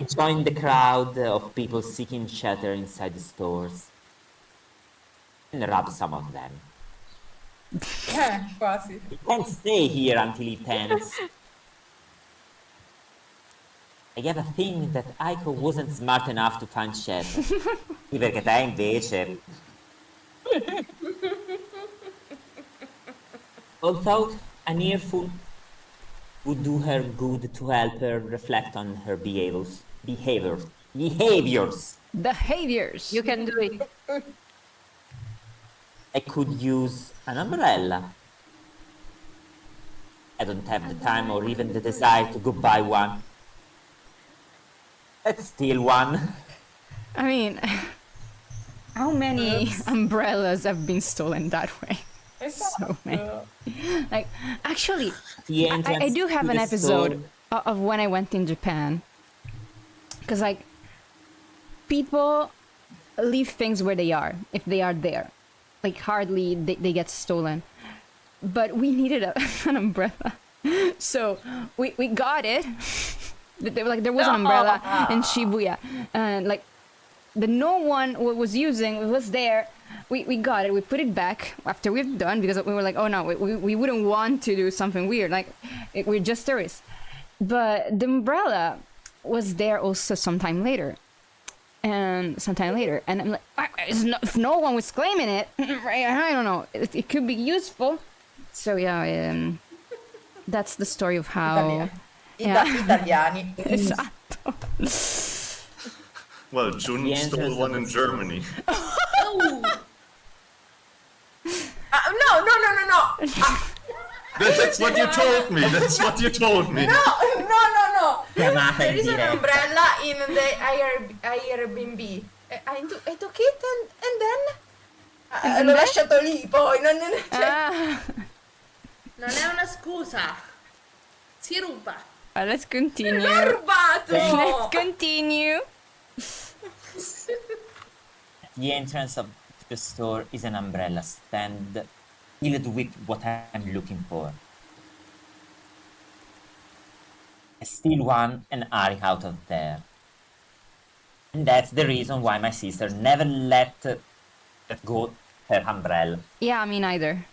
Join the crowd of people seeking shelter inside the stores. And rob some of them. Quasi. You can't stay here until it ends. I have a thing that Aiko wasn't smart enough to find shelter. Sì, perché te invece... Although an earful would do her good to help her reflect on her behaviors. Behaviors. You can do it. I could use an umbrella. I don't have the time or even the desire to go buy one. Let's steal one. I mean, how many umbrellas have been stolen that way? So many. Like, actually, The I entrance do have to an the episode store- of when I went in Japan. Because, like, people leave things where they are, if they are there. Like, hardly they get stolen. But we needed an umbrella. So, we got it. There was an umbrella in Shibuya. And, like, that no one was using. It was there. We got it. We put it back after we've done because we were like, oh no, we wouldn't want to do something weird. Like we're just tourists. But the umbrella was there also sometime later. And I'm like, if no one was claiming it, I don't know. It could be useful. So yeah, that's the story of how. Italiani. Esatto. Well, Jun The stole answers one are- in Germany. No. That's what you told me. That's what you told me. No. Chiamata There in is an diretta. umbrella in the Airbnb. I took it and then l'ho lasciato lì poi. Ah, Non è una scusa. Si ruba. let's continue. L'ho rubato! Let's continue. The entrance of the store is an umbrella stand filled with what I'm looking for. I steal one and hurry out of there. And that's the reason why my sister never let go her umbrella. Yeah, me neither.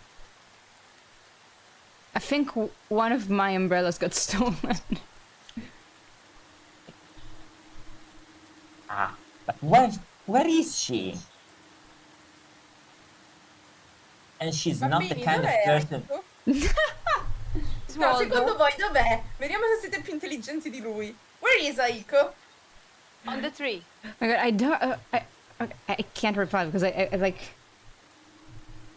I think one of my umbrellas got stolen. But where is she? And she's not the Bambini, kind of dov'è person. Aiko? No, Svolgo. secondo voi dov'è? Vediamo se siete più intelligenti di lui. Where is Aiko? On the tree. Oh my God, I don't. I can't reply because I like.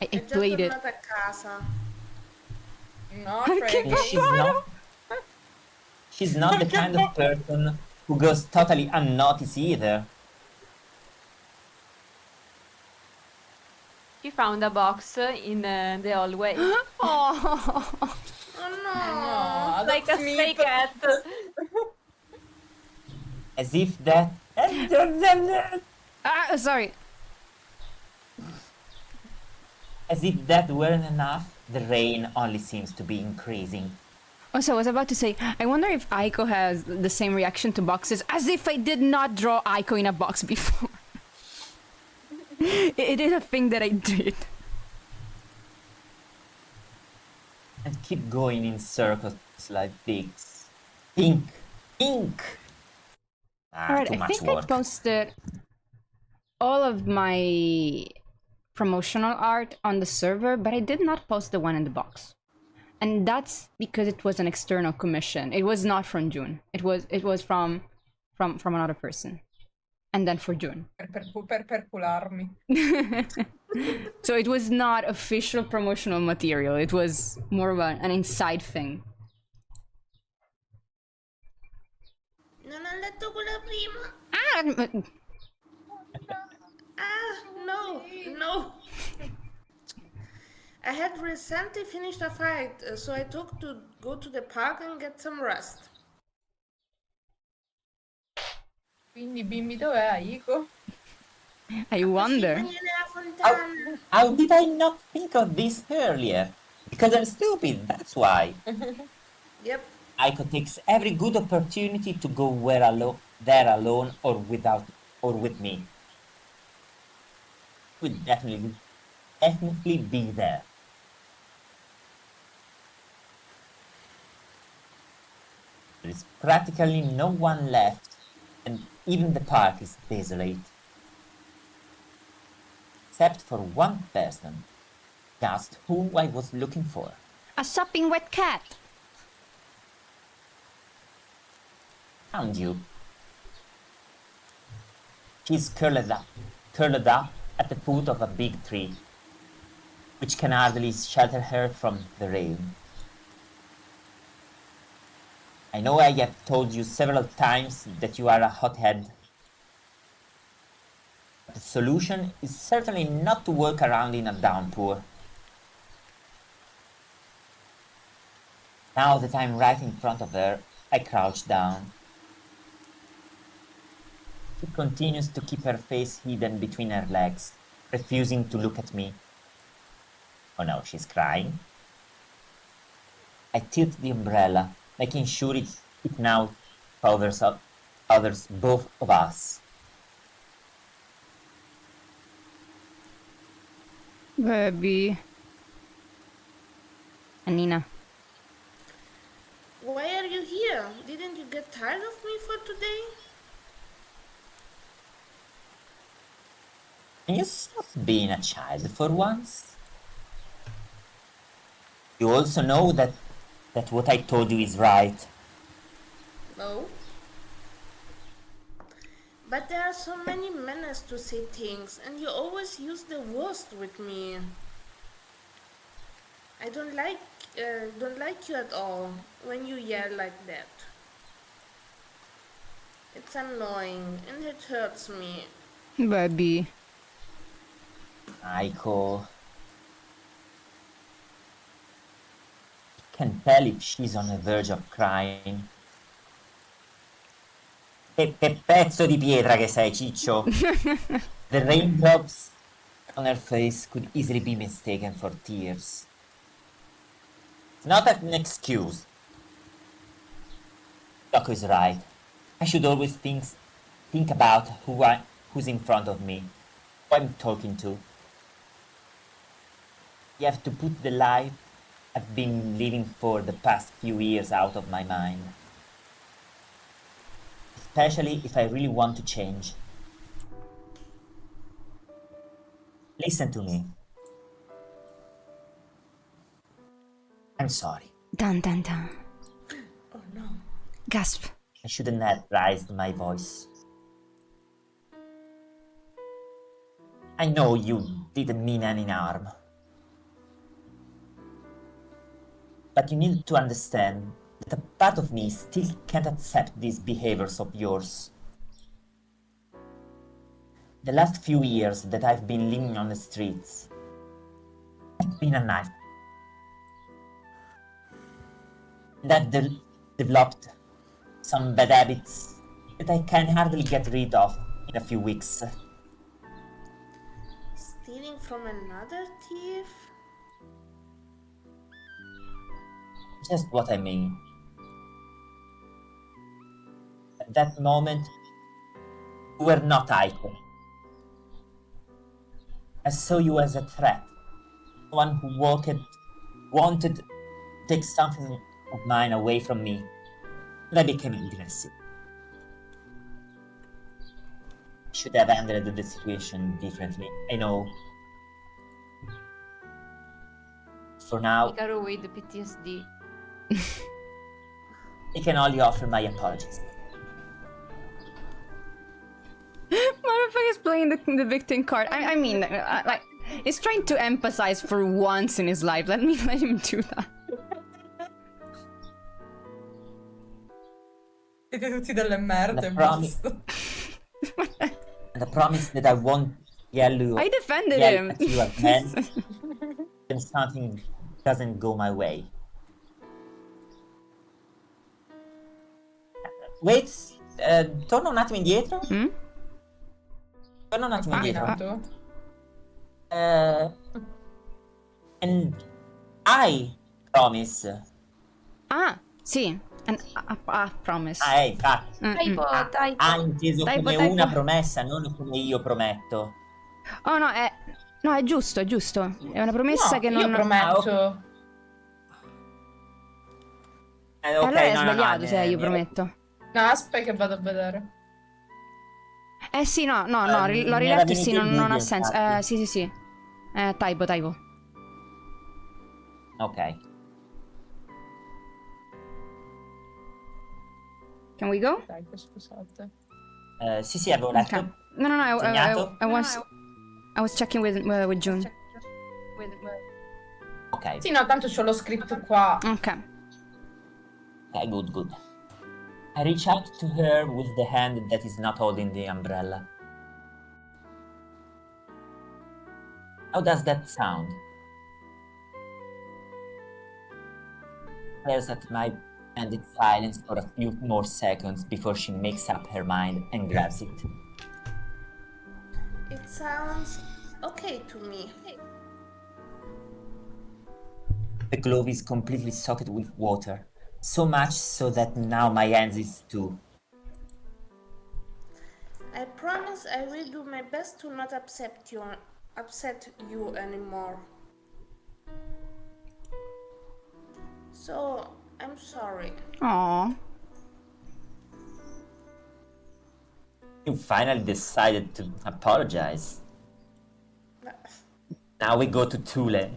I È già played it. tornata a casa. No, Che And she's not the kind of person who goes totally unnoticed either. She found a box in the hallway. Oh. Oh no. No, Like a that's stray me. cat. As if that. Ah, sorry. As if that weren't enough, the rain only seems to be increasing. Also, I was about to say, I wonder if Aiko has the same reaction to boxes as if I did not draw Aiko in a box before. It is a thing that I did. And keep going in circles like this. Ink! Alright, Too I much think I work. posted all of my promotional art on the server, but I did not post the one in the box. And that's because it was an external commission. It was not from June. It was from another person. And then for June. Per percularmi. So it was not official promotional material. It was more of an inside thing. Non ho letto quella prima. Ah, No. I had recently finished a fight, so I took to go to the park and get some rest. Quindi bimbi dov'è Aiko? I wonder. Sì, nella fontana. How did I not think of this earlier? Because I'm stupid, that's why. Yep. Aiko takes every good opportunity to go there alone or with me. Will definitely be there. There is practically no one left, and even the park is desolate. Except for one person, just who I was looking for. A sopping wet cat. Found you. She's curled up at the foot of a big tree, which can hardly shelter her from the rain. I know I have told you several times that you are a hothead. But the solution is certainly not to walk around in a downpour. Now that I'm right in front of her, I crouch down. She continues to keep her face hidden between her legs, refusing to look at me. Oh no, she's crying. I tilt the umbrella, making sure it now covers both of us. Baby. Anina. Why are you here? Didn't you get tired of me for today? Can you stop being a child for once? You also know that what I told you is right. No. But there are so many manners to say things, and you always use the worst with me. I don't like you at all when you yell like that. It's annoying and it hurts me. Baby. Aiko. Can tell if she's on the verge of crying. Che pezzo di pietra che sei, Ciccio! The raindrops on her face could easily be mistaken for tears. It's not an excuse. Yoko is right. I should always think about who's in front of me, who I'm talking to. You have to put the life I've been living for the past few years out of my mind. Especially if I really want to change. Listen to me. I'm sorry. Dun dun dun. Oh no. Gasp. I shouldn't have raised my voice. I know you didn't mean any harm. But you need to understand that a part of me still can't accept these behaviors of yours. The last few years that I've been living on the streets have been a nightmare. And I've developed some bad habits that I can hardly get rid of in a few weeks. Stealing from another thief? Just what I mean. At that moment, you were not Aiko. I saw you as a threat, one who wanted to take something of mine away from me, and I became aggressive. I should have handled the situation differently, I know. For now, Hikaru with PTSD. I can only offer my apologies. Motherfucker's playing the victim card. I mean, like, he's trying to emphasize for once in his life. Let him do that. Siete tutti delle merde, The promise- basta. And I promise that I won't yell I defended yell him. at you again when something doesn't go my way. Wait, torna un attimo indietro. Mm? Torna un attimo indietro. Tanto. And I promise. Ah, sì. Promise. Infatti. Typo, typo. Ha inteso Typo, come typo. una promessa, non come io prometto. Oh no, è giusto, è giusto. È una promessa No, che non... io prometto. Ok, allora è no, sbagliato se io mi- prometto. No, aspetta che vado a vedere. Sì, no, mi l'ho era riletto e sì, venuto il non ha dubbio, senso. infatti. Sì. Typo. Ok. Can we go? Dai, scusate. Sì, avevo letto. Okay. No, Segnato? I was checking with June. Ok. Sì, no, tanto c'ho lo script qua. Ok. Okay, good. I reach out to her with the hand that is not holding the umbrella. How does that sound? Stares at my hand in silence for a few more seconds before she makes up her mind and grabs it. It sounds okay to me. The glove is completely soaked with water, so much so that now my hands is too. I promise I will do my best to not upset you upset you anymore. So, I'm sorry. Aww. You finally decided to apologize. Now we go to Thule.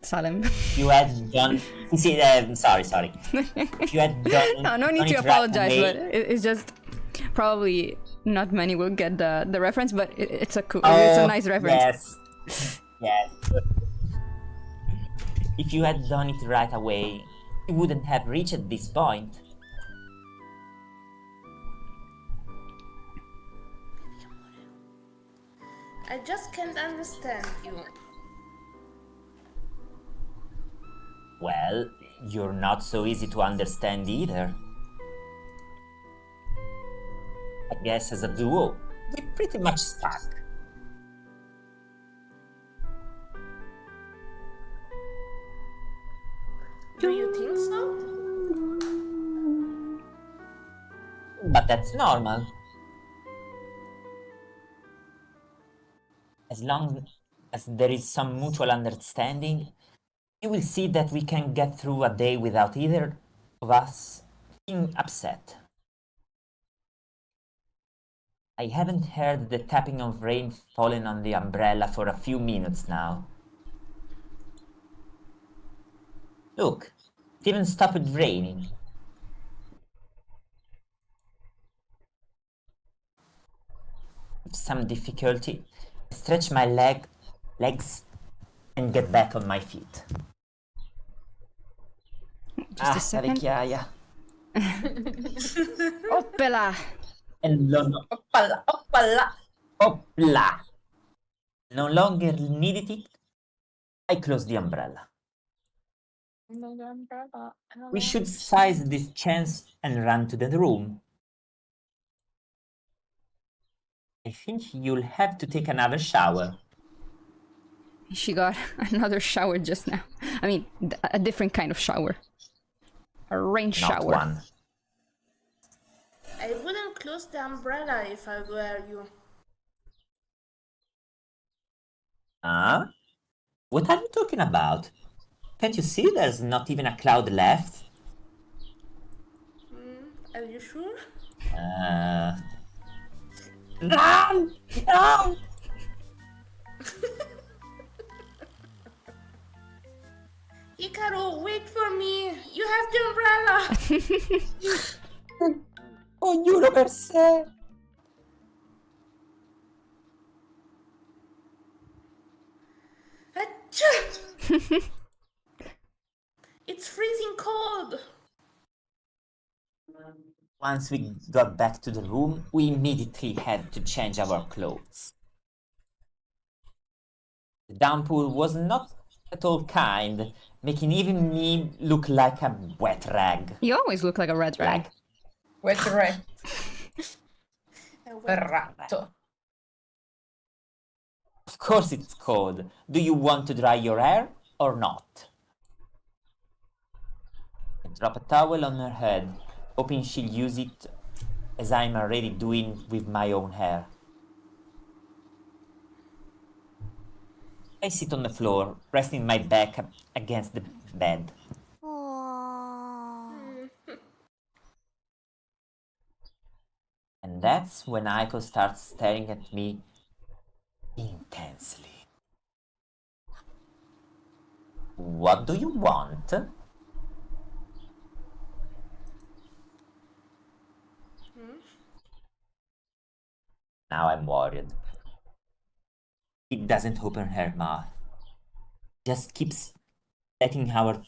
Salem. You had done. See, sorry. If you had done. No need done to it right apologize, away- but it's just probably not many will get the reference, but it's a cool, Oh, it's a nice reference. Yes. If you had done it right away, you wouldn't have reached this point. I just can't understand you. Well, you're not so easy to understand either. I guess as a duo, we're pretty much stuck. Do you think so? But that's normal. As long as there is some mutual understanding, you will see that we can get through a day without either of us being upset. I haven't heard the tapping of rain falling on the umbrella for a few minutes now. Look, it even stopped raining. With some difficulty, I stretch my legs and get back on my feet. Just a second. vecchiaia. Oppela! And Oppala, oppala. Opla! No longer needed it, I close the umbrella. We should seize this chance and run to the room. I think you'll have to take another shower. She got another shower just now. I mean, a different kind of shower. A rain Not shower. one. I wouldn't close the umbrella if I were you. Huh? What are you talking about? Can't you see there's not even a cloud left? Are you sure? No! No! Hikaru, wait for me! You have the umbrella! Ognuno per sé! Achoo! It's freezing cold! Once we got back to the room, we immediately had to change our clothes. The downpour was not at all kind, making even me look like a wet rag. You always look like a red rag. Wet rat. A wet Ratto. Of course it's cold. Do you want to dry your hair or not? I drop a towel on her head, hoping she'll use it as I'm already doing with my own hair. I sit on the floor, resting my back up against the bed. And that's when Aiko starts staring at me intensely. What do you want? Now I'm worried. It doesn't open her mouth. Just keeps letting out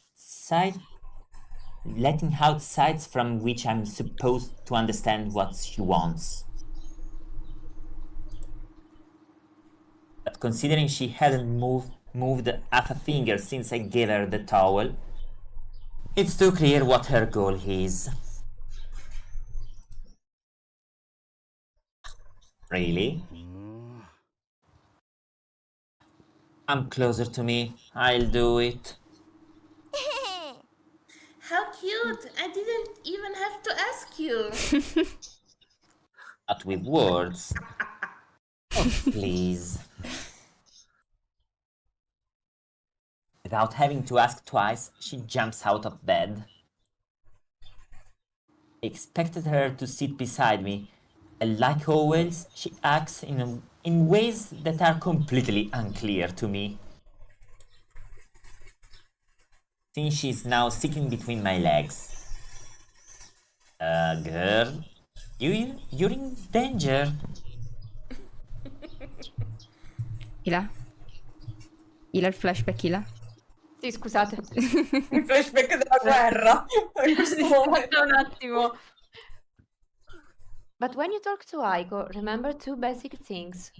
sides from which I'm supposed to understand what she wants. But considering she hadn't moved half a finger since I gave her the towel, it's too clear what her goal is. Really? Come closer to me. I'll do it. How cute! I didn't even have to ask you. Not with words. Oh, please. Without having to ask twice, she jumps out of bed. I expected her to sit beside me, and like always, she acts in ways that are completely unclear to me. Since she's now sitting between my legs. Girl, you're in danger. Ila? Ila il flashback, Ila? Sì, scusate. Il flashback della guerra. In questo momento. Un attimo. But when you talk to Aiko, remember two basic things.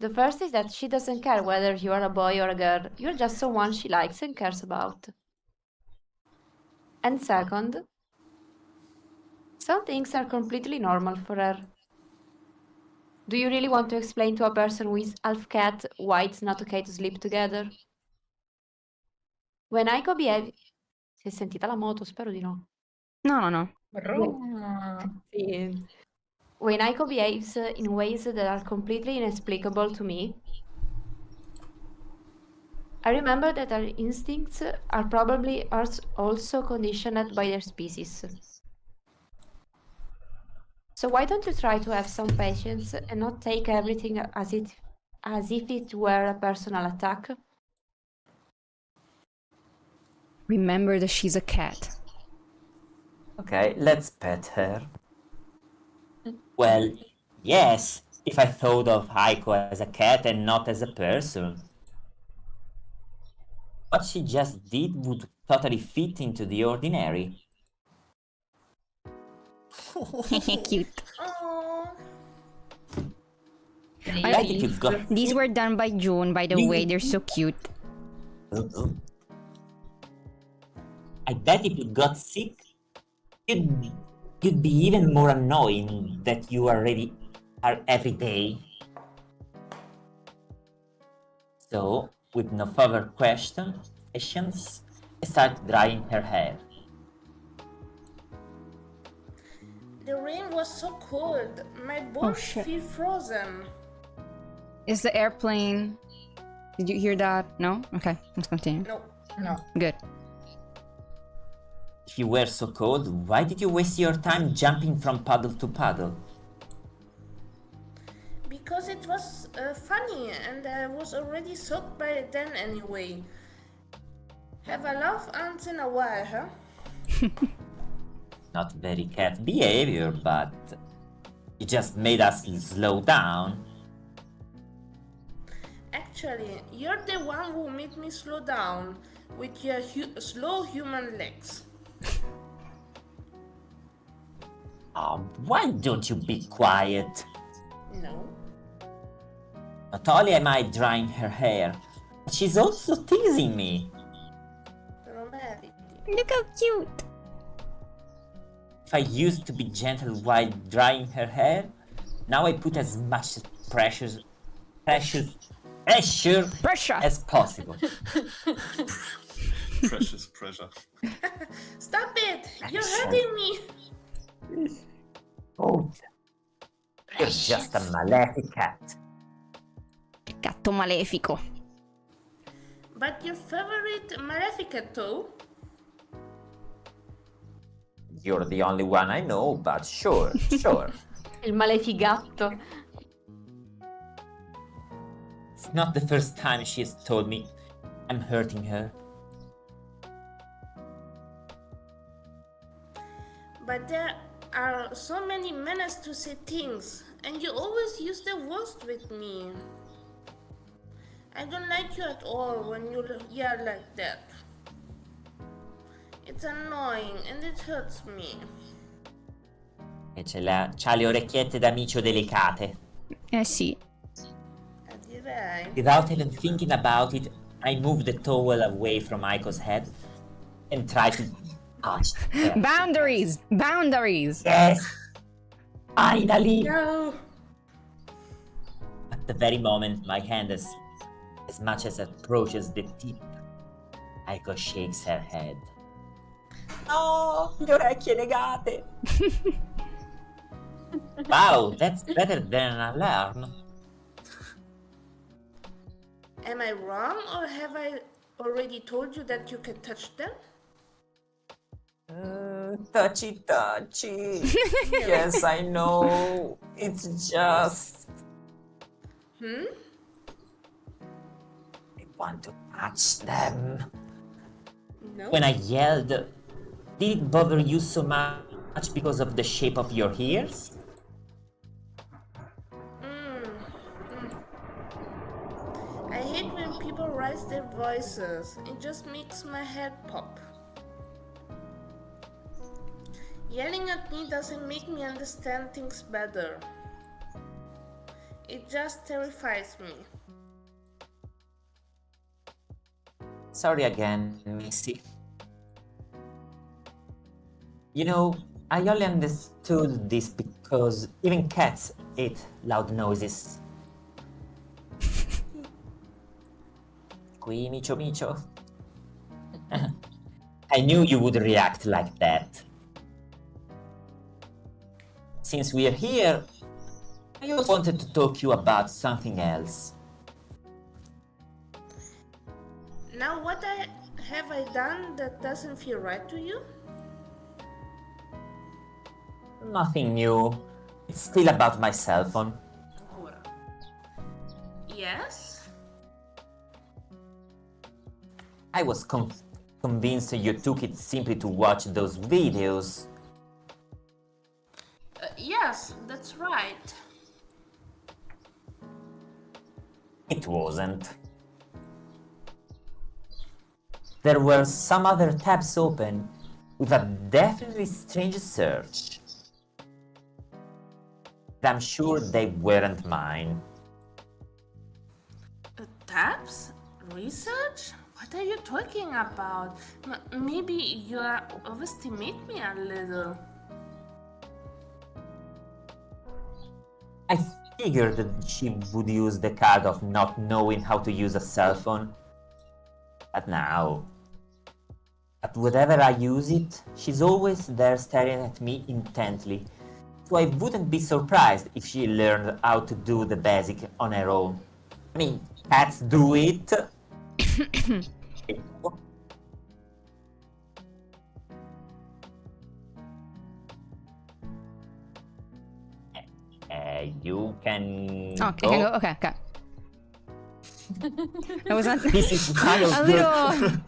The first is that she doesn't care whether you are a boy or a girl. You're just someone she likes and cares about. And second, some things are completely normal for her. Do you really want to explain to a person who is half cat why it's not okay to sleep together? When Aiko behaves... Si è sentita la moto? Spero di no. No. Sì. When Aiko behaves in ways that are completely inexplicable to me, I remember that our instincts are probably also conditioned by their species. So why don't you try to have some patience and not take everything as if it were a personal attack? Remember that she's a cat. Okay, let's pet her. Well, yes, if I thought of Aiko as a cat and not as a person. What she just did would totally fit into the ordinary. Cute. Oh, I Like if you've got... These were done by June, by the way. They're so cute. I bet if you got sick, you'd be even more annoying that you already are every day. So, with no further questions, I start drying her hair. the rain was so cold. My bones shit. feel frozen. Is the airplane... Did you hear that? No? Okay, let's continue. No. Good. If you were so cold, why did you waste your time jumping from puddle to puddle? Because it was funny and I was already soaked by then anyway. Have a laugh once in a while, huh? Not very cat behavior, but you just made us slow down. Actually, you're the one who made me slow down with your slow human legs. Oh, why don't you be quiet? No. Not only am I drying her hair, but she's also teasing me. Dramatic. Look how cute. If I used to be gentle while drying her hair, now I put as much pressure as possible. Precious pressure. Stop it! You're hurting me! Oh, you're just a malefic cat. Gatto malefico. But your favorite Maleficat though? You're the only one I know, but sure. Il malefigatto. It's not the first time she has told me I'm hurting her. But there are so many manners to say things, and you always use the worst with me. I don't like you at all when you yell like that. It's annoying and it hurts me. E c'ha le orecchiette da micio delicate. Sì. Direi. Without even thinking about it, I move the towel away from Aiko's head and try to touch her. Boundaries! Boundaries! Yes! Finally! No. At the very moment my hand as much as approaches the tip, Aiko shakes her head. No, le orecchie legate! Wow, that's better than an alarm. Am I wrong, or have I already told you that you can touch them? Touchy touchy. Yes, I know. It's just. I want to touch them. No. When I yelled, did it bother you so much because of the shape of your ears? I hate when people raise their voices. It just makes my head pop. Yelling at me doesn't make me understand things better. It just terrifies me. Sorry again, Missy. You know, I only understood this because even cats hate loud noises. Qui, Micho Micho. I knew you would react like that. Since we're here, I also wanted to talk to you about something else. Now, what have I done that doesn't feel right to you? Nothing new. It's still about my cell phone. Yes? I was convinced you took it simply to watch those videos. Yes, that's right. It wasn't. There were some other tabs open with a definitely strange search. I'm sure they weren't mine. Tabs? Research? What are you talking about? Maybe you overestimate me a little. I figured that she would use the card of not knowing how to use a cell phone. But now, whenever I use it, she's always there staring at me intently. So I wouldn't be surprised if she learned how to do the basic on her own. I mean, cats do it. You can Okay, go. I can go. Okay, okay. I was not This is kind of a good.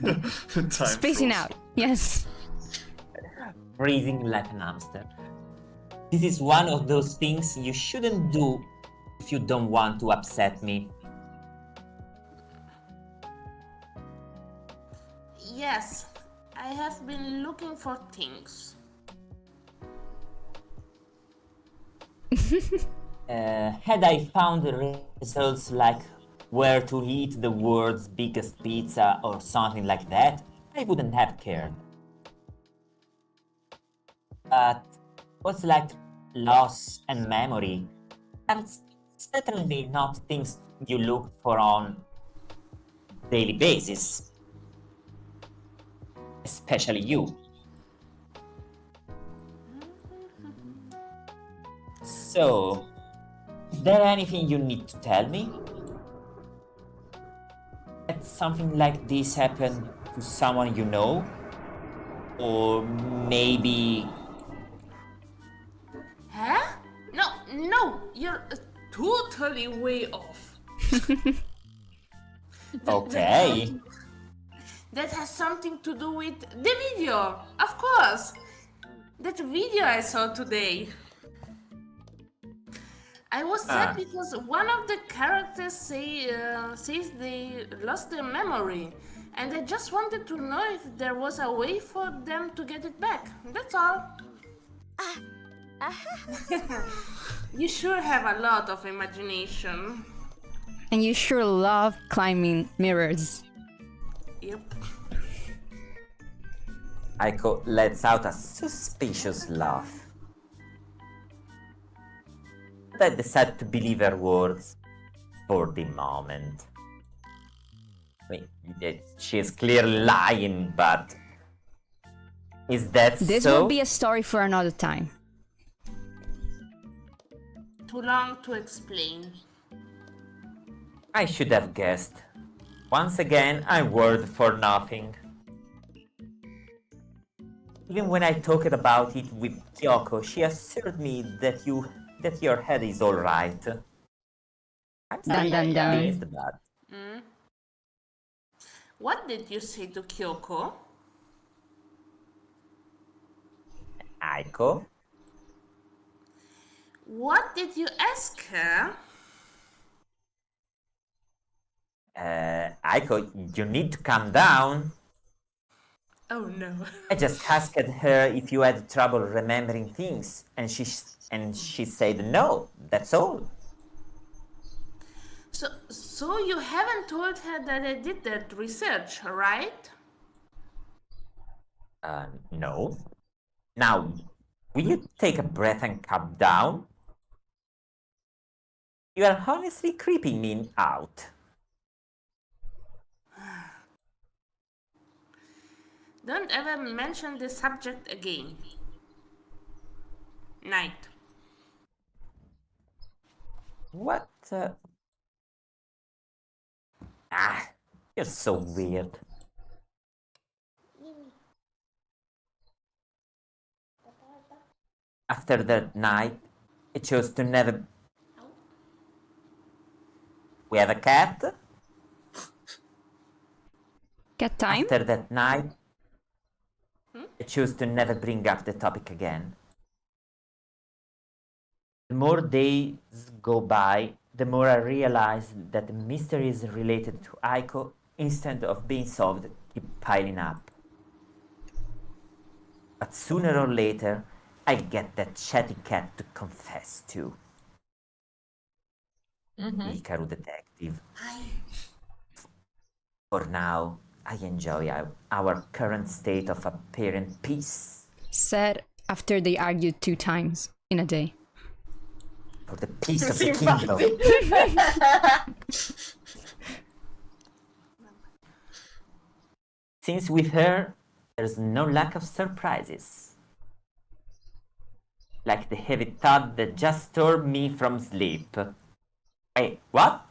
little Time spacing froze. out. Yes. Breathing like an hamster. This is one of those things you shouldn't do if you don't want to upset me. Yes, I have been looking for things. Had I found the results like where to eat the world's biggest pizza or something like that, I wouldn't have cared. But what's like loss and memory? That's certainly not things you look for on daily basis. Especially you. So, is there anything you need to tell me? Had something like this happen to someone you know? Or maybe... Huh? No, you're totally way off. Okay. That has something to do with the video, of course. That video I saw today. I was sad because one of the characters says they lost their memory, and I just wanted to know if there was a way for them to get it back. That's all. You sure have a lot of imagination. And you sure love climbing mirrors. Yep. Aiko lets out a suspicious laugh. I decided to believe her words for the moment. I mean, she is clearly lying, but is that This so? will be a story for another time. too long to explain. I should have guessed. Once again, I worried for nothing. Even when I talked about it with Kyoko, she assured me that your head is all right. I'm still Dun, dun, dun. convinced about. What did you say to Kyoko? Aiko? What did you ask her? Aiko, you need to calm down. Oh no. I just asked her if you had trouble remembering things, and she said no. That's all. So you haven't told her that I did that research, right? No. Now, will you take a breath and calm down? You are honestly creeping me out. Don't ever mention the subject again. Night. What? You're so weird. After that night, I chose to never. We have a cat. Cat time? After that night, I chose to never bring up the topic again. The more days go by, the more I realize that the mysteries related to Aiko, instead of being solved, keep piling up. But sooner or later, I get that chatty cat to confess to. Hikaru detective. For now, I enjoy our current state of apparent peace. Said after they argued 2 times in a day. For the peace of Sì, the kingdom. infatti. Since with her, there's no lack of surprises. Like the heavy thud that just tore me from sleep. Hey, what?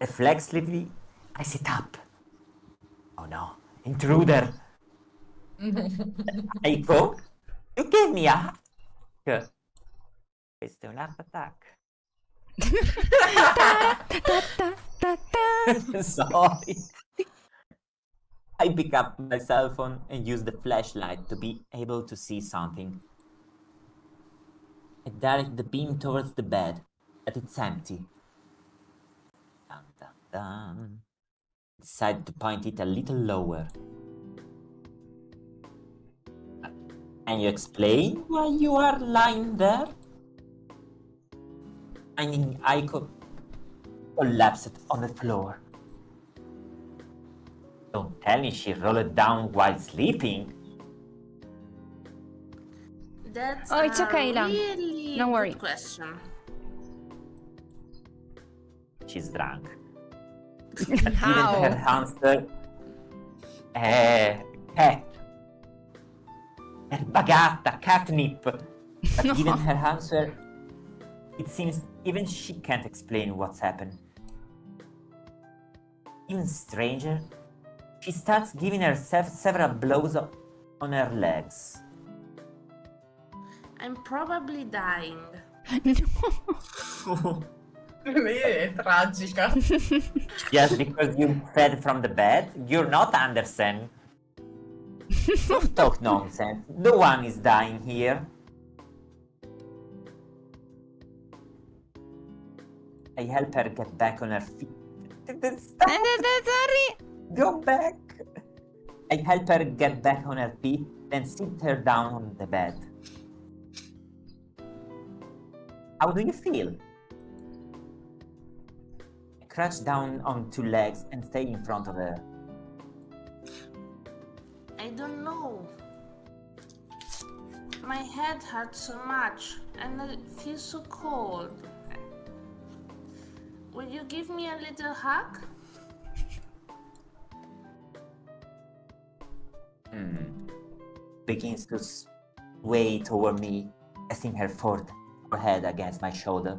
Reflexively, I sit up. Oh no, intruder! Aiko, you gave me a hug. Questo è un heart attack. Sorry. I pick up my cell phone and use the flashlight to be able to see something. I direct the beam towards the bed, but it's empty. Dun, dun, dun. I decide to point it a little lower. Can you explain why you are lying there? Finding Aiko collapsed on the floor. Don't tell me she rolled down while sleeping. That's Oh, it's okay, a Ilan. really Don't worry. good question. She's drunk. Even her How? hamster. Cat. Erbagata, catnip. But even her hamster, it seems even she can't explain what's happened. Even stranger, she starts giving herself several blows on her legs. I'm probably dying. Lei è tragica. Just because you fed from the bed, you're not Andersen. Don't talk nonsense. No one is dying here. I help her get back on her feet. Stop. Sorry. Go back. I help her get back on her feet, then sit her down on the bed. How do you feel? I crouch down on 2 legs and stay in front of her. I don't know. My head hurts so much and I feel so cold. Will you give me a little hug? Begins to sway toward me, pressing her foot head against my shoulder.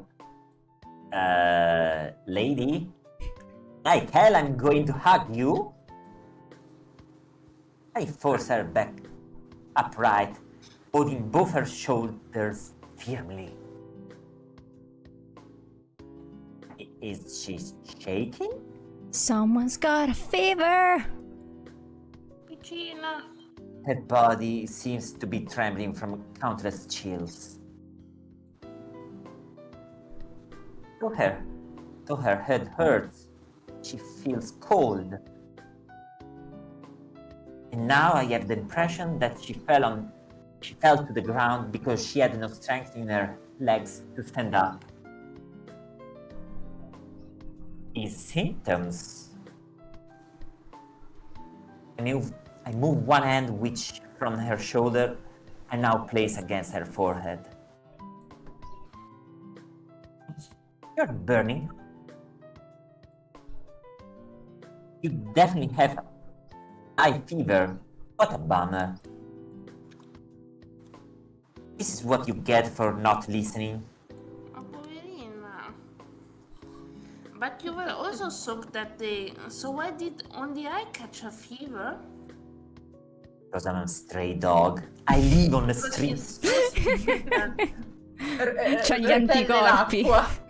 Lady? Like hell, I'm going to hug you. I force her back upright, holding both her shoulders firmly. Is she shaking? Someone's got a fever. Piccina. Her body seems to be trembling from countless chills. Though her head hurts, she feels cold. And now I have the impression that she fell to the ground because she had no strength in her legs to stand up. These symptoms. I move one hand which from her shoulder and now place against her forehead. You're burning. You definitely have high fever. What a bummer. This is what you get for not listening. Oh, poverina. But you were also soaked that day, so why did only I catch a fever? Because I'm a stray dog. I live on the streets. C'ha gli Retelle anticorpi. l'acqua.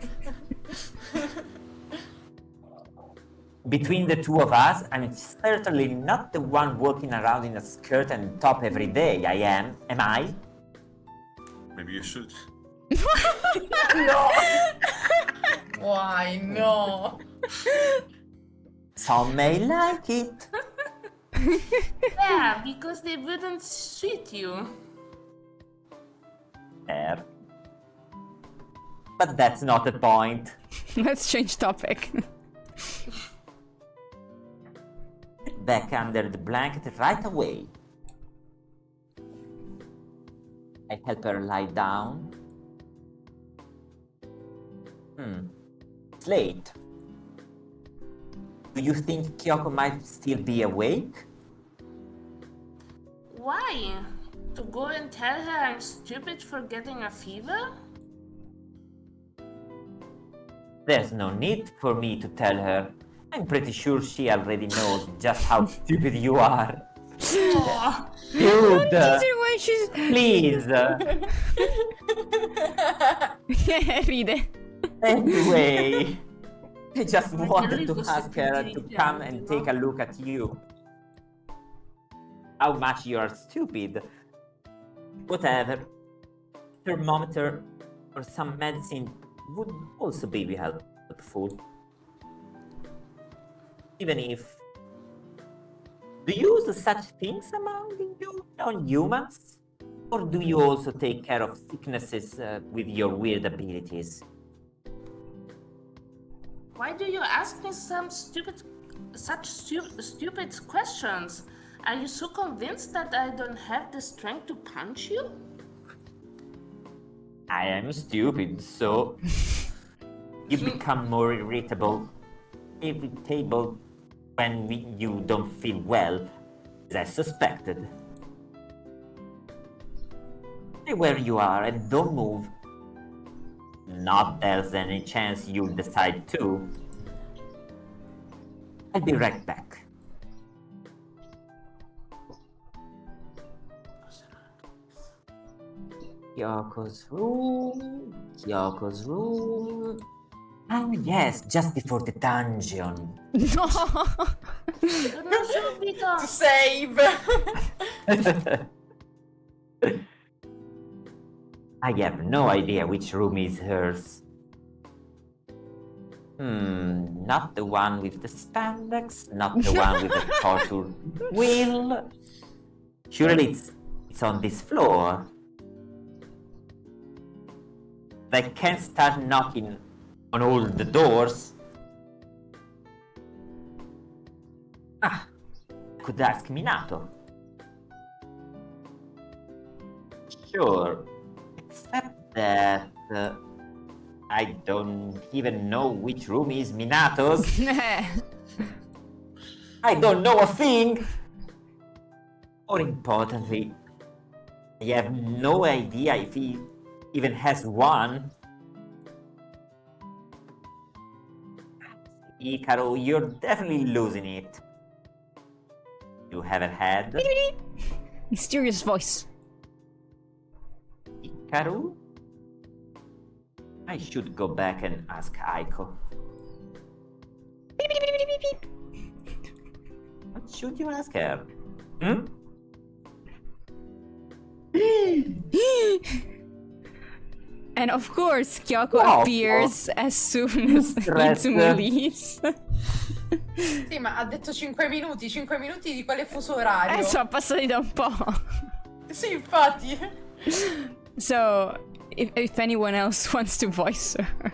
Between the two of us, I'm certainly not the one walking around in a skirt and top every day. Am I? Maybe you should. No! Why no? Some may like it. Yeah, because they wouldn't suit you. Fair. But that's not the point. Let's change topic. Back under the blanket right away. I help her lie down. It's late. Do you think Kyoko might still be awake? Why? To go and tell her I'm stupid for getting a fever? There's no need for me to tell her. I'm pretty sure she already knows just how stupid you are. Oh, Dude, Why she's... please. Ride. Anyway, I just wanted really to was ask her to stupid, come you and know? take a look at you. How much you are stupid. Whatever. Thermometer or some medicine would also be helpful. Even if... Do you use such things among you non-humans? Or do you also take care of sicknesses with your weird abilities? why do you ask me such stupid questions? Are you so convinced that I don't have the strength to punch you? I am stupid, so you become more irritable when you don't feel well, as I suspected. Stay where you are and don't move. Not there's any chance you'll decide to. I'll be right back. Kyoko's room. Oh yes, just before the dungeon. No. Sono subito! To save. I have no idea which room is hers. Not the one with the spandex, not the one with the torture wheel. Surely it's on this floor. I can't start knocking on all the doors. I could ask Minato. Sure, except that I don't even know which room is Minato's. I don't know a thing. More importantly, I have no idea if even has one. Icaro, you're definitely losing it. You have a head. Mysterious voice. Icaro? I should go back and ask Aiko. What should you ask her? Hmm? And of course, Kyoko Wow. appears as soon as Stress. Mitsumi leaves. Sì, ma ha detto 5 minuti. 5 minuti di quale fuso orario? Sono passati da un po'. Sì, infatti. So, if anyone else wants to voice her.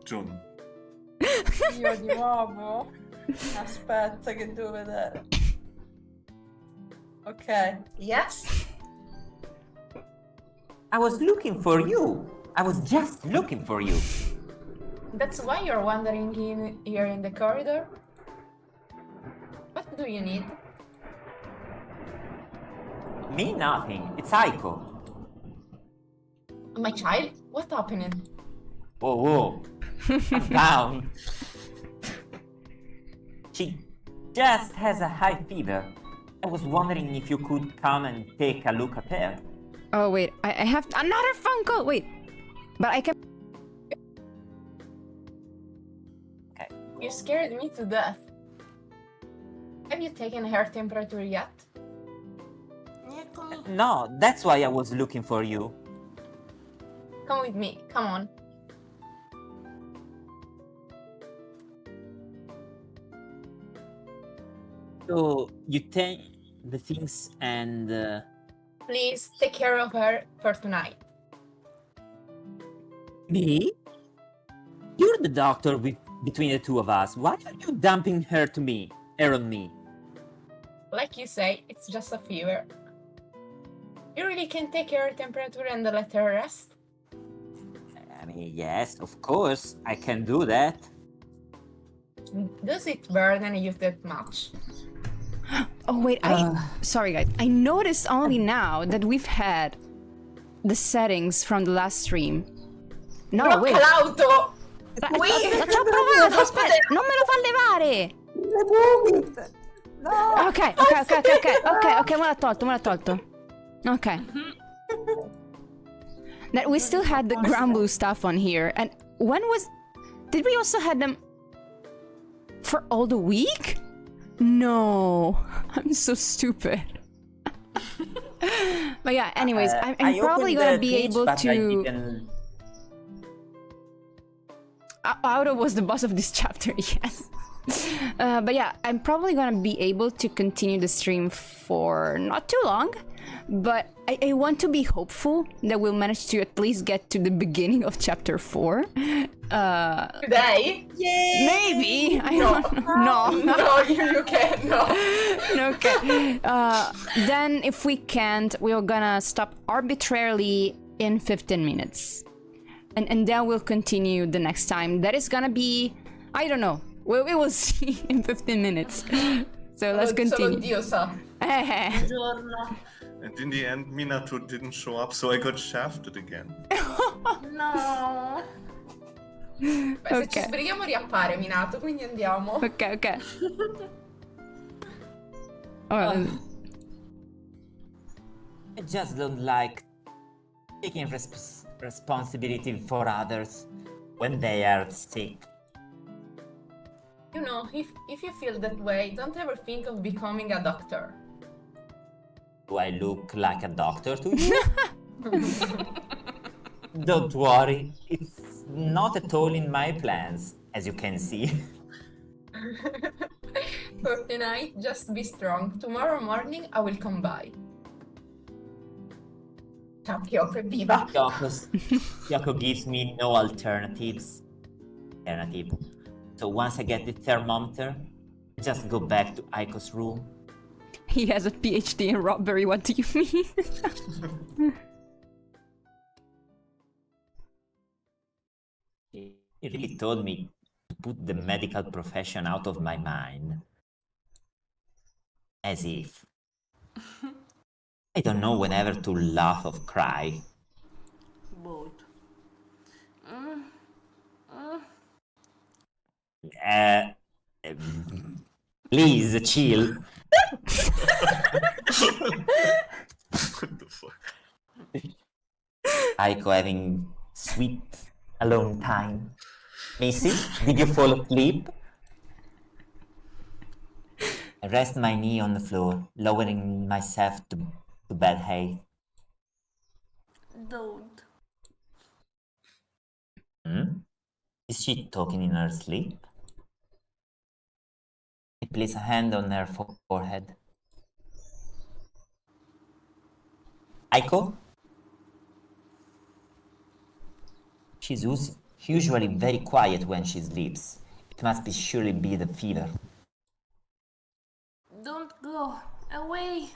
Jun. Io di nuovo. Aspetta che devo vedere. Ok. Yes? I was looking for you. I was just looking for you. That's why you're wandering here in the corridor? What do you need? Me, nothing. It's Aiko. My child? What's happening? Whoa, whoa. Calm down. She just has a high fever. I was wondering if you could come and take a look at her. Oh wait, I have another phone call. Wait, but I can. Okay. You scared me to death. Have you taken her temperature yet? Neko, No, that's why I was looking for you. Come with me, come on. So you take the things and Please take care of her for tonight. me? You're the doctor between the two of us. Why are you dumping her to me, her on me? Like you say, it's just a fever. You really can take her temperature and let her rest? I mean, yes, of course, I can do that. Does it burden you that much? Oh wait, sorry guys. I noticed only now that we've had the settings from the last stream. No, Blocca wait. l'auto! Ci ho provato, aspetta, non me lo fa levare. No! Ok, me l'ha tolto. Ok. That we still had the ground blue stuff on here, and did we also had them for all the week? No, I'm so stupid. But yeah, anyways, I'm I probably opened gonna the be page, able but I to. didn't- Auto was the boss of this chapter, yes. But yeah, I'm probably gonna be able to continue the stream for not too long. But I want to be hopeful that we'll manage to at least get to the beginning of chapter 4. Today? Maybe. I don't know. No. No, you can't, no. Okay. Then if we can't, we're gonna stop arbitrarily in 15 minutes. And then we'll continue the next time. That is gonna be, I don't know. We will see in 15 minutes. So let's Solo continue. Dio sa. buongiorno. And in the end, Minato didn't show up, so I got shafted again. No. Beh, se ci Ok. sbrighiamo riappare Minato, quindi andiamo. Ok. Oh, I just don't like taking responsibility for others when they are sick. You know, if you feel that way, don't ever think of becoming a doctor. Do I look like a doctor to you? Don't worry, it's not at all in my plans, as you can see. For tonight, just be strong. Tomorrow morning, I will come by. Ciao, Kyoko, viva! Yoko gives me no alternative. So once I get the thermometer, I just go back to Aiko's room. he has a PhD in robbery. What do you mean? He really told me to put the medical profession out of my mind. As if. I don't know whenever to laugh or cry. Both. Please chill. What the fuck? Aiko having sweet alone time. Missy, did you fall asleep? I rest my knee on the floor, lowering myself to bed height. Don't. Is she talking in her sleep? I place a hand on her forehead. Aiko? She's usually very quiet when she sleeps. It must surely be the fever. Don't go away.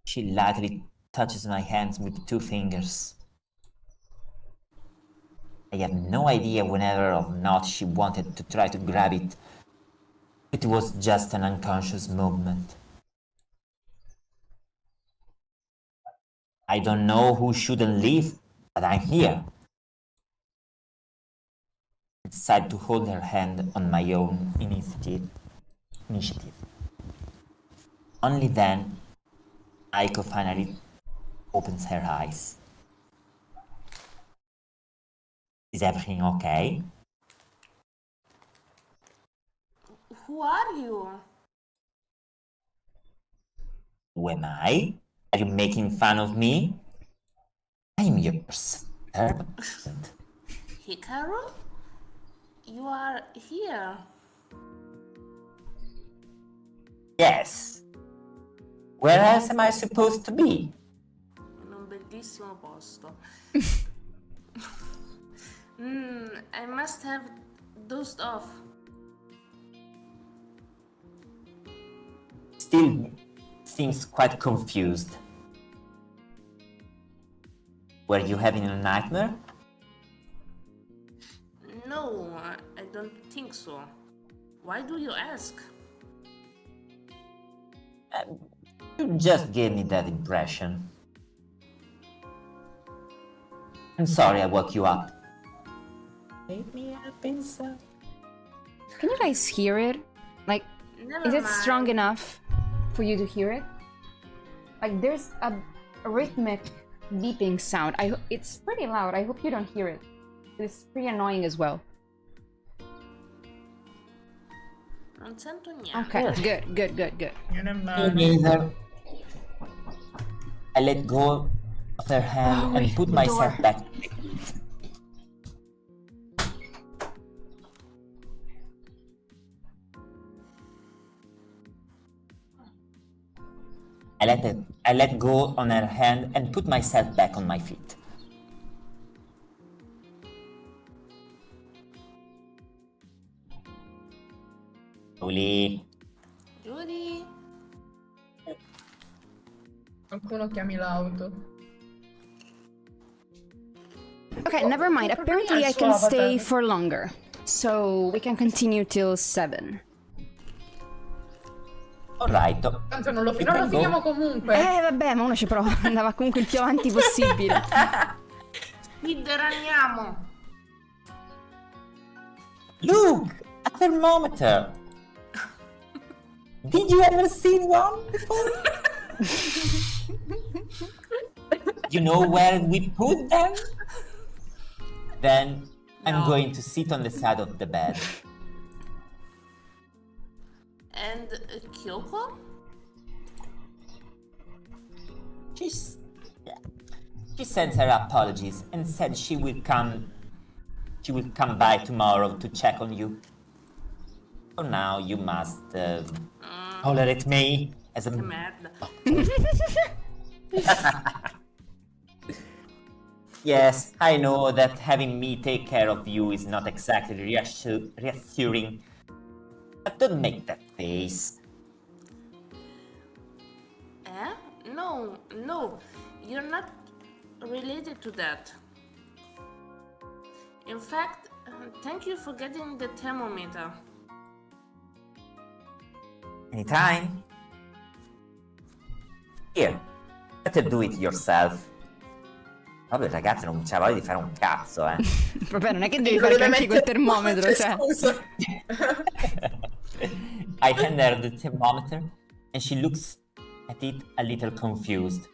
She lightly touches my hands with 2 fingers. I have no idea whether or not she wanted to try to grab it. It was just an unconscious movement. I don't know who shouldn't leave, but I'm here. I decided to hold her hand on my own initiative. Only then, Aiko finally opens her eyes. Is everything okay? Who are you? Who am I? Are you making fun of me? I'm your servant. Hikaru? You are here. Yes. Where else am I supposed to be? In un bellissimo posto. I must have dozed off. Still seems quite confused. Were you having a nightmare? No, I don't think so. Why do you ask? You just gave me that impression. I'm sorry I woke you up. Wake me up inside. Can you guys hear it? Like, Never is it mind. strong enough for you to hear it? Like, there's a rhythmic beeping sound. It's pretty loud. I hope you don't hear it. It's pretty annoying as well. Non sento niente. Okay, good. Neither. I let go of her hand and put myself back. I let go on her hand and put myself back on my feet. Julie. Judy? Qualcuno chiami l'auto. Okay, never mind. Apparently I can stay for longer. So we can continue till 7. Alright. Tanto non lo finiamo comunque. Vabbè, ma uno ci prova. Andava comunque il più avanti possibile. Speedruniamo. Look! A thermometer! Did you ever see one before? You know where we put them? Then I'm No. going to sit on the side of the bed. And Kyoko? She sent her apologies and said she will come by tomorrow to check on you. For now, you must tolerate me as a Che merda. Yes, I know that having me take care of you is not exactly reassuring. But don't make that face. Eh? No. You're not related to that. In fact, thank you for getting the thermometer. Anytime. Here, better do it yourself. Vabbè, ragazzi, non c'è voglia di fare un cazzo, eh. Vabbè, non è che devi Dico, fare deve anche col mettere- termometro, cioè. Scusa. I hand her the thermometer and she looks at it a little confused.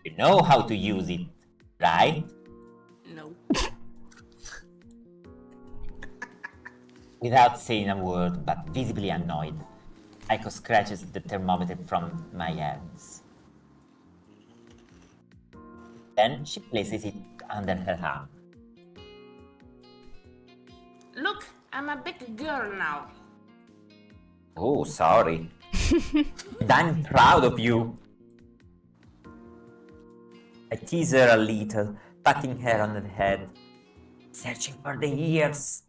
You know how to use it, right? No. Without saying a word, but visibly annoyed, Aiko scratches the thermometer from my hands. Then she places it under her arm. Look, I'm a big girl now. Oh, sorry. And I'm proud of you. I tease her a little, patting her on the head, searching for the ears.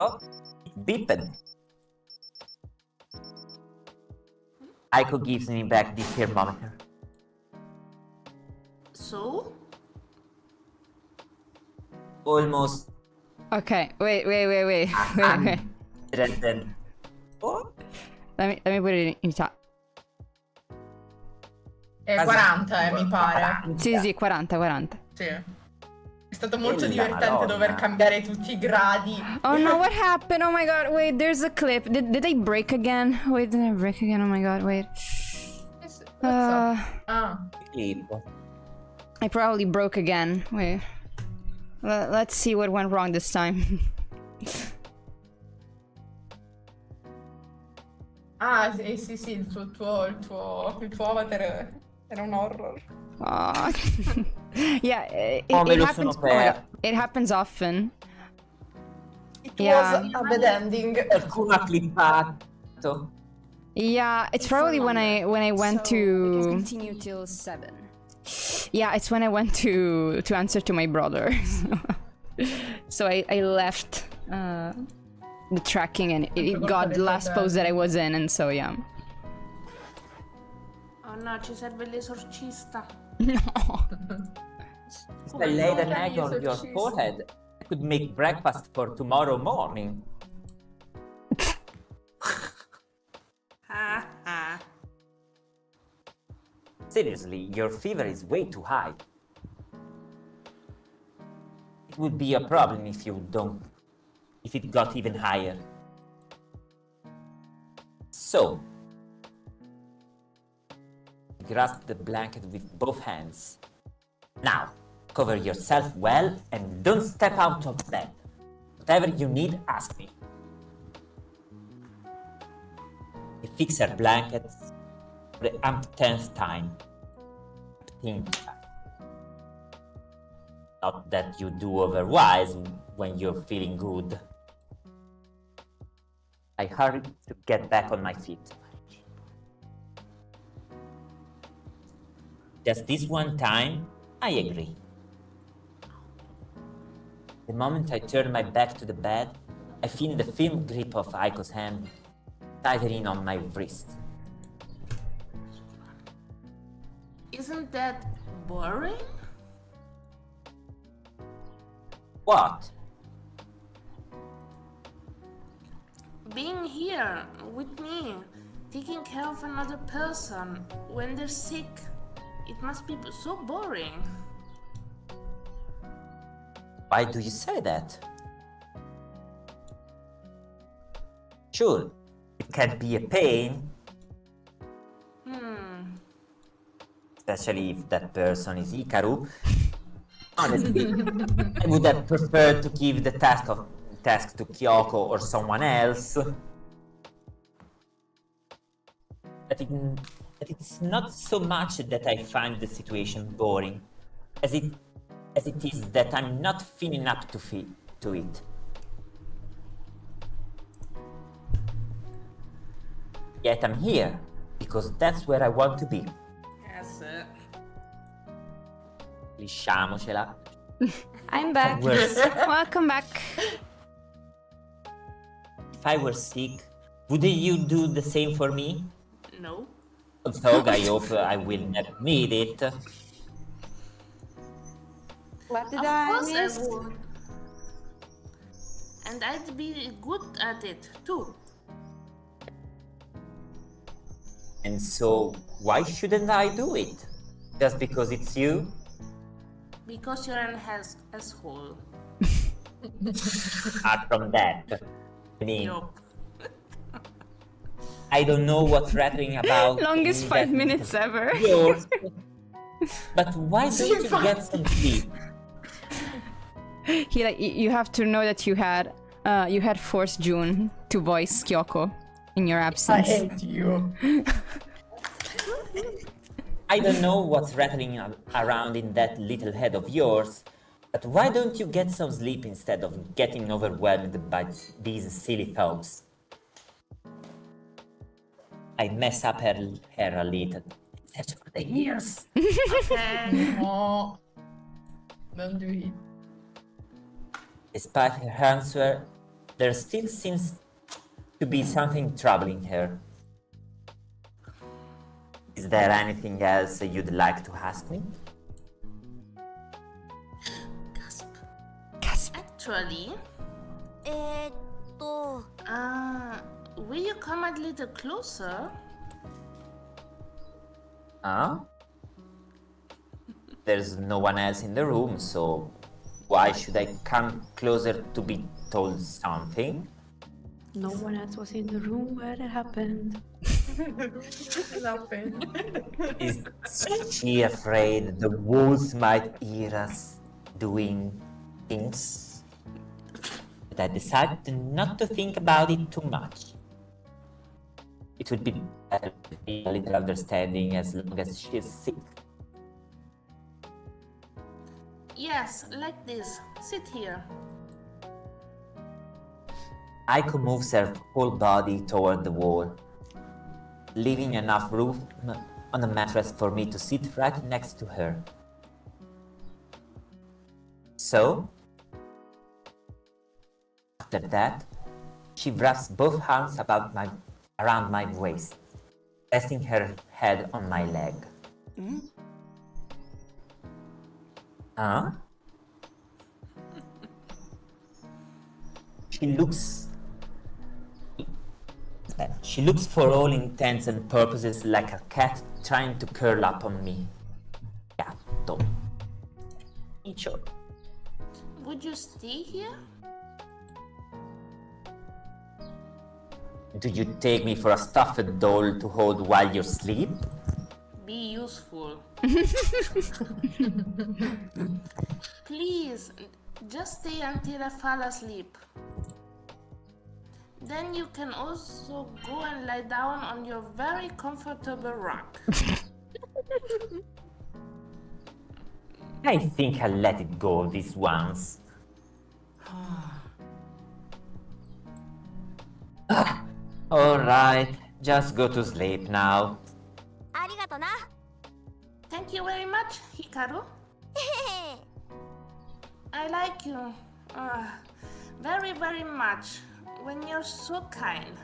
Oh, it beeped. Aiko gives me back the thermometer. So? Almost Okay, wait. then. Oh, Let me put it in chat. È 40, mi pare. Sì, 40. Sì. È stato molto Bella divertente Madonna. dover cambiare tutti i gradi. Oh no, what happened? Oh my god, wait, there's a clip. Did I break again? Wait, did I break again? Oh my god, wait. Ah. Clip. I probably broke again. Wait. Let's see what went wrong this time. Ah, sì, il tuo avatar era un horror. Aw. Yeah, it me lo happens. sono Oh my god, perso. it happens often. It Yeah. was a bad ending. Qualcuno ha clippato. Yeah, it's probably when I went to continue till 7. Yeah, it's when I went to answer to my brother. So I left the tracking and it got the last post that I was in, and so yeah. Oh no, ci serve l'esorcista. No. If I laid an egg on your forehead, I could make breakfast for tomorrow morning. Ha ha. Seriously, your fever is way too high. It would be a problem if it got even higher. So, grasp the blanket with both hands. Now, cover yourself well and don't step out of bed. Whatever you need, ask me. I fix her blankets for the umpteenth time. Not that you do otherwise when you're feeling good. I hurry to get back on my feet. Just this one time, I agree. The moment I turn my back to the bed, I feel the firm grip of Aiko's hand tightening on my wrist. Isn't that boring? What? Being here with me, taking care of another person when they're sick, it must be so boring. Why do you say that? Sure, it can be a pain, especially if that person is Hikaru. Honestly, I would have preferred to give the task to Kyoko or someone else. But it's not so much that I find the situation boring, as it is that I'm not feeling up to it. Yet I'm here, because that's where I want to be. Yes, Lisciamocela. I'm back. Welcome back. If I were sick, wouldn't you do the same for me? no. So I hope I will never need it. What did Of I course I miss? would. And I'd be good at it too. And so, why shouldn't I do it? Just because it's you? Because you're an asshole. Apart from that, I mean, Yup. I don't know what's rattling about. Longest in 5 that minutes ever. yours. But why don't you get some sleep? You have to know that you had forced June to voice Kyoko in your I absence. hate you. I don't know what's rattling around in that little head of yours, but why don't you get some sleep instead of getting overwhelmed by these silly thoughts? I mess up her hair a little. That's for the ears. Okay. No. Don't do it. Despite her answer, there still seems to be something troubling her. Is there anything else you'd like to ask me? Gasp. Actually, will you come a little closer? Huh? There's no one else in the room, so why should I come closer to be told something? No one else was in the room where it happened. Nothing. Is she afraid the wolves might hear us doing things? But I decided not to think about it too much. It would be better to be a little understanding as long as she's sick. Yes, like this. Sit here. Aiko moves her whole body toward the wall, leaving enough room on the mattress for me to sit right next to her. So, after that, she wraps both arms around my waist, resting her head on my leg. Huh? She looks for all intents and purposes like a cat trying to curl up on me. Gatto. Icho. Would you stay here? Do you take me for a stuffed doll to hold while you sleep? Be useful. Please, just stay until I fall asleep. Then you can also go and lie down on your very comfortable rock. I think I'll let it go this once. All right, just go to sleep now. Thank you very much, Hikaru. I like you. Very, very much. When you're so kind.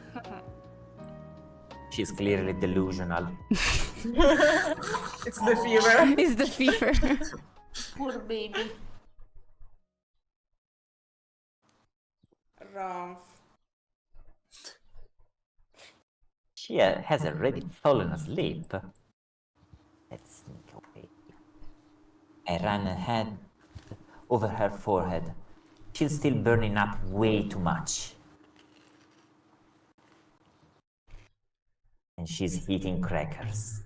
She's clearly delusional. It's the fever. It's the fever. Poor baby. Rumph. She has already fallen asleep. Let's sneak away. I ran a hand over her forehead. She's still burning up way too much. And she's eating crackers.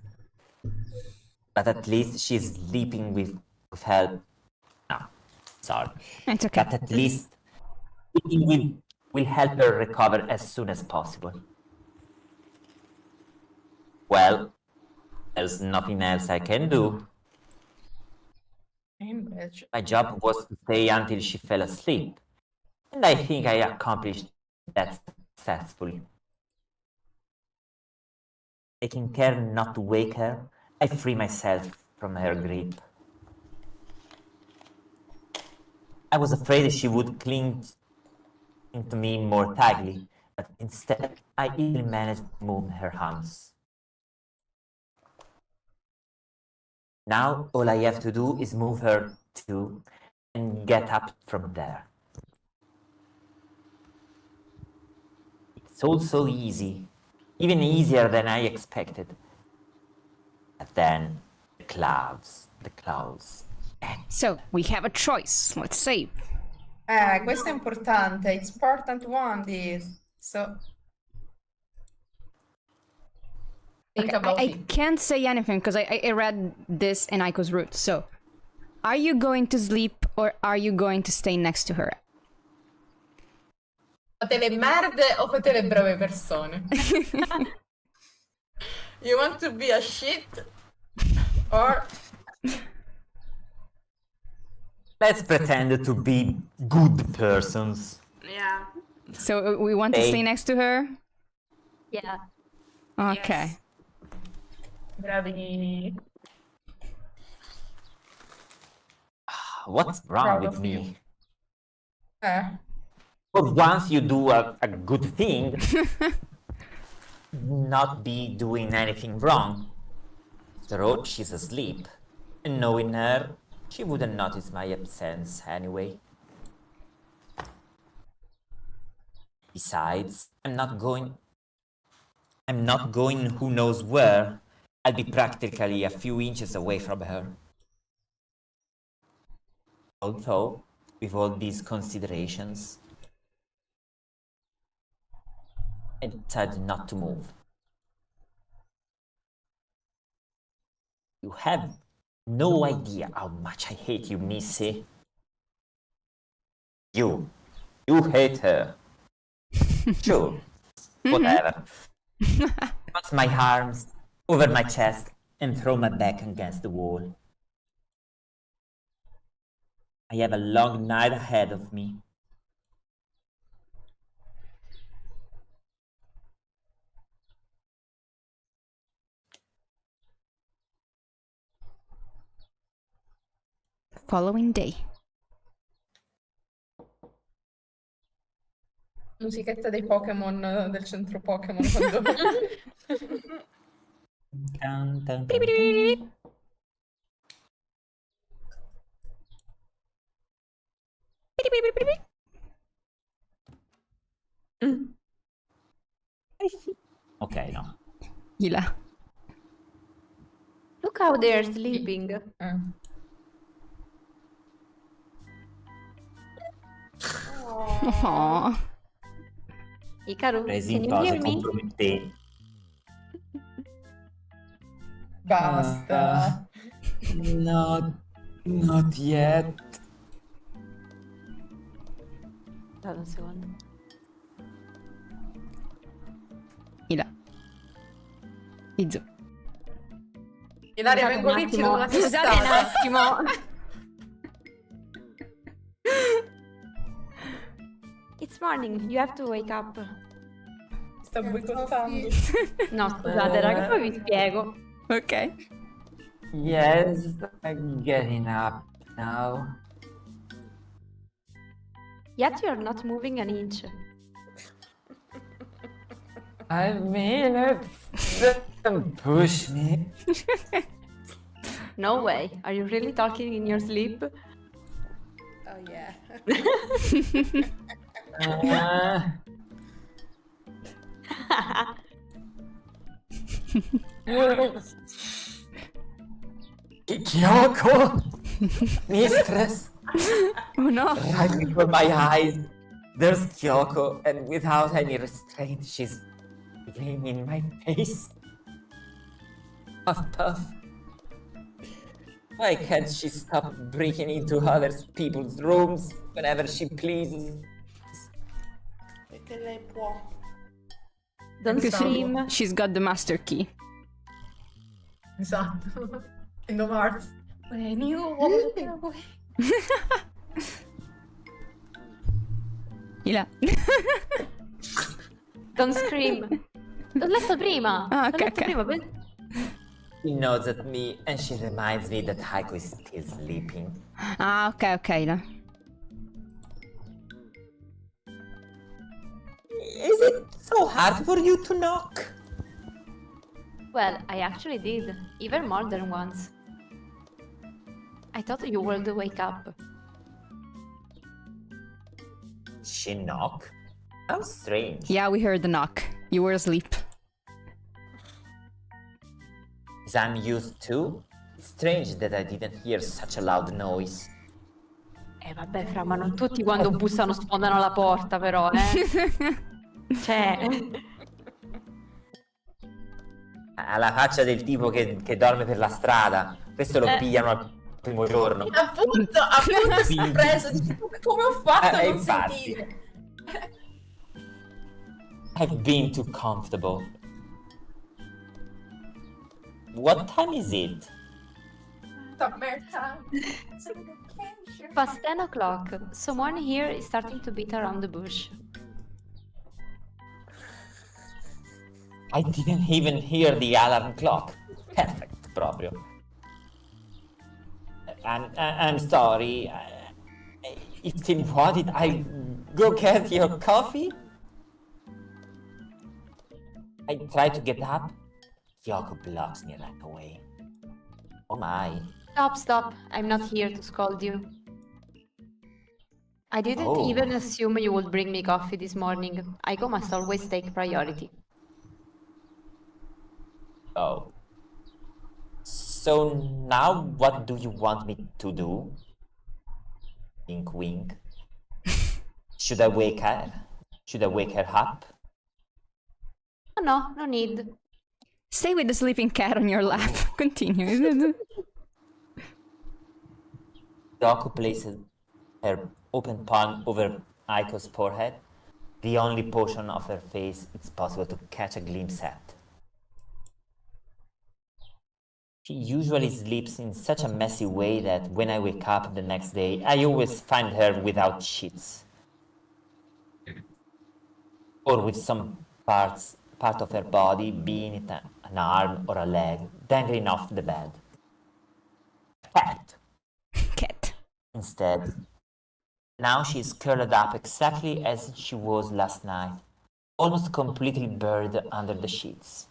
But at least she's sleeping with help. No, sorry. It's okay. But at least sleeping will help her recover as soon as possible. Well, there's nothing else I can do. Invece. My job was to stay until she fell asleep. And I think I accomplished that successfully. Taking care not to wake her, I free myself from her grip. I was afraid she would cling into me more tightly, but instead I easily managed to move her arms. Now all I have to do is move her too and get up from there. It's all so easy, even easier than I expected. But then the clouds. So, we have a choice. Let's save. Questo è importante. It's important one, this. So... Think Okay, about I it. can't say anything because I read this in Aiko's route. So, are you going to sleep or are you going to stay next to her? Fate le merde o fate le brave persone? You want to be a shit? Or... Let's pretend to be good persons. Yeah. So, we want to Stay. stay next to her? Yeah. Okay. Yes. Bravi. What's wrong Proud with of me? you. But once you do a good thing, not be doing anything wrong. After all, she's asleep. And knowing her, she wouldn't notice my absence anyway. Besides, I'm not going who knows where. I'll be practically a few inches away from her. Although, with all these considerations, I decided not to move. You have no idea how much I hate you, Missy. You hate her. Sure, whatever. Cross my arms over my chest and throw my back against the wall. I have a long night ahead of me. Following day. Musichetta dei Pokémon del centro Pokémon quando... Dun, dun, dun, dun. Ok, no. Ila. Look how they're sleeping. Aww. Hikaru, Presi can in you pose hear me? compromettenti. Basta. Not yet. Aspetta un secondo. Ila. Izu. Ilaria, Scusate vengo un lì, ti do attimo, una scusate un testata. attimo. It's morning, you have to wake up. Sta boicottando. No, scusate, raga, poi vi spiego. Ok. Yes, I'm getting up now. Yet you're not moving an inch. I mean it. Don't push me. No way. Are you really talking in your sleep? Oh yeah. Kyoko! Mistress! Oh no. Right before my eyes, there's Kyoko, and without any restraint, she's laying in my face. Puff, puff. Why can't she stop breaking into other people's rooms whenever she pleases? Perché lei può. Don't Because scream. she's got the master key. Esatto. Kingdom Hearts. When you walk away. Ila. Don't scream. L'ho letto prima. Ah, L'ho ok, letto ok. prima. She nods at me and she reminds me that Heiko is still sleeping. Ah, ok, ok, Ila. Is it so hard for you to knock? Well, I actually did. Even more than once. I thought you would wake up. She knock? How strange. Yeah, we heard the knock. You were asleep. Is I'm used to? It's strange that I didn't hear such a loud noise. Vabbè, fra, ma non tutti quando bussano sfondano la porta, però, Cioè... Ha la faccia del tipo che dorme per la strada. Questo lo pigliano al primo giorno. Appunto si è preso. Dici, come ho fatto a non infatti. sentire? I've been too comfortable. What time is it? Summertime. Past 10 o'clock. Someone here is starting to beat around the bush. I didn't even hear the alarm clock. Perfect, proprio. I'm sorry. It's in what did I go get your coffee? I tried to get up. Jacob blocks me right away. Oh my. Stop. I'm not here to scold you. I didn't Oh. even assume you would bring me coffee this morning. Aiko must always take priority. Oh. So now what do you want me to do? Wink wink. Should I wake her? Should I wake her up? Oh, no need. Stay with the sleeping cat on your lap. Continue. Doku places her open palm over Aiko's forehead, the only portion of her face it's possible to catch a glimpse at. She usually sleeps in such a messy way that when I wake up the next day, I always find her without sheets. Or with some part of her body, being it an arm or a leg, dangling off the bed. Cat. Cat. Instead, now she's curled up exactly as she was last night, almost completely buried under the sheets.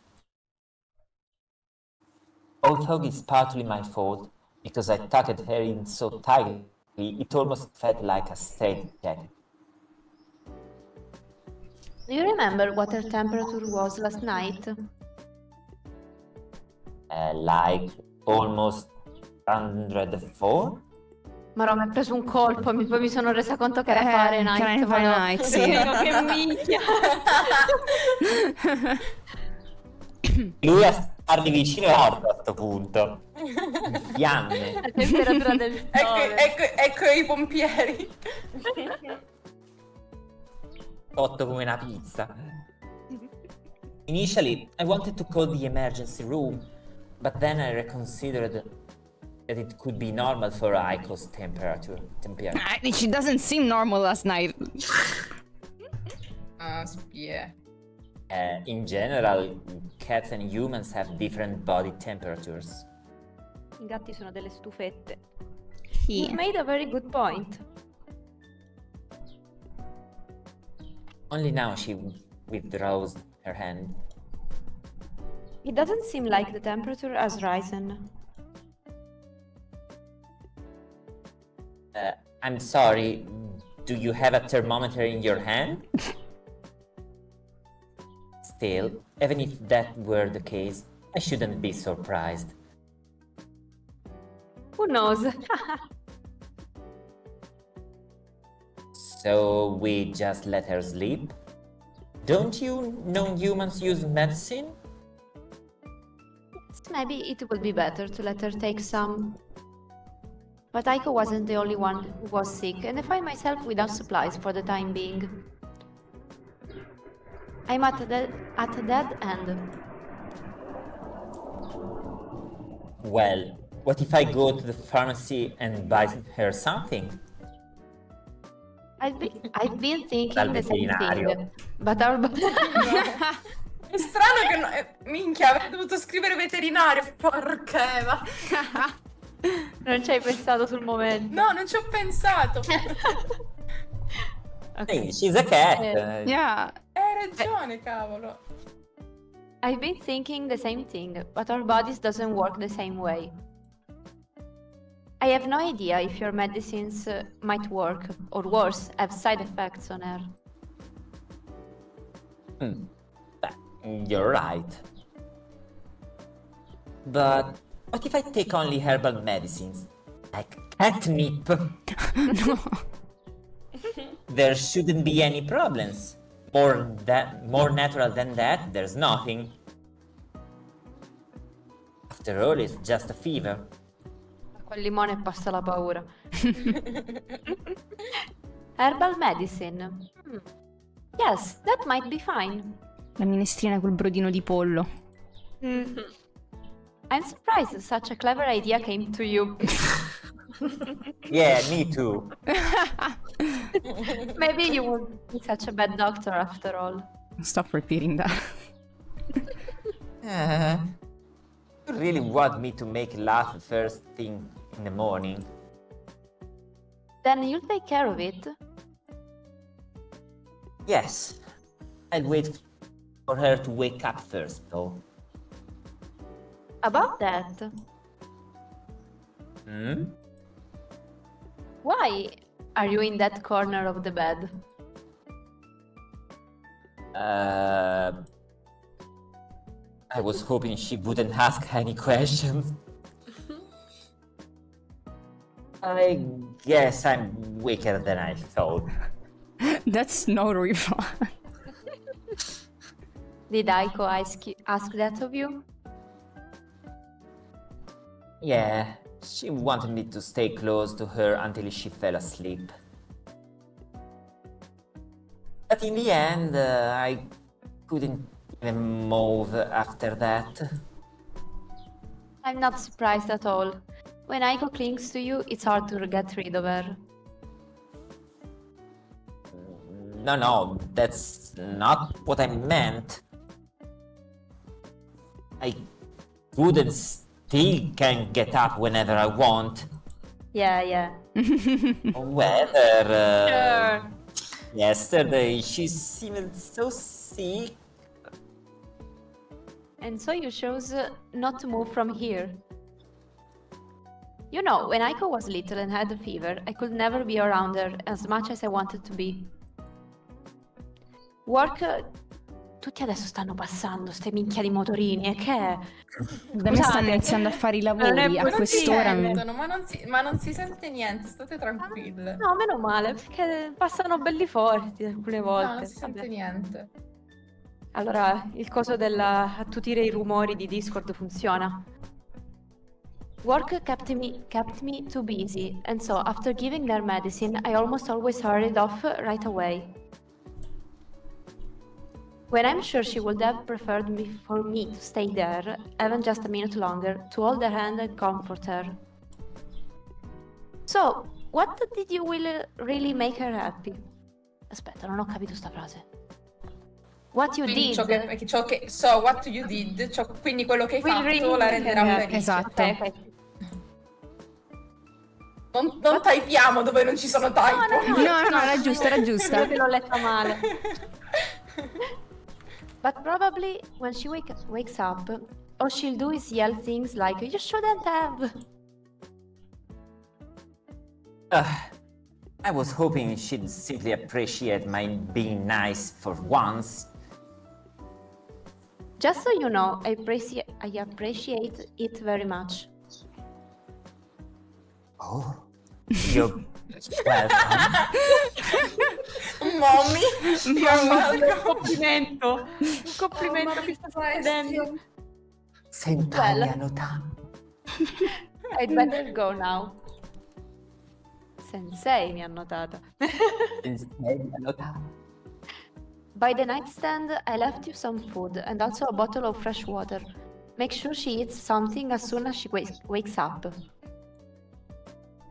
Although it's partly my fault, because I tucked her in so tightly, it almost felt like a straitjacket. Do you remember what her temperature was last night? Like almost 104? Marò, mi ha preso un colpo, poi mi sono resa conto che era Fahrenheit. Fahrenheit, sì. Che minchia! Lui a stargli vicino è morto a questo punto. In fiamme. La temperatura del sole. Ecco i pompieri. Cotto come una pizza. Initially, I wanted to call the emergency room, but then I reconsidered that it could be normal for Aiko's temperature. She doesn't seem normal last night. Spie. In general, cats and humans have different body temperatures. I gatti sono delle stufette. Yeah. You made a very good point. Only now she withdraws her hand. It doesn't seem like the temperature has risen. I'm sorry, do you have a thermometer in your hand? Still, even if that were the case, I shouldn't be surprised. Who knows? So we just let her sleep? Don't you know humans use medicine? Maybe it would be better to let her take some. But Aiko wasn't the only one who was sick, and I find myself without supplies for the time being. I'm at a dead end. Well, what if I go to the pharmacy and buy her something? I've been thinking Dal the same veterinario. thing, but our È strano che minchia, avrei dovuto scrivere veterinario. Porca Eva. non ci hai pensato sul momento. No, non ci ho pensato. Hey, she's a cat. Yeah. Hai ragione, cavolo. I've been thinking the same thing, but our bodies doesn't work the same way. I have no idea if your medicines might work, or worse, have side effects on her. You're right. But what if I take only herbal medicines? Like catnip? No. There shouldn't be any problems. More natural than that, there's nothing. After all, it's just a fever. Acqua al limone passa la paura. Herbal medicine. Yes, that might be fine. La minestrina col brodino di pollo. I'm surprised such a clever idea came to you. Yeah, me too. Maybe you won't be such a bad doctor after all. Stop repeating that. You really want me to make laugh first thing in the morning? Then you'll take care of it. Yes. I'll wait for her to wake up first, though. About that, why are you in that corner of the bed? I was hoping she wouldn't ask any questions. I guess I'm weaker than I thought. That's no refund. Did Aiko ask that of you? Yeah, she wanted me to stay close to her until she fell asleep. But in the end, I couldn't even move after that. I'm not surprised at all. When Aiko clings to you, it's hard to get rid of her. No, that's not what I meant. I couldn't still can get up whenever I want. Yeah. Whether Sure. yesterday she seemed so sick. And so you chose not to move from here. You know, when Aiko was little and had a fever, I could never be around her as much as I wanted to be. Work... Tutti adesso stanno passando, ste minchia di motorini, e che è? Da me stanno iniziando a fare i Non lavori è a possibile. quest'ora. Sentono, ma non si sente niente, state tranquille. No, meno male, perché passano belli forti alcune volte. No, non si sente Vabbè. niente. Allora, il coso della attutire i rumori di Discord funziona. Work kept me too busy, and so after giving their medicine, I almost always hurried off right away. When I'm sure she would have preferred for me to stay there, even just a minute longer, to hold her hand and comfort her. So, what did you really make her happy? Aspetta, non ho capito sta frase. What you Quindi did. so what you did, quindi quello che hai Will fatto really la make renderà her happy. felice. Esatto. Ok. Non typiamo dove non ci sono typo. No, era giusta, era giusta. L'ho letta male. But probably when she wakes up, all she'll do is yell things like, "You shouldn't have." I was hoping she'd simply appreciate my being nice for once. Just so you know, I appreciate it very much. Oh, you're welcome. Mommy, you're welcome. Complimento! Un complimento che sta succedendo. Sentai mi hanno tanto. I'd better go now. Sensei mi ha notata. Sentai mi hanno tanto. By the nightstand, I left you some food and also a bottle of fresh water. Make sure she eats something as soon as she wakes up.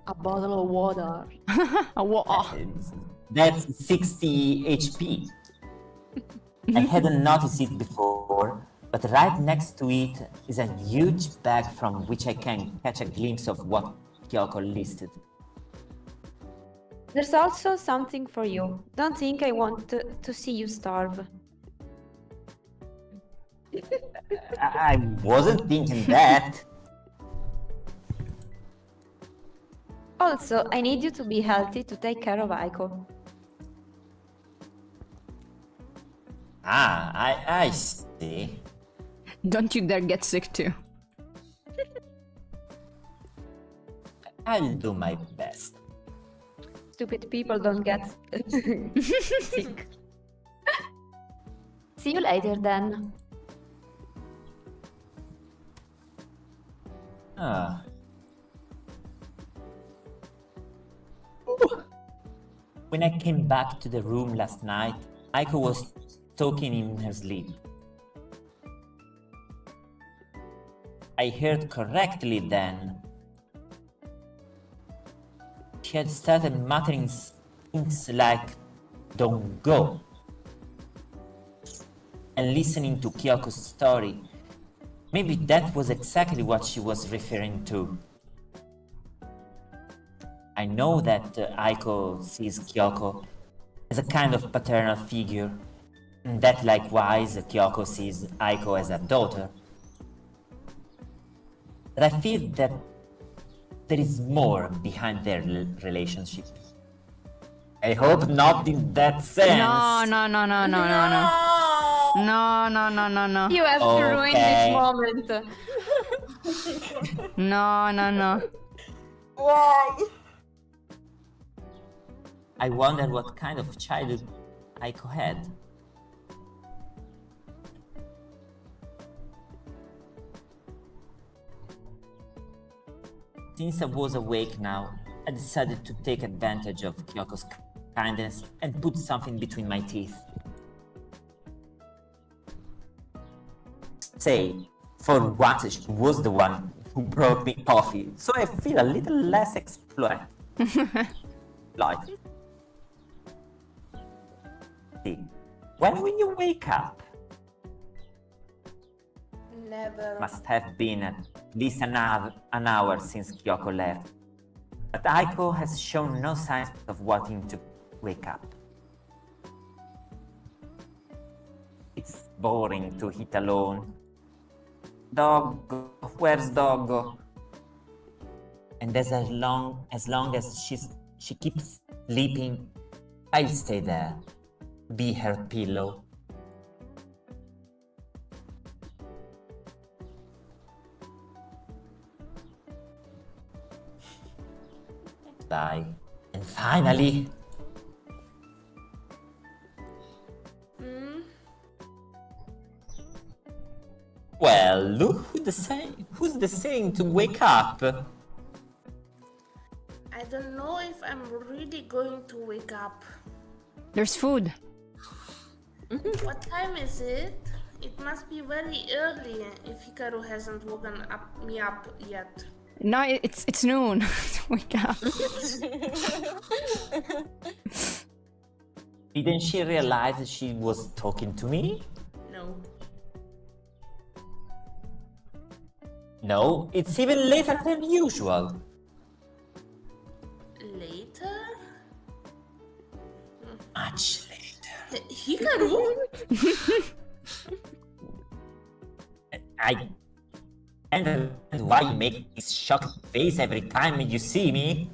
A bottle of water. That's 60 HP. I hadn't noticed it before, but right next to it is a huge bag from which I can catch a glimpse of what Kyoko listed. There's also something for you. Don't think I want to see you starve. I wasn't thinking that. Also, I need you to be healthy to take care of Aiko. I see. Don't you dare get sick too. I'll do my best. Stupid people don't get sick. See you later then. Ah. When I came back to the room last night, Aiko was talking in her sleep. I heard correctly then. She had started muttering things like, "Don't go." And listening to Kyoko's story, maybe that was exactly what she was referring to. I know that Aiko sees Kyoko as a kind of paternal figure, and that likewise Kyoko sees Aiko as a daughter. But I feel that there is more behind their relationship. I hope not in that sense. No, no, no, no, no, no, no. No, no, no, no, no. You have to ruin this moment. No, no, no. Why? I wonder what kind of childhood Aiko had. Since I was awake now, I decided to take advantage of Kyoko's kindness and put something between my teeth. Say, for once she was the one who brought me coffee, so I feel a little less exploited. See, when will you wake up? Never. Must have been at least an hour since Kyoko left. But Aiko has shown no signs of wanting to wake up. It's boring to eat alone. Doggo, where's Doggo? And as long as she keeps sleeping, I'll stay there, be her pillow. Bye. And finally, well, look who's the saying to wake up. I don't know if I'm really going to wake up. There's food. What time is it? It must be very early if Hikaru hasn't woken me up yet. No, it's noon. Wake up. Didn't she realize that she was talking to me? No. No, it's even later than usual. Later? Much later. Hikaru? I understand why you make this shocked face every time you see me.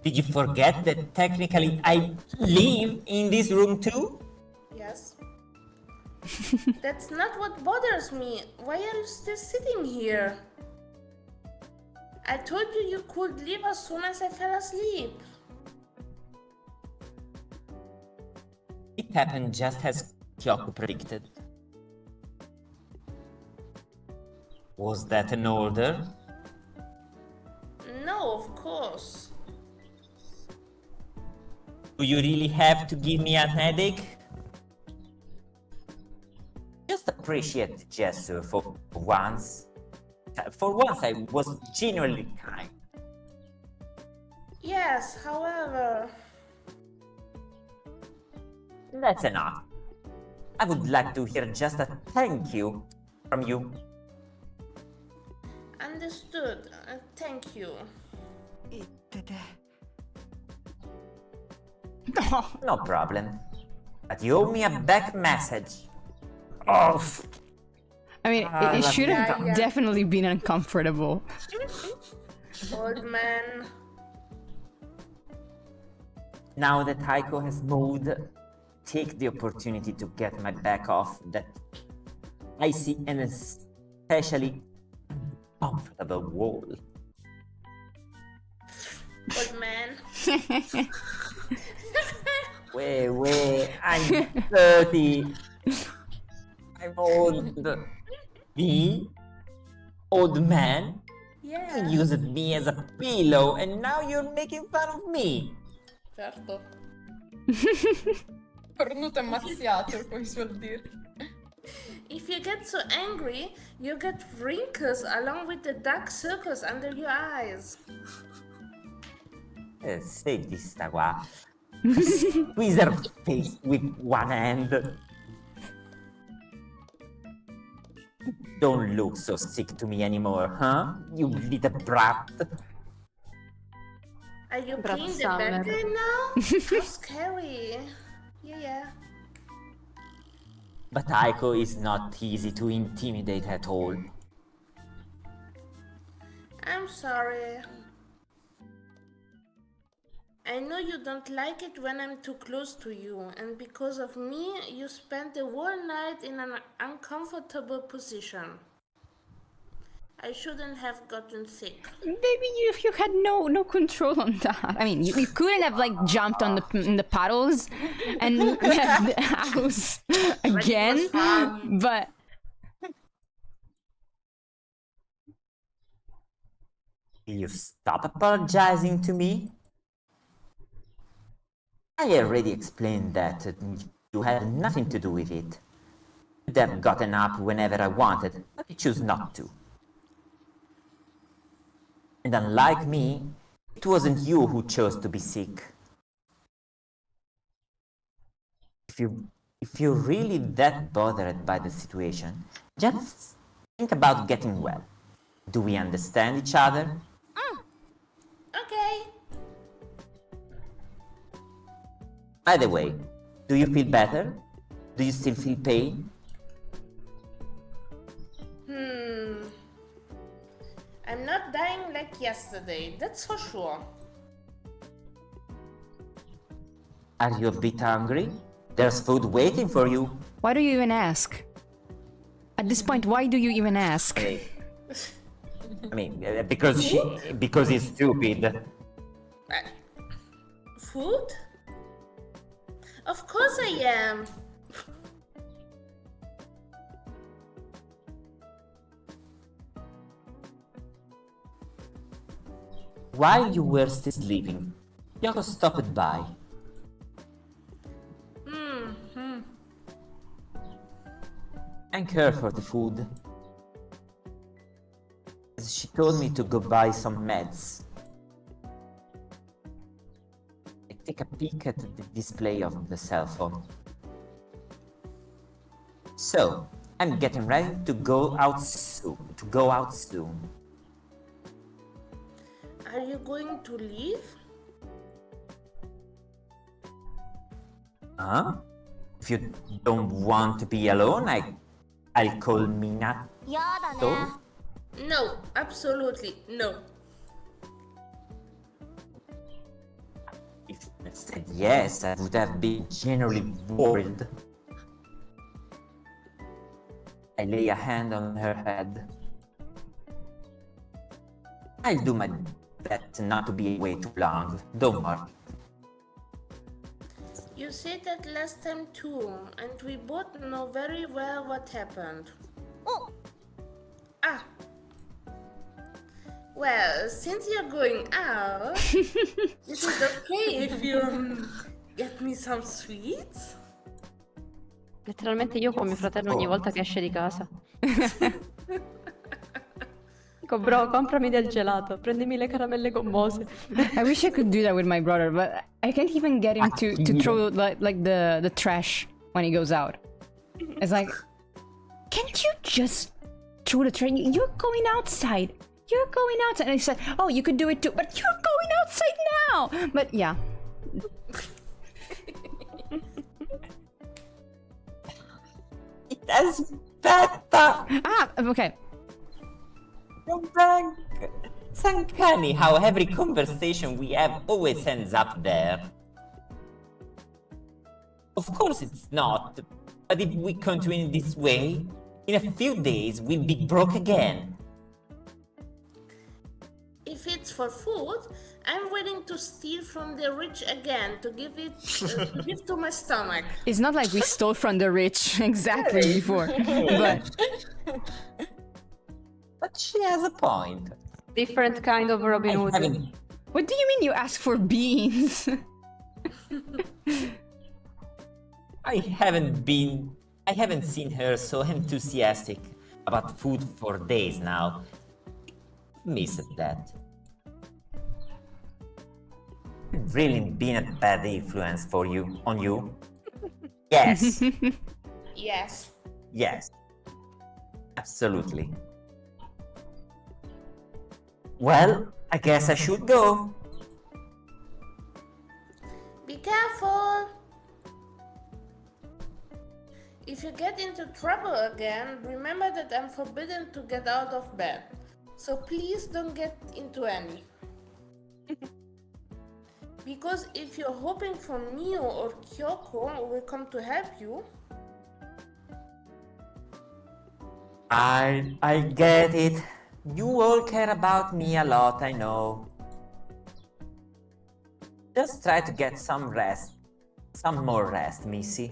Did you forget that technically I live in this room too? Yes. That's not what bothers me. Why are you still sitting here? I told you you could leave as soon as I fell asleep. It happened just as Kyoko predicted. Was that an order? No, of course. Do you really have to give me a headache? Just appreciate the gesture for once. For once I was genuinely kind. Yes, however... That's enough. I would like to hear just a thank you from you. Understood. Thank you. No problem. But you owe me a back message. Oh, I mean, it should have yeah. definitely been uncomfortable. Old man. now that Aiko has moved, take the opportunity to get my back off that I see, and especially comfortable wall. Old man. Wait, I'm 30. I'm old. Me? Old man? Yeah. You used me as a pillow and now you're making fun of me. Certo. Cornuto e mazziato, come si suol dire. If you get so angry, you get wrinkles along with the dark circles under your eyes. Senti sta qua. Squeeze her face with one hand. Don't look so sick to me anymore, huh? You little brat. Are you Brat playing the Summer. bad guy now? How scary. Yeah. But Aiko is not easy to intimidate at all. I'm sorry. I know you don't like it when I'm too close to you, and because of me, you spent the whole night in an uncomfortable position. I shouldn't have gotten sick. Maybe you had no control on that. I mean, you couldn't have like jumped on the paddles and left the house again, but Will you stop apologizing to me? I already explained that you had nothing to do with it. You'd have gotten up whenever I wanted, but you choose not to. And unlike me, it wasn't you who chose to be sick. If you're really that bothered by the situation, just think about getting well. Do we understand each other? Okay. By the way, do you feel better? Do you still feel pain? I'm not dying like yesterday, that's for sure. Are you a bit hungry? There's food waiting for you. why do you even ask? At this point, why do you even ask? I mean, because he's stupid. Food? Of course I am. While you were still sleeping, Yoko stopped by. Thank her for the food. She told me to go buy some meds. I take a peek at the display of the cell phone. So, I'm getting ready to go out soon. Are you going to leave? Huh? If you don't want to be alone, I'll call Minato. No, absolutely no. If you had said yes, I would have been genuinely worried. I lay a hand on her head. I'll do my best not to be away too long. Don't worry. You said that last time too, and we both know very well what happened. Oh, Ah. Well, since you're going out, is it okay if you get me some sweets? Letteralmente io con mio fratello ogni volta che esce di casa. Dico, bro, comprami del gelato, prendimi le caramelle gommose. I wish I could do that with my brother, but I can't even get him to throw like the trash when he goes out. It's like, can't you just throw the trash? You're going outside. You're going outside. And he said, oh, you could do it too, but you're going outside now. But yeah. That's better! Ah, okay. It's uncanny how every conversation we have always ends up there. Of course it's not, but if we continue this way, in a few days we'll be broke again. if it's for food, I'm willing to steal from the rich again to give it to give to my stomach. It's not like we stole from the rich exactly before, but But she has a point. Different kind of Robin I Hood. haven't, what do you mean you ask for beans? I haven't seen her so enthusiastic about food for days now. Missed that. Really been a bad influence for you, on you? Yes, Yes. yes. Absolutely. Well, I guess I should go. Be careful. If you get into trouble again, remember that I'm forbidden to get out of bed. So please don't get into any. Because if you're hoping for Mio or Kyoko will come to help you, I get it. You all care about me a lot, I know. Just try to get some rest. Some more rest, Missy.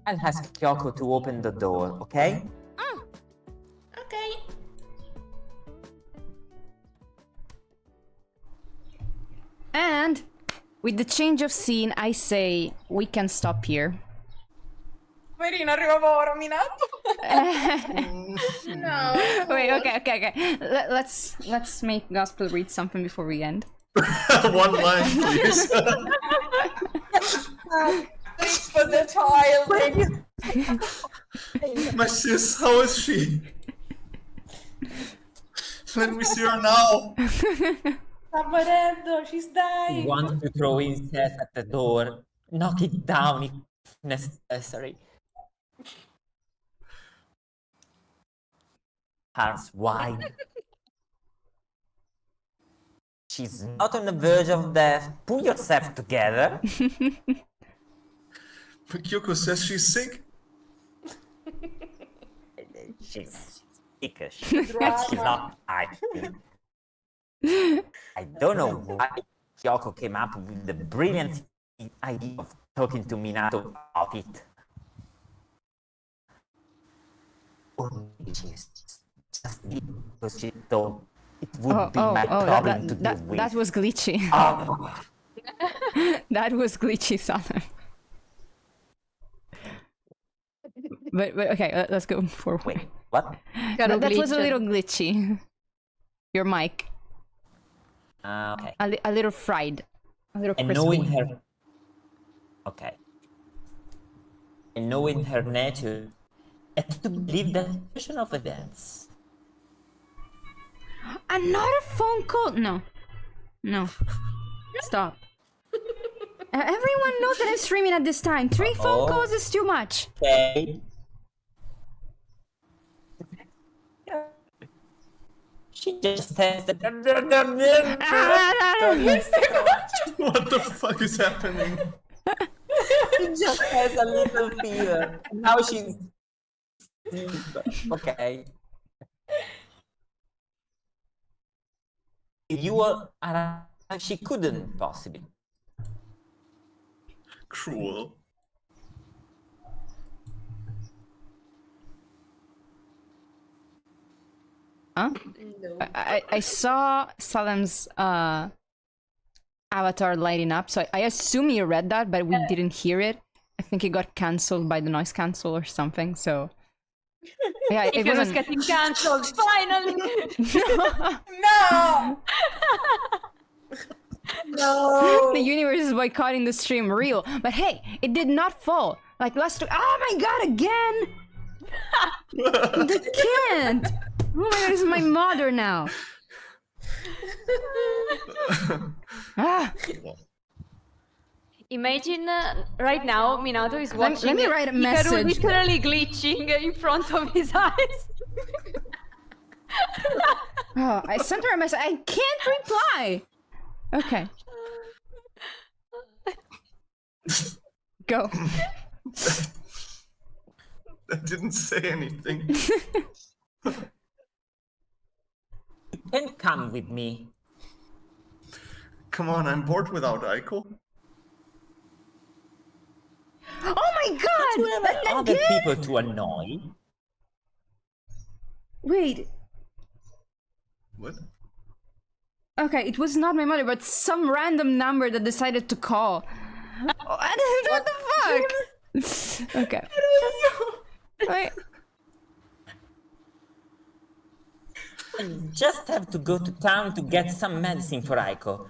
I'll ask Kyoko to open the door, okay? okay. And with the change of scene, I say we can stop here. Poverino, arrivavo rominato. No. Wait, okay. Let's make Gospel read something before we end. One line, please. Thanks for the child. My sis, how is she? Let me see her now. Sta morendo, she's dying. Want to throw incense at the door? Knock it down if necessary. Arms wide. She's not on the verge of death. Pull yourself together. But Kyoko says she's sick. She's sick as shit. She's not acting. I don't know why Kyoko came up with the brilliant idea of talking to Minato about it. Or maybe she's just did because she thought it would be my problem to deal with. that was glitchy. Oh, That was glitchy, Salam. But okay, let's go forward. wait, what? Caro That was a glitch. little glitchy. Your mic, Okay. a little fried, a little And crispy. knowing her, okay, and knowing her nature, I have to believe that version of events. Another phone call? No. Stop. Everyone knows that I'm streaming at this time. 3 phone Uh-oh. calls is too much. Okay. She just has the. What the fuck is happening? She just has a little fever. Now she's. Okay. If you were around, she couldn't possibly. Cruel. Huh? No. I saw Salem's avatar lighting up, so I assume you read that, but we didn't hear it. I think it got cancelled by the noise cancel or something. So yeah, it It was wasn't. getting cancelled, finally! No! No. The universe is boycotting the stream, real. But hey, it did not fall. Like last week. Oh my god, again! They can't! Oh my god, it's my mother now. Ah, Imagine right now Minato is Let- watching let me write a Hikaru message. literally glitching in front of his eyes. oh, I sent her a message. I can't reply. Okay. Go. I didn't say anything. can come with me. Come on, I'm bored without Aiko. Oh my god! You have other Again? people to annoy. Wait. What? Okay, it was not my mother, but some random number that decided to call. What the fuck? Okay. Wait. I just have to go to town to get some medicine for Aiko.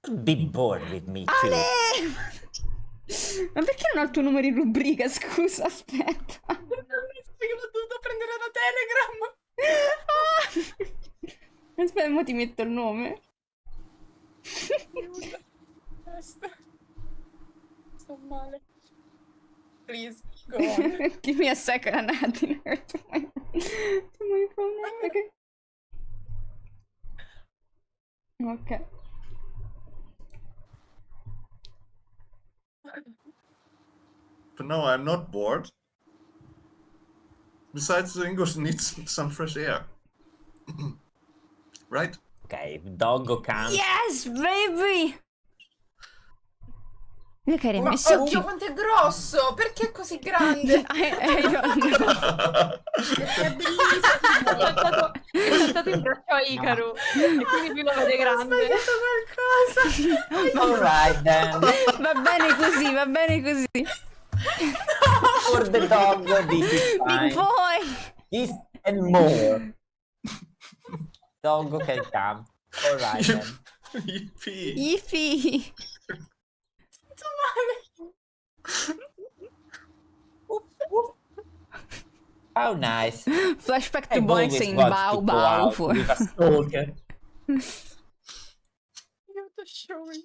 You'd be bored with me too. Ale! Ma perché non ho il tuo numero in rubrica? Scusa, aspetta. Io l'ho dovuto prendere da Telegram. Aspetta, mo ti metto il nome. Basta. Sto male. Please, go on. Give me a second, I'm adding her to my phone now. Okay. Okay. But no, I'm not bored. Besides, the English needs some fresh air. Right? Okay, if Doggo comes. Yes, baby! Look at him, Ma it's so oddio cute. quanto è grosso! Perché è così grande? I don't know. È bellissimo! È stato in braccio a Ikaru e quindi lui lo vede Ho grande. sbagliato qualcosa! Alright then. Va bene così, va bene così. For the dog, this is fine. Big boy! This and more. Doggo can come. Alright then. Yippee! Yippee! Sto male! How nice. Flashback to I've Boink always saying wanted bow to go bow out for. with a stalker. You have to show me.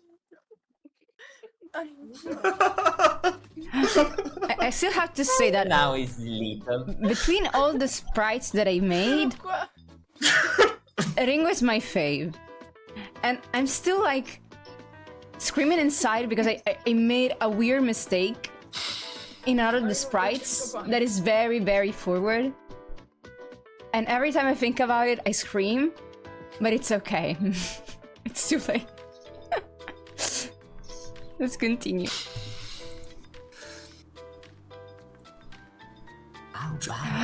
I still have to say that Now he's little. between all the sprites that I made, Qua. Ringo is my fave. And I'm still like screaming inside because I made a weird mistake in out of the sprites that is very, very forward. And every time I think about it, I scream, but it's okay. It's too late. Let's continue.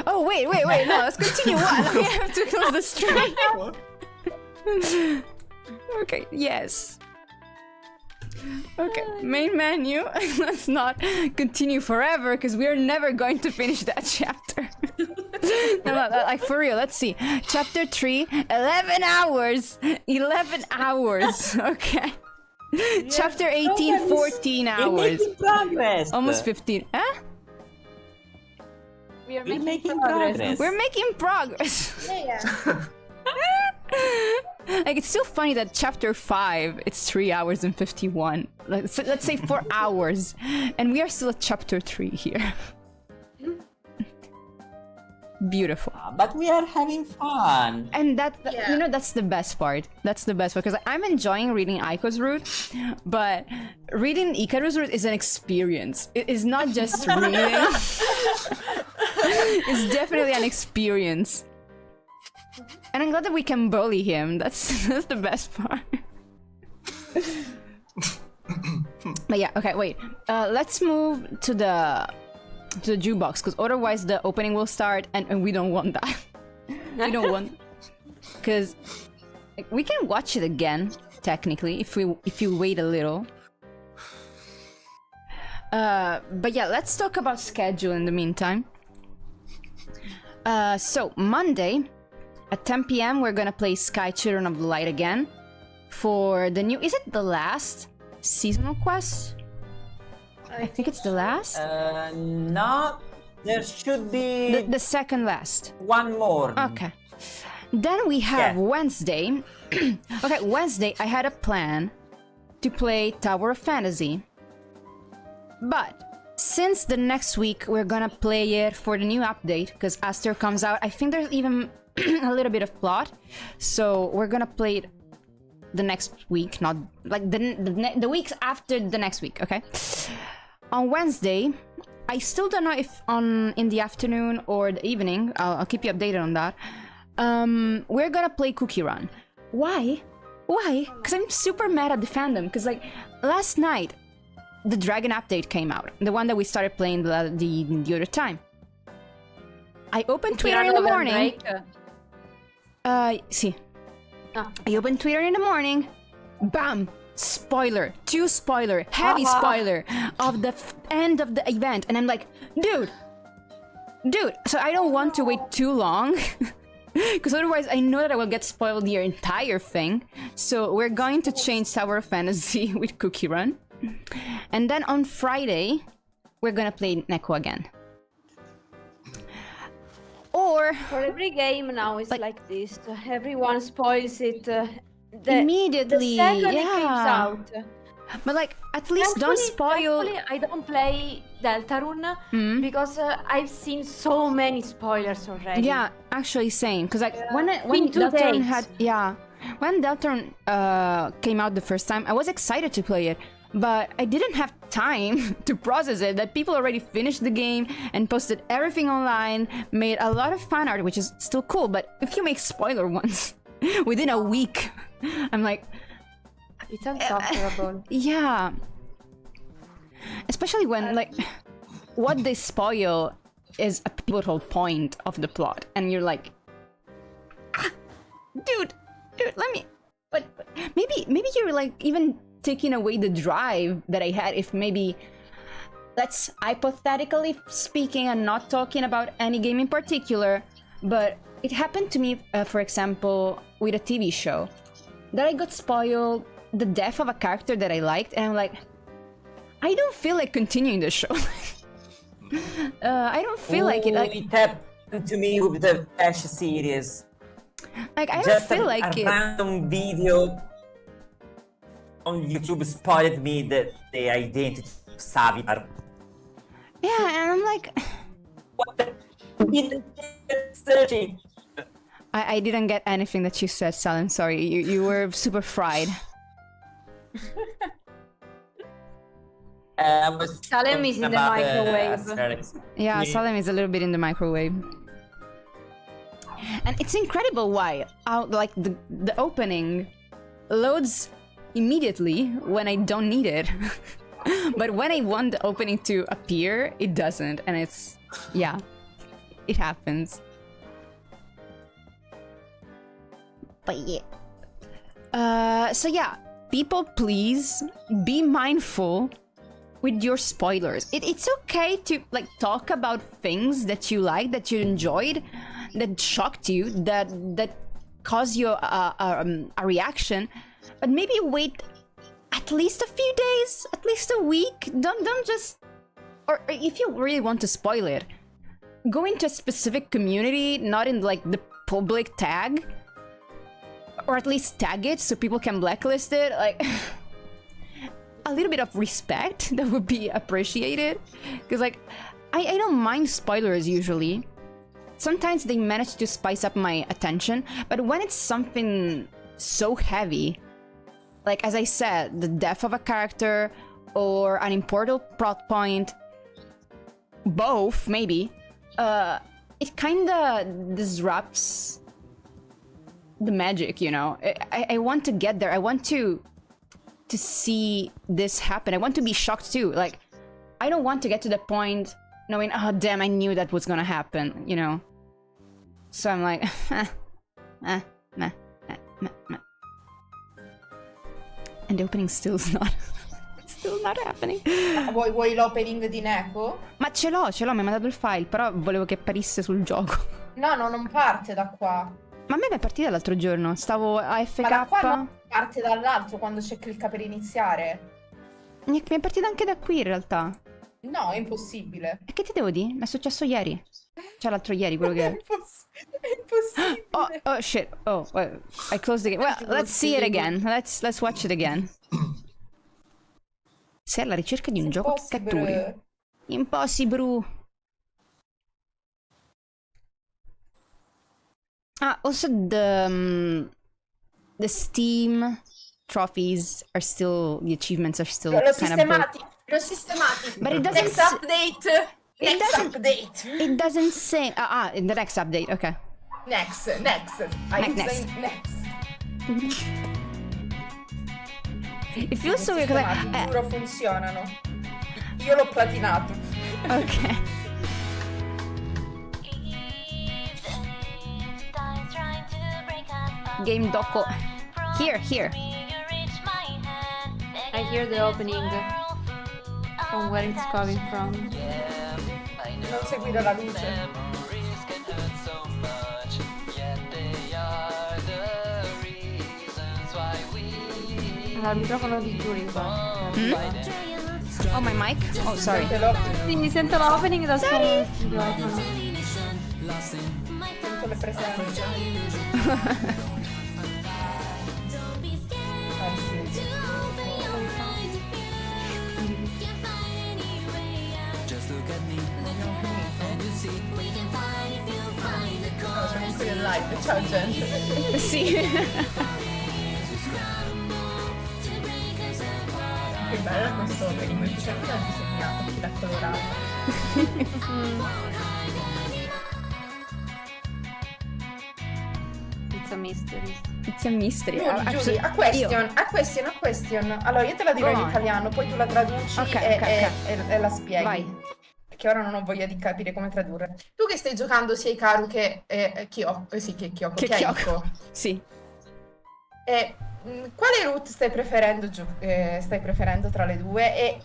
Oh, wait, no, let's continue. What? We have to close the stream. What? Okay, yes. Okay, main menu. Let's not continue forever because we're never going to finish that chapter. No, like for real, let's see. Chapter 3, 11 hours. 11 hours, okay. Chapter 18, 14 We're hours. making progress. Almost 15. Huh? We are We're making making progress. progress. We're making progress. Yeah. Like, it's still funny that chapter 5, it's 3 hours and 51. Let's say 4 hours. And we are still at chapter 3 here. Beautiful. But we are having fun. And Yeah. you know, that's the best part. That's the best part because I'm enjoying reading Aiko's route, but reading Ikaru's route is an experience. It is not just reading. It's definitely an experience. And I'm glad that we can bully him. That's the best part. But yeah, okay, wait. Let's move to the jukebox because otherwise the opening will start and we don't want that. We don't want, because we can watch it again technically if you wait a little. But yeah, let's talk about schedule in the meantime. So Monday at 10 p.m. we're gonna play Sky Children of the Light again for the new. Is it the last seasonal quest? I think it's the last. No, there should be The second last. one more. Okay. Then we have Yeah. Wednesday. Okay, Wednesday I had a plan to play Tower of Fantasy. But since the next week we're gonna play it for the new update, because Aster comes out, I think there's even a little bit of plot. So we're gonna play it the next week, not like the weeks after the next week, okay? On Wednesday, I still don't know if in the afternoon or the evening, I'll keep you updated on that. we're gonna play Cookie Run. Why? Why? Because I'm super mad at the fandom. Because like last night, the Dragon update came out, the one that we started playing the other time. I opened Twitter in the morning. See. Ah. I opened Twitter in the morning. Bam! Spoiler. 2 spoiler. Heavy spoiler of the end of the event. And I'm like, dude. So I don't want to wait too long. Because otherwise I know that I will get spoiled the entire thing. So we're going to change Tower of Fantasy with Cookie Run. And then on Friday, we're gonna play Neko again. Or For every game now it's like this. Everyone spoils it immediately. the second it yeah. comes out. But like, at least don't spoil. Thankfully, I don't play Deltarune because I've seen so many spoilers already. Yeah, actually same. Because like when Been 2 Deltarune days. when Deltarune came out the first time, I was excited to play it. But I didn't have time to process it, that people already finished the game and posted everything online, made a lot of fan art, which is still cool, but if you make spoiler ones within a week, I'm like... It's unsufferable. Yeah. Especially when, like, what they spoil is a pivotal point of the plot, and you're like... Dude, let me... But maybe you're, like, even... taking away the drive that I had if maybe, let's hypothetically speaking, and not talking about any game in particular, but it happened to me, for example, with a TV show, that I got spoiled the death of a character that I liked, and I'm like, I don't feel like continuing the show. I don't feel like it. Like, it happened to me with the Ash series. Like I don't Just feel like a it. random video on YouTube spoiled me the identity of Savitar. Yeah, and I'm like, What the? Searching. I didn't get anything that you said, Sal. I'm sorry. You were super fried. Salem is in the microwave. Yeah, Salem is a little bit in the microwave. And it's incredible why like the opening loads immediately when I don't need it. But when I want the opening to appear, it doesn't, and it's... yeah, it happens. But yeah. So yeah, people, please be mindful with your spoilers. It's okay to like talk about things that you like, that you enjoyed, that shocked you, that caused you a reaction, but maybe wait at least a few days, at least a week. Don't just... or if you really want to spoil it, go into a specific community, not in like the public tag, or at least tag it so people can blacklist it. Like a little bit of respect, that would be appreciated. Because like I don't mind spoilers usually. Sometimes they manage to spice up my attention, but when it's something so heavy, like as I said, the death of a character or an important plot point, both maybe, it kinda disrupts the magic, you know? I want to get there. I want to see this happen. I want to be shocked too. Like, I don't want to get to the point knowing, oh damn, I knew that was gonna happen, you know? So I'm like, meh. And the opening still's not happening. Vuoi l'opening di Neko? Ma ce l'ho, mi ha mandato il file, però volevo che apparisse sul gioco. No, non parte da qua. Ma a me è partita l'altro giorno, stavo a FK. Ma da qua non parte dall'altro quando c'è clicca per iniziare. Mi è partita anche da qui in realtà. No, è impossibile. E che ti devo dire? Mi è successo ieri. Cioè l'altro ieri, quello che... È impossibile. Oh shit. Oh, well, I closed the game. Well, let's see it again. Let's watch it again. Sei alla ricerca di un gioco che catturi. Impossible. Also the Steam trophies are still, the achievements are still L'ho kind of broke. L'ho sistemati. But it doesn't Next update. It doesn't say... in the next update, okay. Next. Next. It feels so weird. Ti giuro, funzionano. Io l'ho platinato. Ok. Game dopo. Here. I hear the opening from where it's coming from. Non seguire la luce. Allora, il microfono di Giulia qua. Oh, my mic? Oh, sorry. Sì, mi sento l'opening da solo. Sento le presenze. Sì. No, sono qui in live, ciao gente. Sì. Che bello questo opening, mi piace anche disegnato, chi l'ha colorato. It's a mystery. It's a mystery. Giulia, a question. Allora io te la dirò Go in on. italiano, poi tu la traduci Ok. e la spieghi. Vai. Perché ora non ho voglia di capire come tradurre. Tu che stai giocando sia Hikaru che Kyoko, che Kyoko. Aiko. Sì. Quale route stai preferendo tra le due? E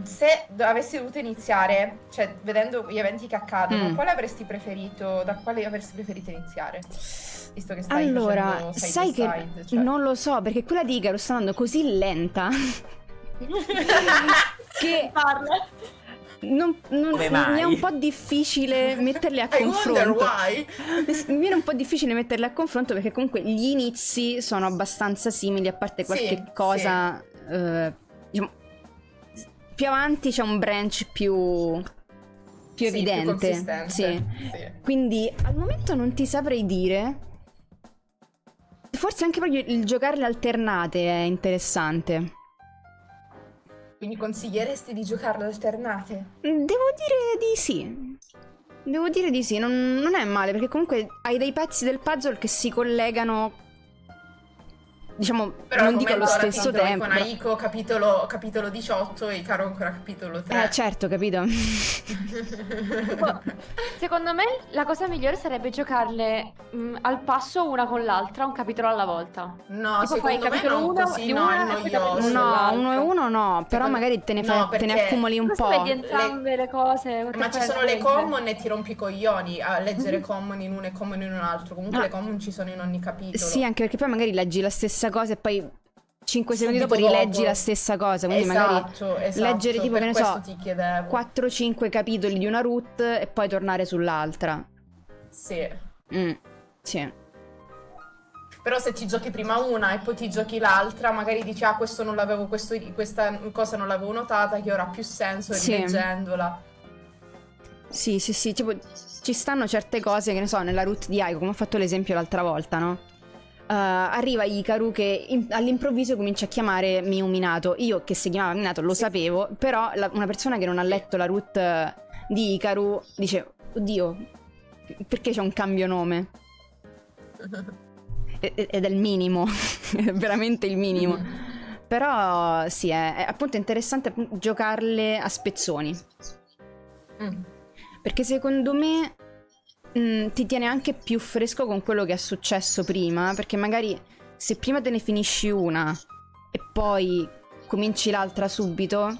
se avessi dovuto iniziare, cioè vedendo gli eventi che accadono, quale avresti preferito, da quale avresti preferito iniziare? Visto che stai Allora, facendo side sai to che side, cioè. non lo so, perché quella di Icaro sta andando così lenta che Parla. Come mai? mi è un po' difficile metterle a I wonder confronto. why. Mi viene un po' difficile metterle a confronto perché comunque gli inizi sono abbastanza simili, a parte qualche Sì, cosa diciamo, più avanti c'è un branch più Sì, evidente. più consistente. Sì. Sì. Quindi al momento non ti saprei dire. Forse anche proprio il giocarle alternate è interessante. Quindi consiglieresti di giocarle alternate? Devo dire di sì. Non è male, perché comunque hai dei pezzi del puzzle che si collegano, diciamo, Però non al dico allo momento ora stesso ti trovi tempo. con Aiko capitolo 18 e Hikaru ancora capitolo 3. Certo, capito. Secondo me la cosa migliore sarebbe giocarle al passo una con l'altra, un capitolo alla volta. No, Tipo fai il secondo me capitolo non uno così, di no, una è e poi capitolo noioso. due. No, uno e uno no, però Secondo- magari te ne no, te ne perché- accumuli un Cosa po'. vedi entrambe le cose? Ma ci sono le common e ti rompi i coglioni a leggere common in uno e common in un altro. Comunque Ah. le common ci sono in ogni capitolo. Sì, anche perché poi magari leggi la stessa cosa e poi 5 secondi Subito dopo rileggi dopo. la stessa cosa, quindi Esatto, magari esatto, leggere tipo, per che ne questo so, ti chiedevo. 4-5 capitoli di una route e poi tornare sull'altra. Sì. Sì. Però se ti giochi prima una e poi ti giochi l'altra, magari dici questo non l'avevo, questa cosa non l'avevo notata, che ora ha più senso Sì. rileggendola. Sì, tipo ci stanno certe cose, che ne so, nella route di Aiko, come ho fatto l'esempio l'altra volta, no? Arriva Hikaru che all'improvviso comincia a chiamare Miu Minato. Io che si chiamava Minato lo sapevo, però una persona che non ha letto la route di Hikaru dice: oddio, perché c'è un cambio nome? Ed è il minimo, è veramente il minimo. Però sì, è appunto interessante giocarle a spezzoni. Perché secondo me ti tiene anche più fresco con quello che è successo prima, perché magari se prima te ne finisci una e poi cominci l'altra subito,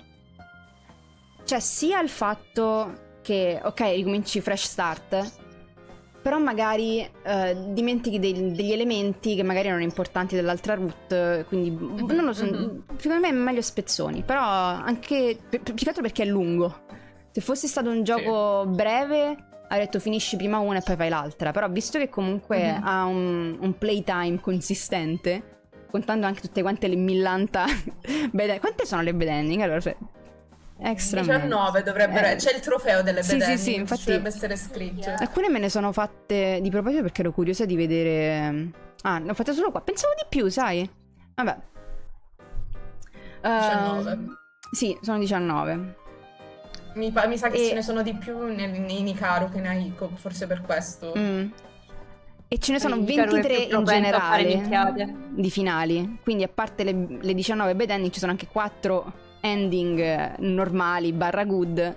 cioè sia il fatto che ok, ricominci fresh start, però magari dimentichi degli elementi che magari erano importanti dell'altra route, quindi non lo so, secondo me è meglio spezzoni, però anche più che altro perché è lungo. Se fosse stato un gioco breve avrei detto finisci prima una e poi fai l'altra, però visto che comunque ha un playtime consistente, contando anche tutte quante le millanta quante sono le bad ending? Allora, extra 19 dovrebbero c'è il trofeo delle bad ending, sì, infatti dovrebbe essere scritto. alcune me ne sono fatte di proposito perché ero curiosa di vedere. Ne ho fatte solo qua, pensavo di più, sai? Vabbè. 19. Sì, sono 19. Mi sa che ce ne sono di più in Hikaru che in Aiko, forse per questo. E ce ne sono Ikaru è 23 più in propenso a fare generale minchiate. di finali. Quindi a parte le 19 bad ending ci sono anche 4 ending normali barra good.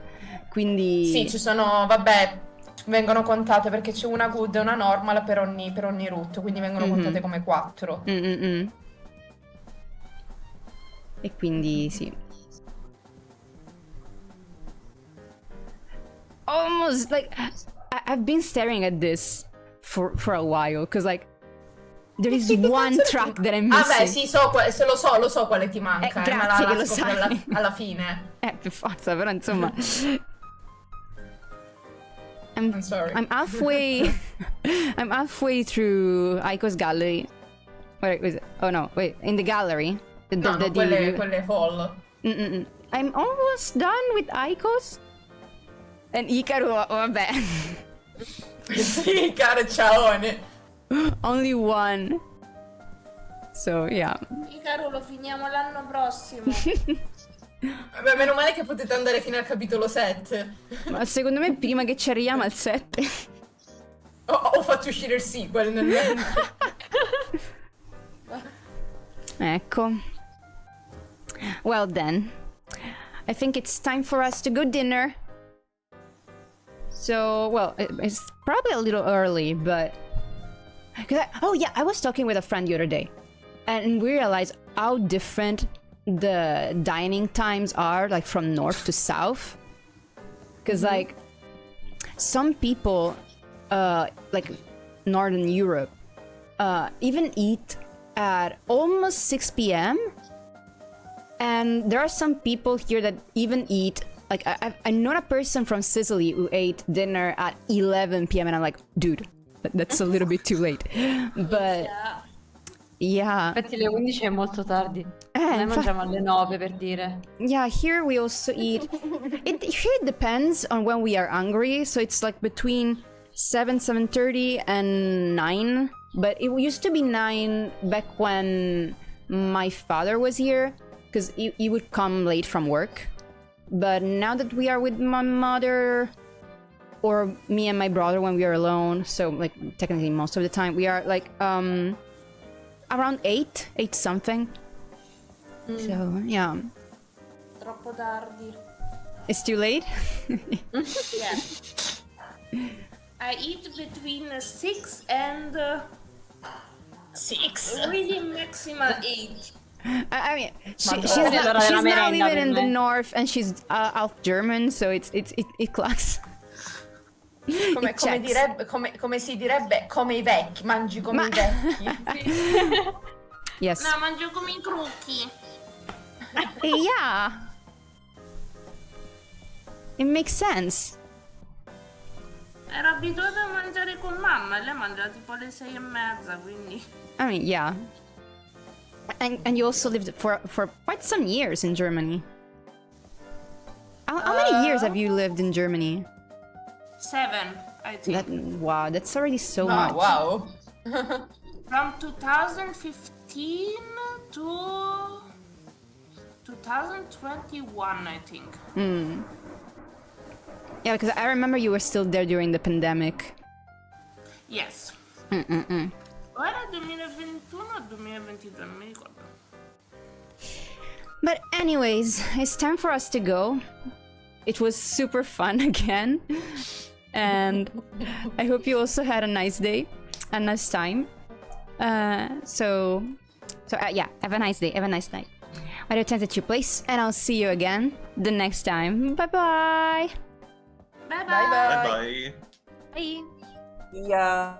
Quindi... Sì, ci sono, vabbè, vengono contate perché c'è una good e una normal per ogni route, quindi vengono contate come 4. E quindi sì. Almost like I've been staring at this for a while because like there is one track that I'm Ah beh, missing. sì, se lo so quale ti manca, ma grazie che la lo scopri sai. alla fine. Per forza, però insomma. I'm sorry. I'm halfway. I'm halfway through Aiko's gallery. Wait, was it? Oh no, wait. In the gallery. No, quelle fall. I'm almost done with Aiko's. And Ikaru, vabbè. Sì, caro ciaone. Only one. So, yeah. Ikaru, lo finiamo l'anno prossimo. Vabbè, meno male che potete andare fino al capitolo 7. Ma secondo me prima che ci arriviamo al 7. Ho fatto uscire il sequel nel mentre. Ecco. Well then. I think it's time for us to go dinner. So, well, it's probably a little early, but... oh yeah, I was talking with a friend the other day. And we realized how different the dining times are, like, from north to south. Because, like, some people, like, Northern Europe, even eat at almost 6 p.m. And there are some people here that even eat... Like, I know a person from Sicily who ate dinner at 11 p.m. and I'm like, dude, that's a little bit too late. But, yeah. Infatti le 11 è molto tardi. Noi mangiamo alle 9 per dire. Yeah, here we also eat... Here it depends on when we are hungry. So it's like between 7:30 and 9. But it used to be 9 back when my father was here. Because he would come late from work. But now that we are with my mother, or me and my brother when we are alone, so like technically most of the time, we are like around 8 something. So yeah. Troppo tardi. It's too late? Yeah. I eat between 6 and 6. really maximal 8. I mean, she's l'ora della now merenda living per in the me. north and she's half German, so it clocks. Come si direbbe, come i vecchi, mangi come i vecchi. Yes. No, mangio come i crocchi. Yeah. It makes sense. Ero abituata a mangiare con mamma e lei mangia tipo alle 6:30, quindi... I mean, yeah. And you also lived for quite some years in Germany. How many years have you lived in Germany? 7, I think. Wow, that's already so Ah, much. wow. From 2015 to 2021, I think. Yeah, because I remember you were still there during the pandemic. Yes. O era 2021 o 2022, non mi ricordo. But anyways, it's time for us to go. It was super fun again. And I hope you also had a nice day, a nice time. So yeah, have a nice day, have a nice night. Whatever times at your place, and I'll see you again the next time. Bye-bye! Bye bye! Bye bye. Bye bye. Bye! Yeah.